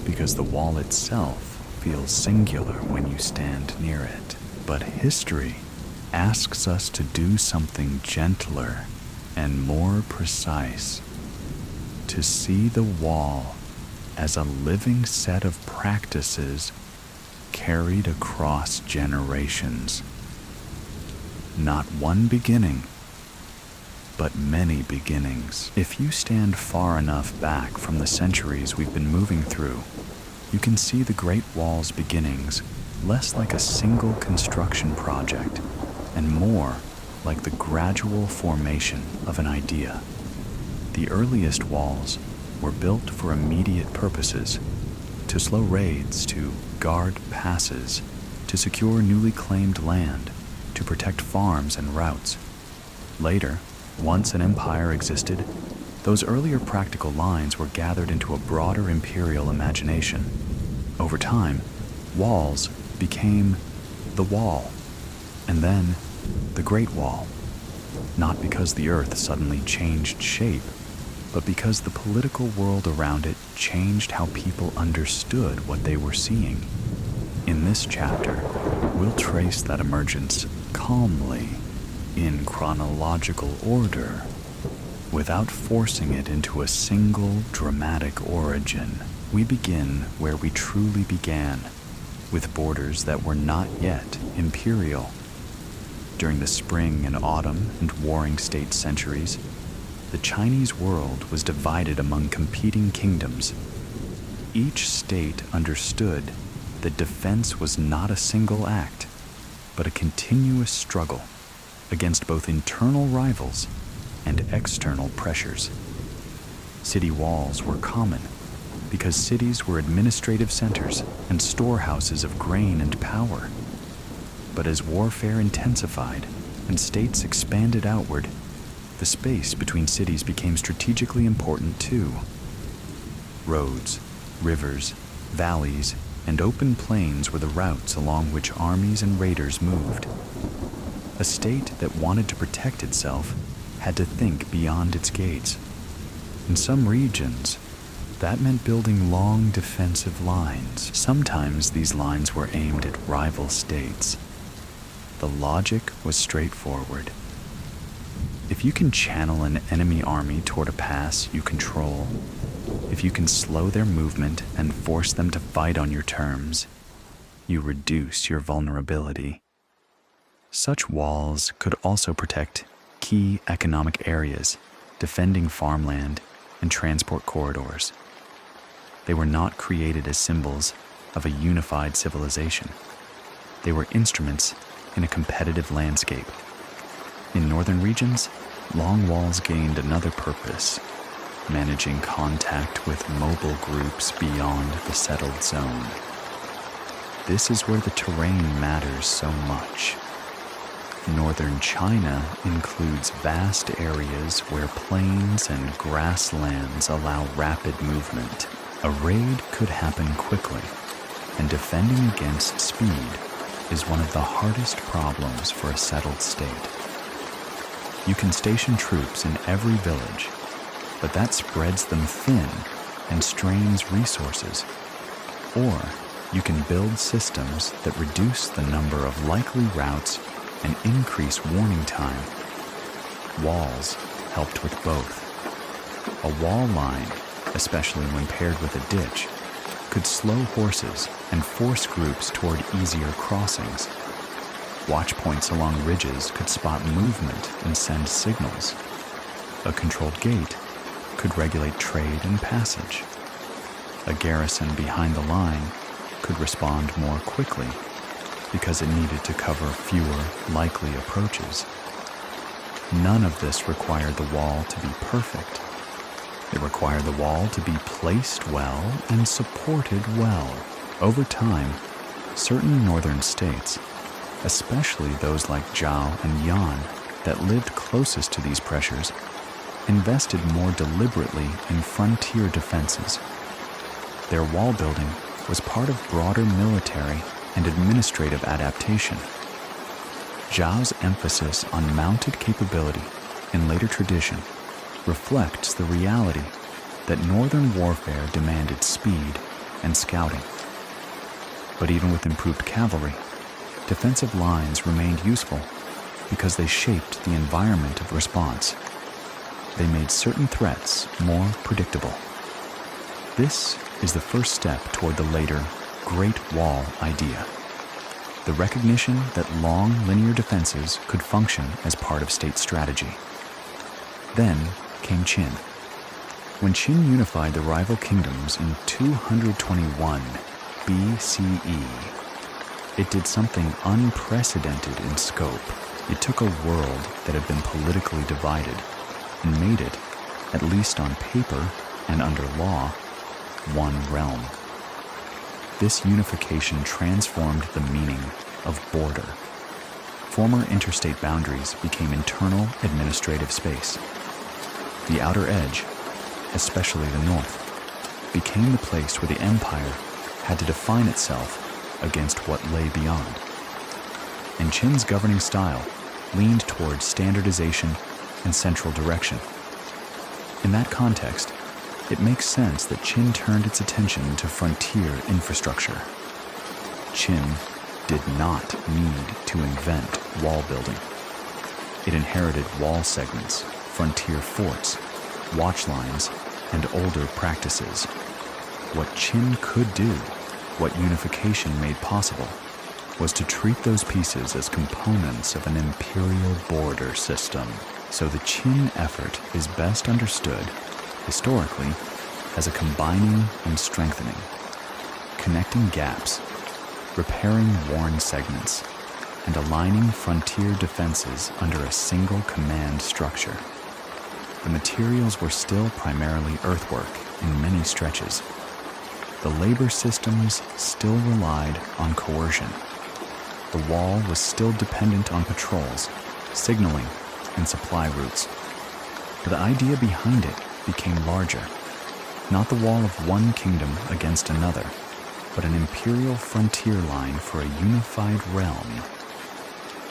because the wall itself feels singular when you stand near it. But history asks us to do something gentler and more precise, to see the wall as a living set of practices carried across generations. Not one beginning, but many beginnings. If you stand far enough back from the centuries we've been moving through, you can see the Great Wall's beginnings less like a single construction project and more like the gradual formation of an idea. The earliest walls were built for immediate purposes: to slow raids, to guard passes, to secure newly claimed land, to protect farms and routes. Later, once an empire existed, those earlier practical lines were gathered into a broader imperial imagination. Over time, walls became the wall, and then the Great Wall, not because the earth suddenly changed shape, but because the political world around it changed how people understood what they were seeing. In this chapter, we'll trace that emergence calmly, in chronological order, without forcing it into a single dramatic origin. We begin where we truly began, with borders that were not yet imperial. During the spring and autumn and warring state centuries, the Chinese world was divided among competing kingdoms. Each state understood that defense was not a single act, but a continuous struggle against both internal rivals and external pressures. City walls were common because cities were administrative centers and storehouses of grain and power. But as warfare intensified and states expanded outward, the space between cities became strategically important too. Roads, rivers, valleys, and open plains were the routes along which armies and raiders moved. A state that wanted to protect itself had to think beyond its gates. In some regions, that meant building long defensive lines. Sometimes these lines were aimed at rival states. The logic was straightforward. If you can channel an enemy army toward a pass you control, if you can slow their movement and force them to fight on your terms, you reduce your vulnerability. Such walls could also protect key economic areas, defending farmland and transport corridors. They were not created as symbols of a unified civilization. They were instruments in a competitive landscape. In northern regions, long walls gained another purpose, managing contact with mobile groups beyond the settled zone. This is where the terrain matters so much. Northern China includes vast areas where plains and grasslands allow rapid movement. A raid could happen quickly, and defending against speed is one of the hardest problems for a settled state. You can station troops in every village, but that spreads them thin and strains resources. Or you can build systems that reduce the number of likely routes and increase warning time. Walls helped with both. A wall line, especially when paired with a ditch, could slow horses and force groups toward easier crossings. Watchpoints along ridges could spot movement and send signals. A controlled gate could regulate trade and passage. A garrison behind the line could respond more quickly because it needed to cover fewer likely approaches. None of this required the wall to be perfect. It required the wall to be placed well and supported well. Over time, certain northern states, especially those like Zhao and Yan that lived closest to these pressures, invested more deliberately in frontier defenses. Their wall building was part of broader military and administrative adaptation. Zhao's emphasis on mounted capability in later tradition reflects the reality that northern warfare demanded speed and scouting. But even with improved cavalry, defensive lines remained useful because they shaped the environment of response. They made certain threats more predictable. This is the first step toward the later Great Wall idea, the recognition that long linear defenses could function as part of state strategy. Then came Qin. When Qin unified the rival kingdoms in 221 BCE, it did something unprecedented in scope. It took a world that had been politically divided and made it, at least on paper and under law, one realm. This unification transformed the meaning of border. Former interstate boundaries became internal administrative space. The outer edge, especially the north, became the place where the empire had to define itself against what lay beyond. And Qin's governing style leaned towards standardization and central direction. In that context, it makes sense that Qin turned its attention to frontier infrastructure. Qin did not need to invent wall building. It inherited wall segments, frontier forts, watch lines, and older practices. What Qin could do, what unification made possible, was to treat those pieces as components of an imperial border system. So the Qin effort is best understood, historically, as a combining and strengthening, connecting gaps, repairing worn segments, and aligning frontier defenses under a single command structure. The materials were still primarily earthwork in many stretches. The labor systems still relied on coercion. The wall was still dependent on patrols, signaling, and supply routes. But the idea behind it became larger. Not the wall of one kingdom against another, but an imperial frontier line for a unified realm.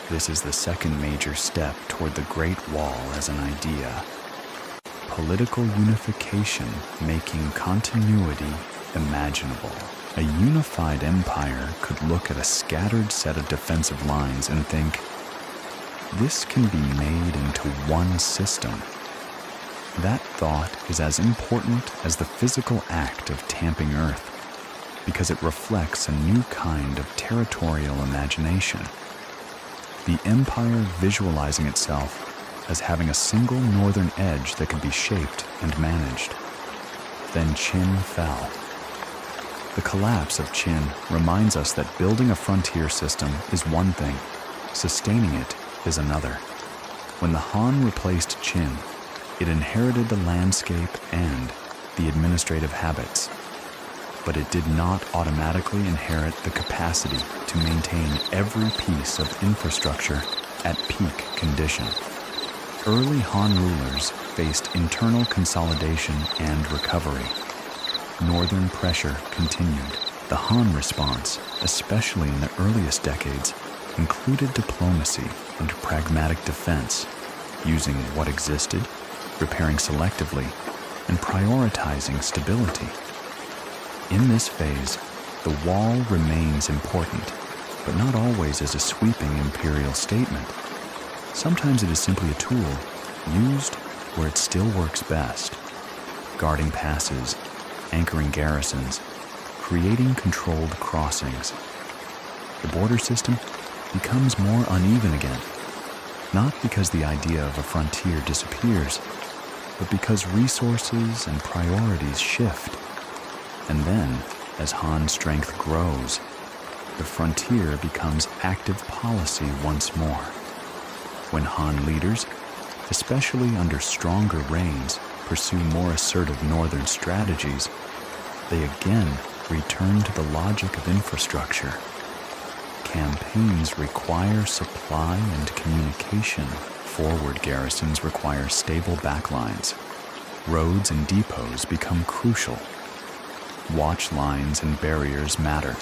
This is the second major step toward the Great Wall as an idea. Political unification making continuity imaginable. A unified empire could look at a scattered set of defensive lines and think, this can be made into one system. That thought is as important as the physical act of tamping earth, because it reflects a new kind of territorial imagination. The empire visualizing itself as having a single northern edge that could be shaped and managed. Then Qin fell. The collapse of Qin reminds us that building a frontier system is one thing, sustaining it is another. When the Han replaced Qin, it inherited the landscape and the administrative habits, but it did not automatically inherit the capacity to maintain every piece of infrastructure at peak condition. Early Han rulers faced internal consolidation and recovery. Northern pressure continued. The Han response, especially in the earliest decades, included diplomacy and pragmatic defense, using what existed, repairing selectively, and prioritizing stability. In this phase, the wall remains important, but not always as a sweeping imperial statement. Sometimes it is simply a tool, used where it still works best, guarding passes, anchoring garrisons, creating controlled crossings. The border system becomes more uneven again, not because the idea of a frontier disappears, but because resources and priorities shift. And then, as Han strength grows, the frontier becomes active policy once more. When Han leaders, especially under stronger reigns, pursue more assertive northern strategies, they again return to the logic of infrastructure. Campaigns require supply and communication. Forward garrisons require stable backlines. Roads and depots become crucial. Watch lines and barriers matter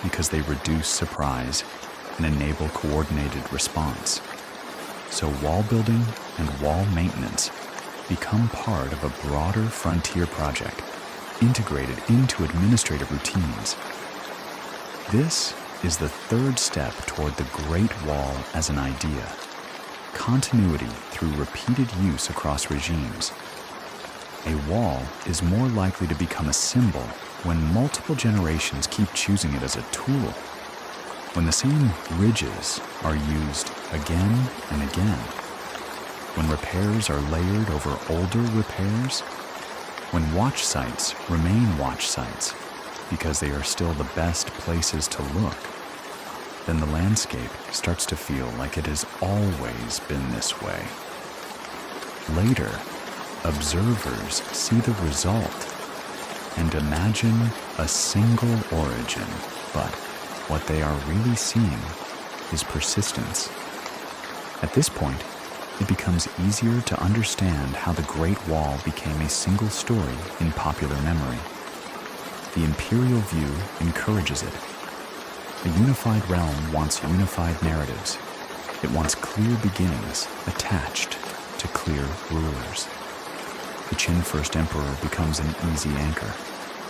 because they reduce surprise and enable coordinated response. So wall building and wall maintenance become part of a broader frontier project, integrated into administrative routines. This is the third step toward the Great Wall as an idea. Continuity through repeated use across regimes. A wall is more likely to become a symbol when multiple generations keep choosing it as a tool. When the same ridges are used again and again. When repairs are layered over older repairs. When watch sites remain watch sites because they are still the best places to look. Then the landscape starts to feel like it has always been this way. Later, observers see the result and imagine a single origin, but what they are really seeing is persistence. At this point, it becomes easier to understand how the Great Wall became a single story in popular memory. The imperial view encourages it. A unified realm wants unified narratives. It wants clear beginnings attached to clear rulers. The Qin First Emperor becomes an easy anchor,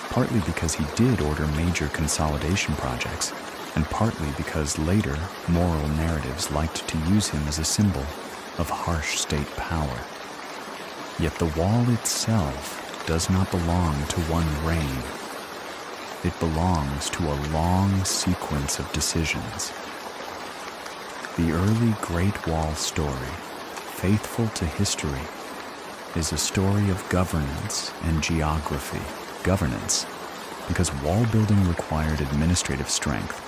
partly because he did order major consolidation projects, and partly because later moral narratives liked to use him as a symbol of harsh state power. Yet the wall itself does not belong to one reign. It belongs to a long sequence of decisions. The early Great Wall story, faithful to history, is a story of governance and geography. Governance, because wall building required administrative strength,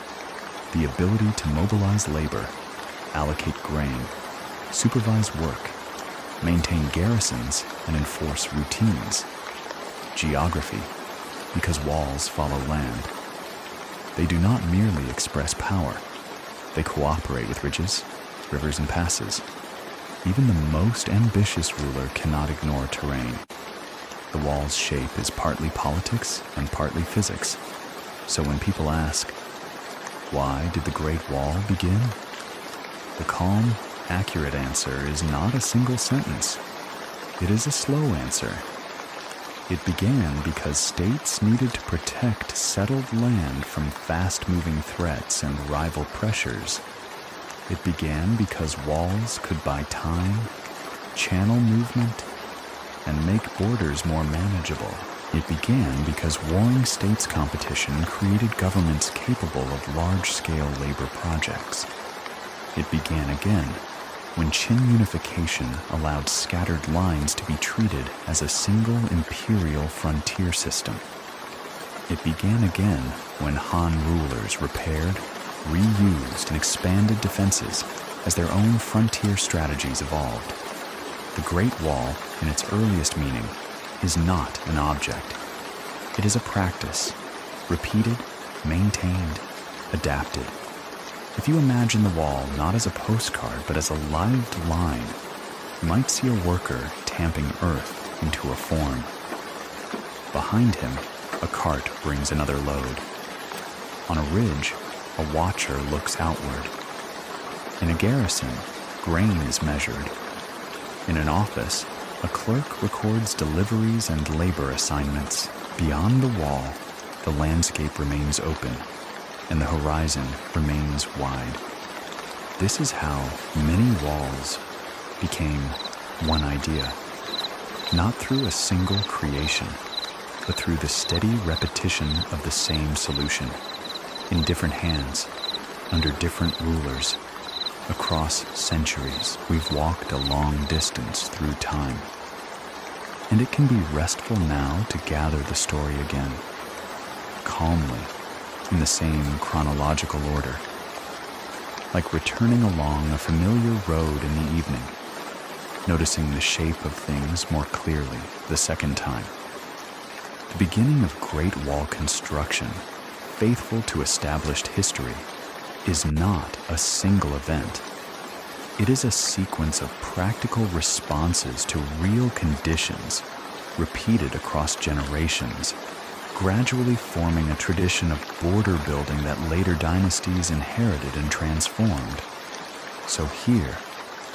the ability to mobilize labor, allocate grain, supervise work, maintain garrisons, and enforce routines. Geography, because walls follow land. They do not merely express power. They cooperate with ridges, rivers, and passes. Even the most ambitious ruler cannot ignore terrain. The wall's shape is partly politics and partly physics. So when people ask, why did the Great Wall begin? The calm, accurate answer is not a single sentence. It is a slow answer. It began because states needed to protect settled land from fast-moving threats and rival pressures. It began because walls could buy time, channel movement, and make borders more manageable. It began because warring states' competition created governments capable of large-scale labor projects. It began again when Qin unification allowed scattered lines to be treated as a single imperial frontier system. It began again when Han rulers repaired, reused, and expanded defenses as their own frontier strategies evolved. The Great Wall, in its earliest meaning, is not an object. It is a practice, repeated, maintained, adapted. If you imagine the wall not as a postcard but as a lived line, you might see a worker tamping earth into a form. Behind him, a cart brings another load. On a ridge, a watcher looks outward. In a garrison, grain is measured. In an office, a clerk records deliveries and labor assignments. Beyond the wall, the landscape remains open, and the horizon remains wide. This is how many walls became one idea, not through a single creation, but through the steady repetition of the same solution, in different hands, under different rulers. Across centuries, we've walked a long distance through time. And it can be restful now to gather the story again, calmly, in the same chronological order, like returning along a familiar road in the evening, noticing the shape of things more clearly the second time. The beginning of Great Wall construction, faithful to established history, is not a single event. It is a sequence of practical responses to real conditions, repeated across generations, gradually forming a tradition of border building that later dynasties inherited and transformed. So here,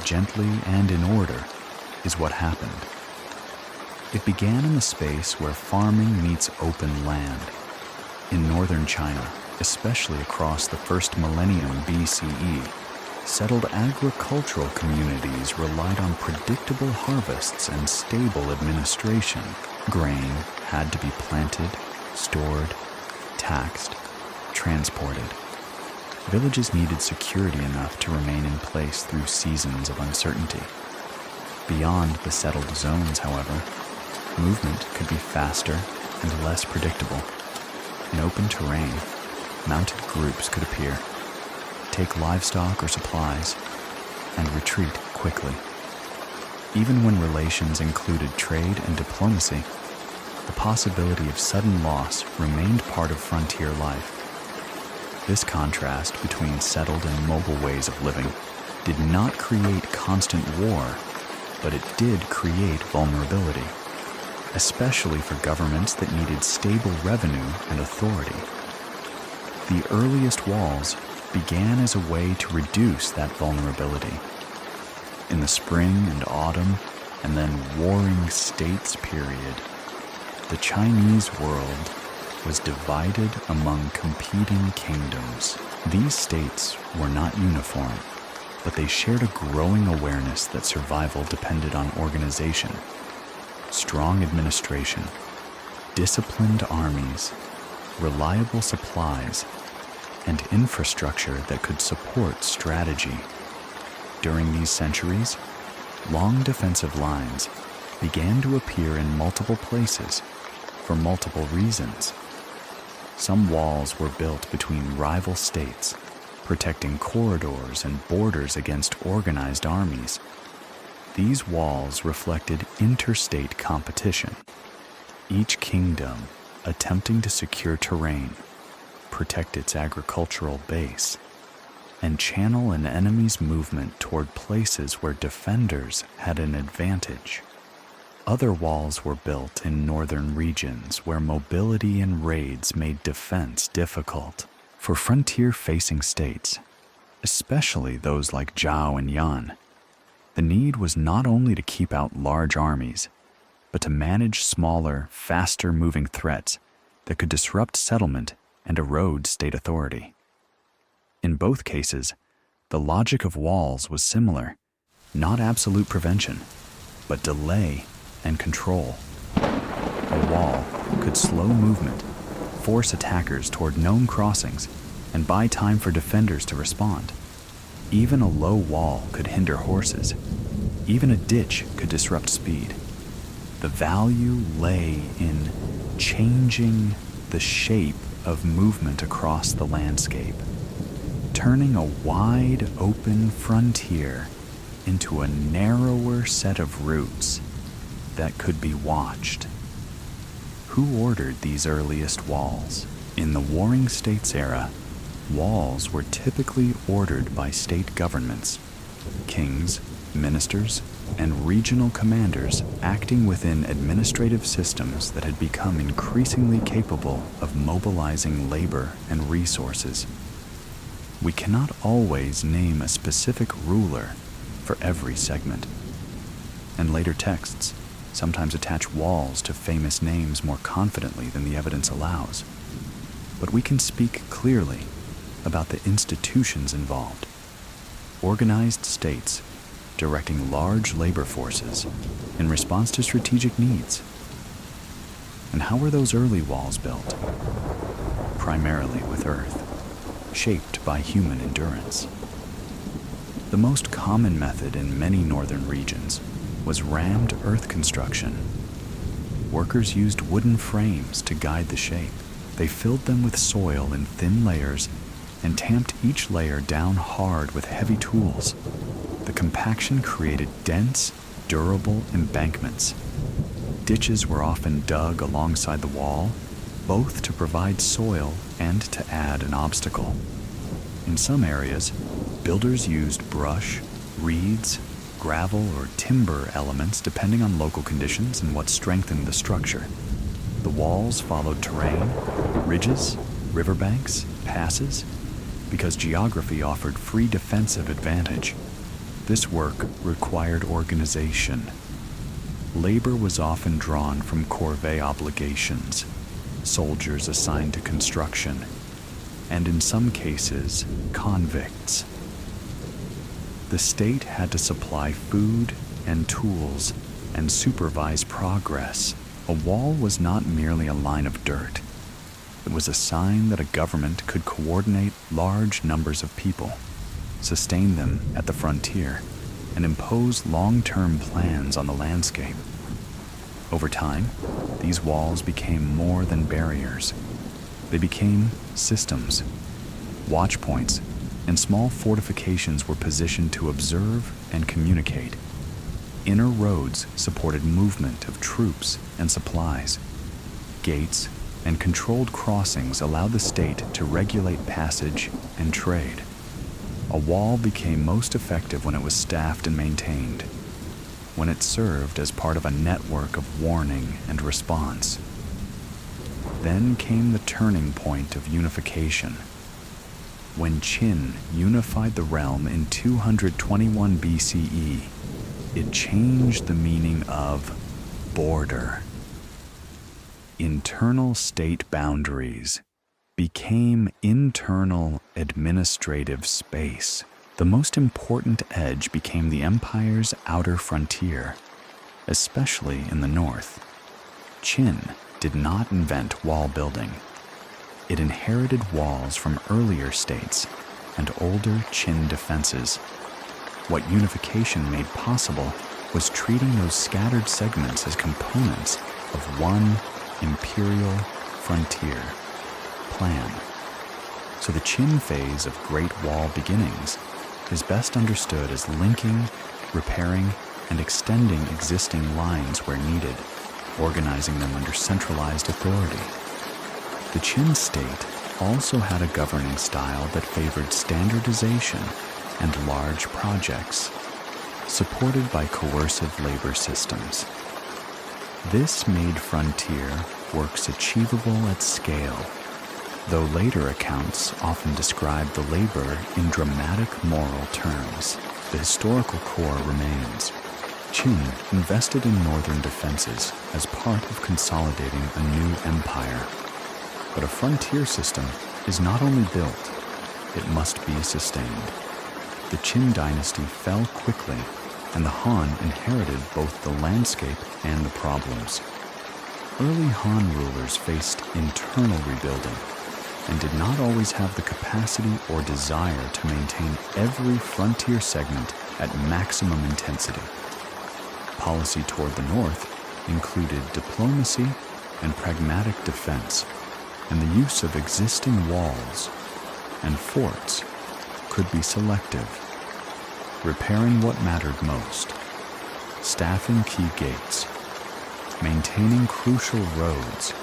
gently and in order, is what happened. It began in the space where farming meets open land. In northern China, especially across the first millennium BCE, settled agricultural communities relied on predictable harvests and stable administration. Grain had to be planted, stored, taxed, transported. Villages needed security enough to remain in place through seasons of uncertainty. Beyond the settled zones, however, movement could be faster and less predictable. In open terrain, mounted groups could appear, take livestock or supplies, and retreat quickly. Even when relations included trade and diplomacy, the possibility of sudden loss remained part of frontier life. This contrast between settled and mobile ways of living did not create constant war, but it did create vulnerability, especially for governments that needed stable revenue and authority. The earliest walls began as a way to reduce that vulnerability. In the spring and autumn, and then warring states period, the Chinese world was divided among competing kingdoms. These states were not uniform, but they shared a growing awareness that survival depended on organization, strong administration, disciplined armies, reliable supplies, and infrastructure that could support strategy. During these centuries, long defensive lines began to appear in multiple places for multiple reasons. Some walls were built between rival states, protecting corridors and borders against organized armies. These walls reflected interstate competition, each kingdom attempting to secure terrain, protect its agricultural base, and channel an enemy's movement toward places where defenders had an advantage. Other walls were built in northern regions where mobility and raids made defense difficult. For frontier-facing states, especially those like Zhao and Yan, the need was not only to keep out large armies, but to manage smaller, faster-moving threats that could disrupt settlement and erode state authority. In both cases, the logic of walls was similar, not absolute prevention, but delay and control. A wall could slow movement, force attackers toward known crossings, and buy time for defenders to respond. Even a low wall could hinder horses. Even a ditch could disrupt speed. The value lay in changing the shape of movement across the landscape, turning a wide open frontier into a narrower set of routes that could be watched. Who ordered these earliest walls? In the Warring States era, walls were typically ordered by state governments, kings, ministers, and regional commanders acting within administrative systems that had become increasingly capable of mobilizing labor and resources. We cannot always name a specific ruler for every segment, and later texts sometimes attach walls to famous names more confidently than the evidence allows. But we can speak clearly about the institutions involved. Organized states directing large labor forces in response to strategic needs. And how were those early walls built? Primarily with earth, shaped by human endurance. The most common method in many northern regions was rammed earth construction. Workers used wooden frames to guide the shape. They filled them with soil in thin layers and tamped each layer down hard with heavy tools. The compaction created dense, durable embankments. Ditches were often dug alongside the wall, both to provide soil and to add an obstacle. In some areas, builders used brush, reeds, gravel, or timber elements depending on local conditions and what strengthened the structure. The walls followed terrain, ridges, riverbanks, passes, because geography offered free defensive advantage. This work required organization. Labor was often drawn from corvée obligations, soldiers assigned to construction, and in some cases, convicts. The state had to supply food and tools and supervise progress. A wall was not merely a line of dirt. It was a sign that a government could coordinate large numbers of people, sustain them at the frontier, and impose long-term plans on the landscape. Over time, these walls became more than barriers. They became systems. Watch points and small fortifications were positioned to observe and communicate. Inner roads supported movement of troops and supplies. Gates and controlled crossings allowed the state to regulate passage and trade. A wall became most effective when it was staffed and maintained, when it served as part of a network of warning and response. Then came the turning point of unification. When Qin unified the realm in 221 BCE, it changed the meaning of border. Internal state boundaries, became internal administrative space. The most important edge became the empire's outer frontier, especially in the north. Qin did not invent wall building. It inherited walls from earlier states and older Qin defenses. What unification made possible was treating those scattered segments as components of one imperial frontier plan. So the Qin phase of Great Wall beginnings is best understood as linking, repairing, and extending existing lines where needed, organizing them under centralized authority. The Qin state also had a governing style that favored standardization and large projects, supported by coercive labor systems. This made frontier works achievable at scale, though later accounts often describe the labor in dramatic moral terms. The historical core remains. Qin invested in northern defenses as part of consolidating a new empire. But a frontier system is not only built, it must be sustained. The Qin dynasty fell quickly, and the Han inherited both the landscape and the problems. Early Han rulers faced internal rebuilding and did not always have the capacity or desire to maintain every frontier segment at maximum intensity. Policy toward the north included diplomacy and pragmatic defense, and the use of existing walls and forts could be selective, repairing what mattered most, staffing key gates, maintaining crucial roads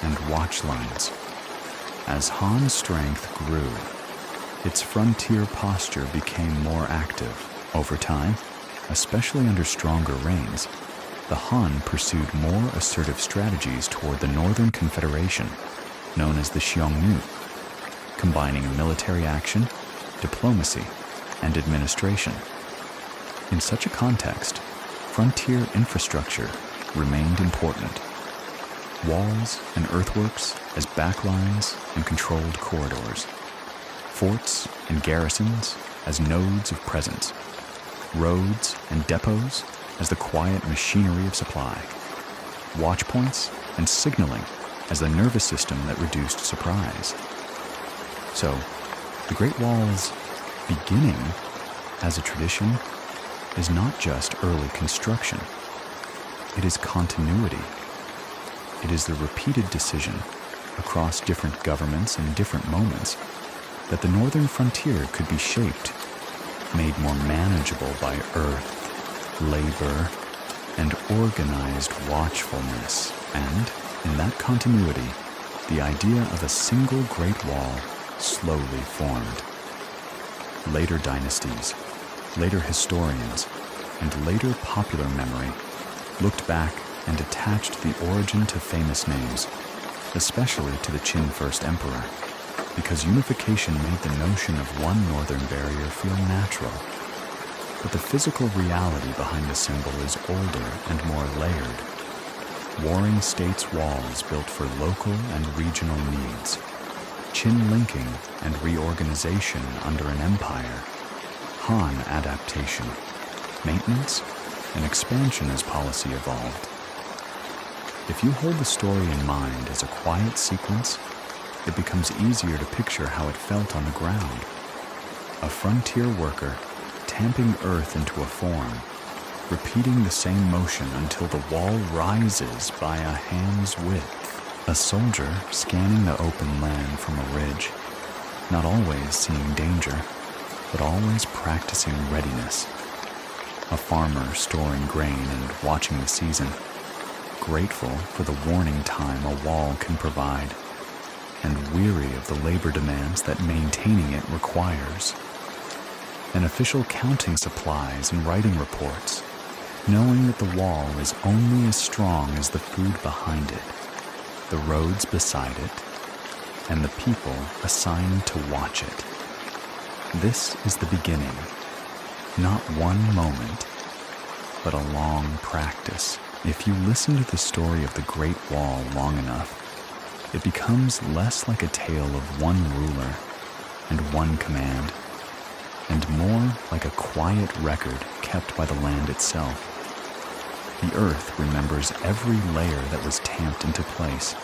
and watch lines. As Han's strength grew, its frontier posture became more active. Over time, especially under stronger reigns, the Han pursued more assertive strategies toward the Northern Confederation, known as the Xiongnu, combining military action, diplomacy, and administration. In such a context, frontier infrastructure remained important. Walls and earthworks as backlines and controlled corridors, forts and garrisons as nodes of presence, roads and depots as the quiet machinery of supply, watchpoints and signaling as the nervous system that reduced surprise. So, the Great Wall's beginning as a tradition is not just early construction. It is continuity. It is the repeated decision across different governments and different moments that the northern frontier could be shaped, made more manageable by earth, labor, and organized watchfulness. And in that continuity, the idea of a single Great Wall slowly formed. Later dynasties, later historians, and later popular memory looked back and attached the origin to famous names, especially to the Qin First Emperor, because unification made the notion of one northern barrier feel natural. But the physical reality behind the symbol is older and more layered. Warring states' walls built for local and regional needs, Qin linking and reorganization under an empire, Han adaptation, maintenance, and expansion as policy evolved. If you hold the story in mind as a quiet sequence, it becomes easier to picture how it felt on the ground. A frontier worker tamping earth into a form, repeating the same motion until the wall rises by a hand's width. A soldier scanning the open land from a ridge, not always seeing danger, but always practicing readiness. A farmer storing grain and watching the season, grateful for the warning time a wall can provide, and weary of the labor demands that maintaining it requires. An official counting supplies and writing reports, knowing that the wall is only as strong as the food behind it, the roads beside it, and the people assigned to watch it. This is the beginning, not one moment, but a long practice. If you listen to the story of the Great Wall long enough, it becomes less like a tale of one ruler and one command, and more like a quiet record kept by the land itself. The earth remembers every layer that was tamped into place.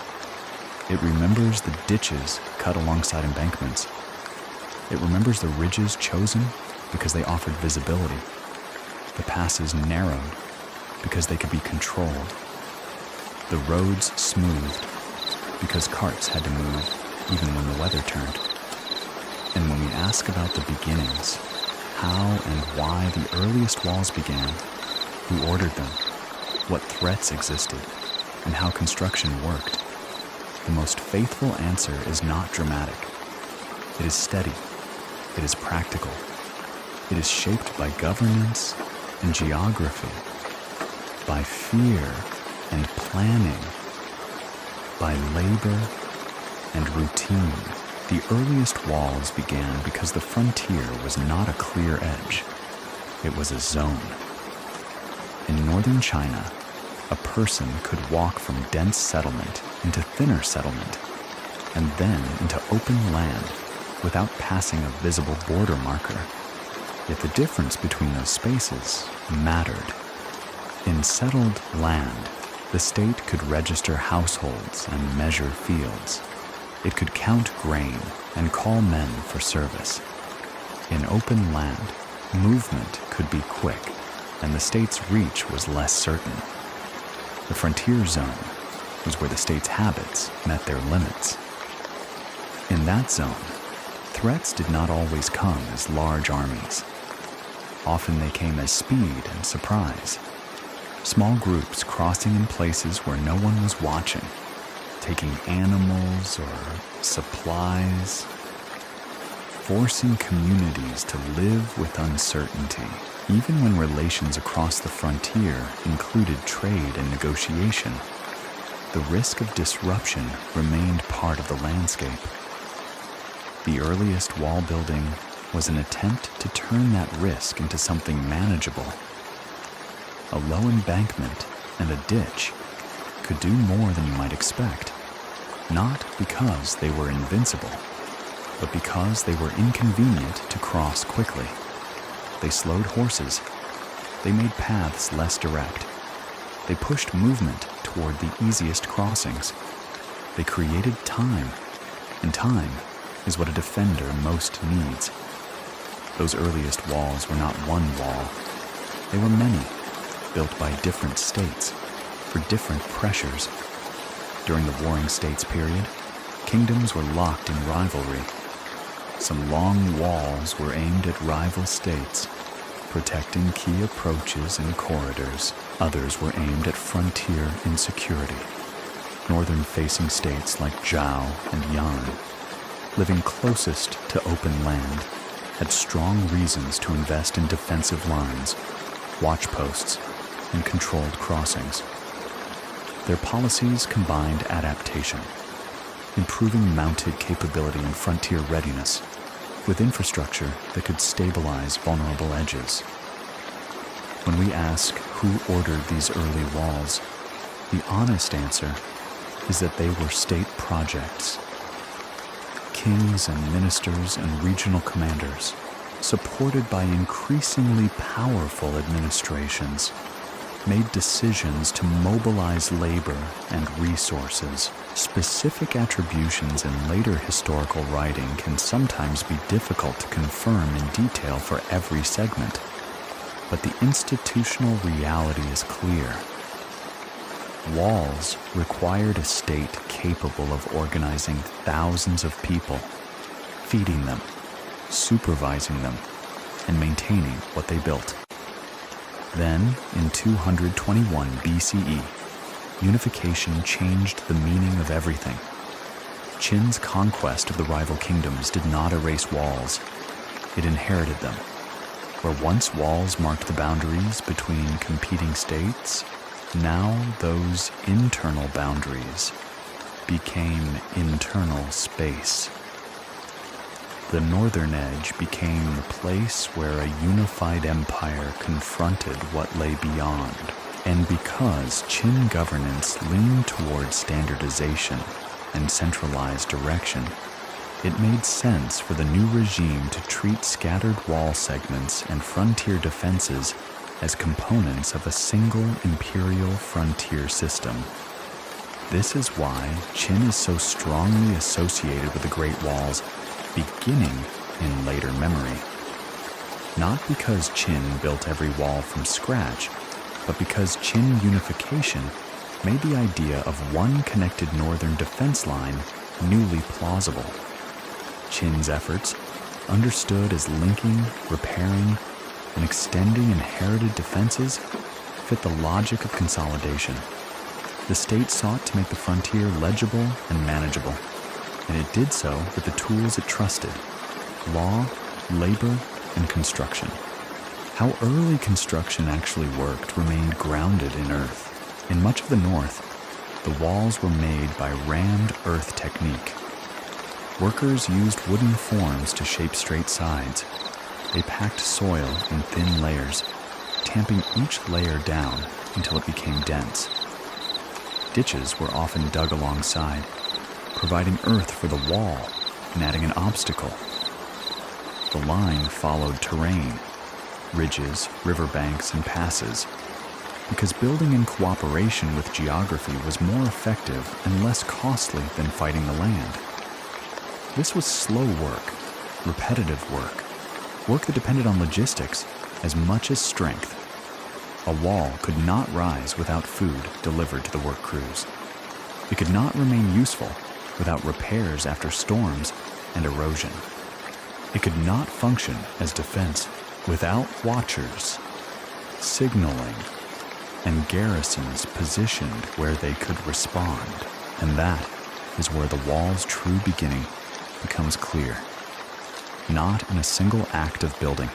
It remembers the ditches cut alongside embankments. It remembers the ridges chosen because they offered visibility, the passes narrowed because they could be controlled, the roads smoothed because carts had to move even when the weather turned. And when we ask about the beginnings, how and why the earliest walls began, who ordered them, what threats existed, and how construction worked, the most faithful answer is not dramatic. It is steady. It is practical. It is shaped by governance and geography, by fear and planning, by labor and routine. The earliest walls began because the frontier was not a clear edge. It was a zone. In northern China, a person could walk from dense settlement into thinner settlement, and then into open land without passing a visible border marker. Yet the difference between those spaces mattered. In settled land, the state could register households and measure fields. It could count grain and call men for service. In open land, movement could be quick, and the state's reach was less certain. The frontier zone was where the state's habits met their limits. In that zone, threats did not always come as large armies. Often they came as speed and surprise. Small groups crossing in places where no one was watching, taking animals or supplies, forcing communities to live with uncertainty, even when relations across the frontier included trade and negotiation. The risk of disruption remained part of the landscape. The earliest wall building was an attempt to turn that risk into something manageable. A low embankment and a ditch could do more than you might expect, not because they were invincible, but because they were inconvenient to cross quickly. They slowed horses. They made paths less direct. They pushed movement toward the easiest crossings. They created time, and time is what a defender most needs. Those earliest walls were not one wall. They were many, built by different states, for different pressures. During the Warring States period, kingdoms were locked in rivalry. Some long walls were aimed at rival states, protecting key approaches and corridors. Others were aimed at frontier insecurity. Northern-facing states like Zhao and Yan, living closest to open land, had strong reasons to invest in defensive lines, watch posts, and controlled crossings. Their policies combined adaptation, improving mounted capability and frontier readiness, with infrastructure that could stabilize vulnerable edges. When we ask who ordered these early walls, the honest answer is that they were state projects. Kings and ministers and regional commanders, supported by increasingly powerful administrations, made decisions to mobilize labor and resources. Specific attributions in later historical writing can sometimes be difficult to confirm in detail for every segment, but the institutional reality is clear. Walls required a state capable of organizing thousands of people, feeding them, supervising them, and maintaining what they built. Then, in 221 BCE, unification changed the meaning of everything. Qin's conquest of the rival kingdoms did not erase walls. It inherited them. Where once walls marked the boundaries between competing states, now those internal boundaries became internal space. The northern edge became the place where a unified empire confronted what lay beyond. And because Qin governance leaned toward standardization, and centralized direction, it made sense for the new regime to treat scattered wall segments and frontier defenses as components of a single imperial frontier system. This is why Qin is so strongly associated with the Great Walls, beginning in later memory. Not because Qin built every wall from scratch, but because Qin unification made the idea of one connected northern defense line newly plausible. Qin's efforts, understood as linking, repairing, and extending inherited defenses, fit the logic of consolidation. The state sought to make the frontier legible and manageable, and it did so with the tools it trusted: law, labor, and construction. How early construction actually worked remained grounded in earth. In much of the north, the walls were made by rammed earth technique. Workers used wooden forms to shape straight sides. They packed soil in thin layers, tamping each layer down until it became dense. Ditches were often dug alongside, providing earth for the wall and adding an obstacle. The line followed terrain, ridges, riverbanks, and passes, because building in cooperation with geography was more effective and less costly than fighting the land. This was slow work, repetitive work that depended on logistics as much as strength. A wall could not rise without food delivered to the work crews. It could not remain useful without repairs after storms and erosion. It could not function as defense without watchers, signaling, and garrisons positioned where they could respond. And that is where the wall's true beginning becomes clear. Not in a single act of building,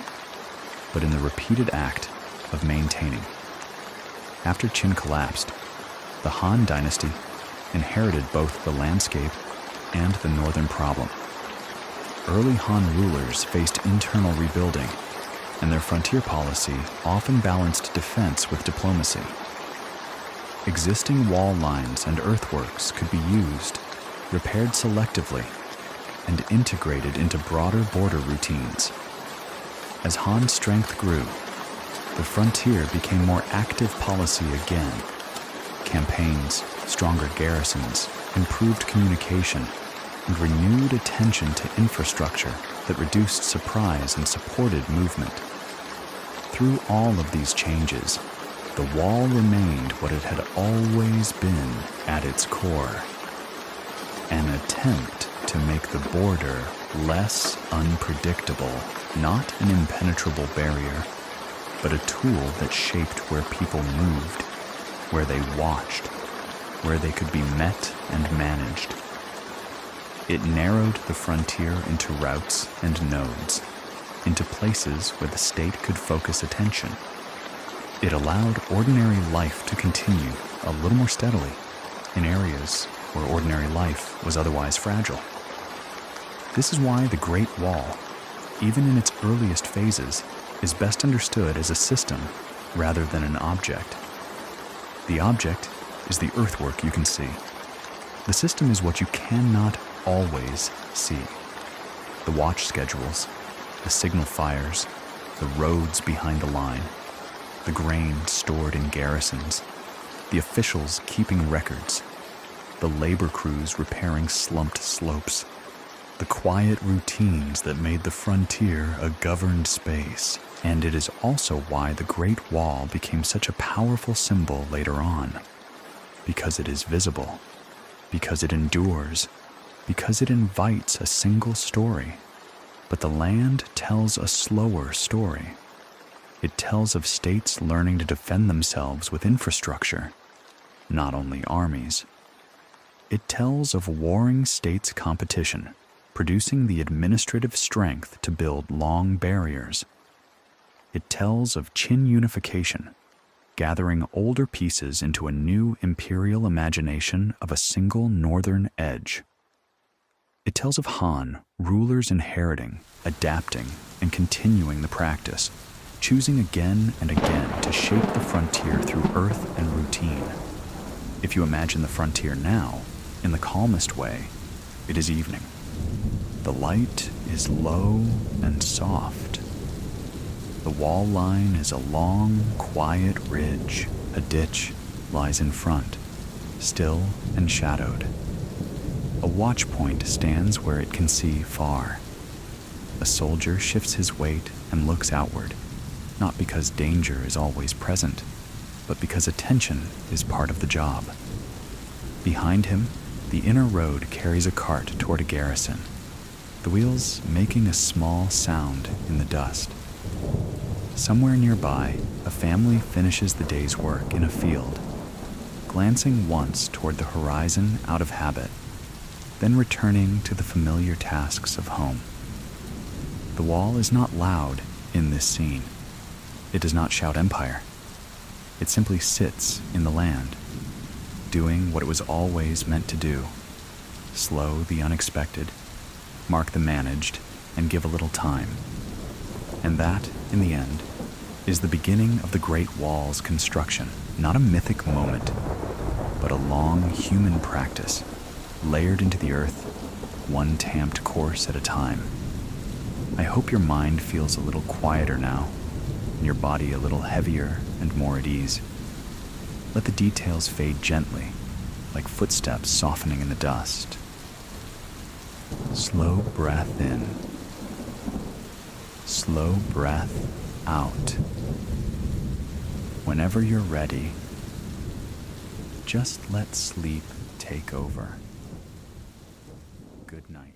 but in the repeated act of maintaining. After Qin collapsed, the Han dynasty inherited both the landscape and the northern problem. Early Han rulers faced internal rebuilding, and their frontier policy often balanced defense with diplomacy. Existing wall lines and earthworks could be used, repaired selectively, and integrated into broader border routines. As Han's strength grew, the frontier became more active policy again. Campaigns, stronger garrisons, improved communication, and renewed attention to infrastructure that reduced surprise and supported movement. Through all of these changes, the wall remained what it had always been at its core: an attempt to make the border less unpredictable, not an impenetrable barrier, but a tool that shaped where people moved, where they watched, where they could be met and managed. It narrowed the frontier into routes and nodes, into places where the state could focus attention. It allowed ordinary life to continue a little more steadily in areas where ordinary life was otherwise fragile. This is why the Great Wall, even in its earliest phases, is best understood as a system rather than an object. The object is the earthwork you can see. The system is what you cannot always see. The watch schedules, the signal fires, the roads behind the line, the grain stored in garrisons, the officials keeping records, the labor crews repairing slumped slopes, the quiet routines that made the frontier a governed space. And it is also why the Great Wall became such a powerful symbol later on. Because it is visible, because it endures, because it invites a single story. But the land tells a slower story. It tells of states learning to defend themselves with infrastructure, not only armies. It tells of warring states' competition, producing the administrative strength to build long barriers. It tells of Qin unification, gathering older pieces into a new imperial imagination of a single northern edge. It tells of Han, rulers inheriting, adapting, and continuing the practice, choosing again and again to shape the frontier through earth and routine. If you imagine the frontier now, In the calmest way, it is evening. The light is low and soft. The wall line is a long, quiet ridge. A ditch lies in front, still and shadowed. A watch point stands where it can see far. A soldier shifts his weight and looks outward, not because danger is always present, but because attention is part of the job. Behind him, the inner road carries a cart toward a garrison, the wheels making a small sound in the dust. Somewhere nearby, a family finishes the day's work in a field, glancing once toward the horizon out of habit, then returning to the familiar tasks of home. The wall is not loud in this scene. It does not shout empire. It simply sits in the land, doing what it was always meant to do: slow the unexpected, mark the managed, and give a little time. And that, in the end, is the beginning of the Great Wall's construction, not a mythic moment, but a long human practice, layered into the earth, one tamped course at a time. I hope your mind feels a little quieter now, and your body a little heavier and more at ease. Let the details fade gently, like footsteps softening in the dust. Slow breath in. Slow breath out. Whenever you're ready, just let sleep take over. Good night.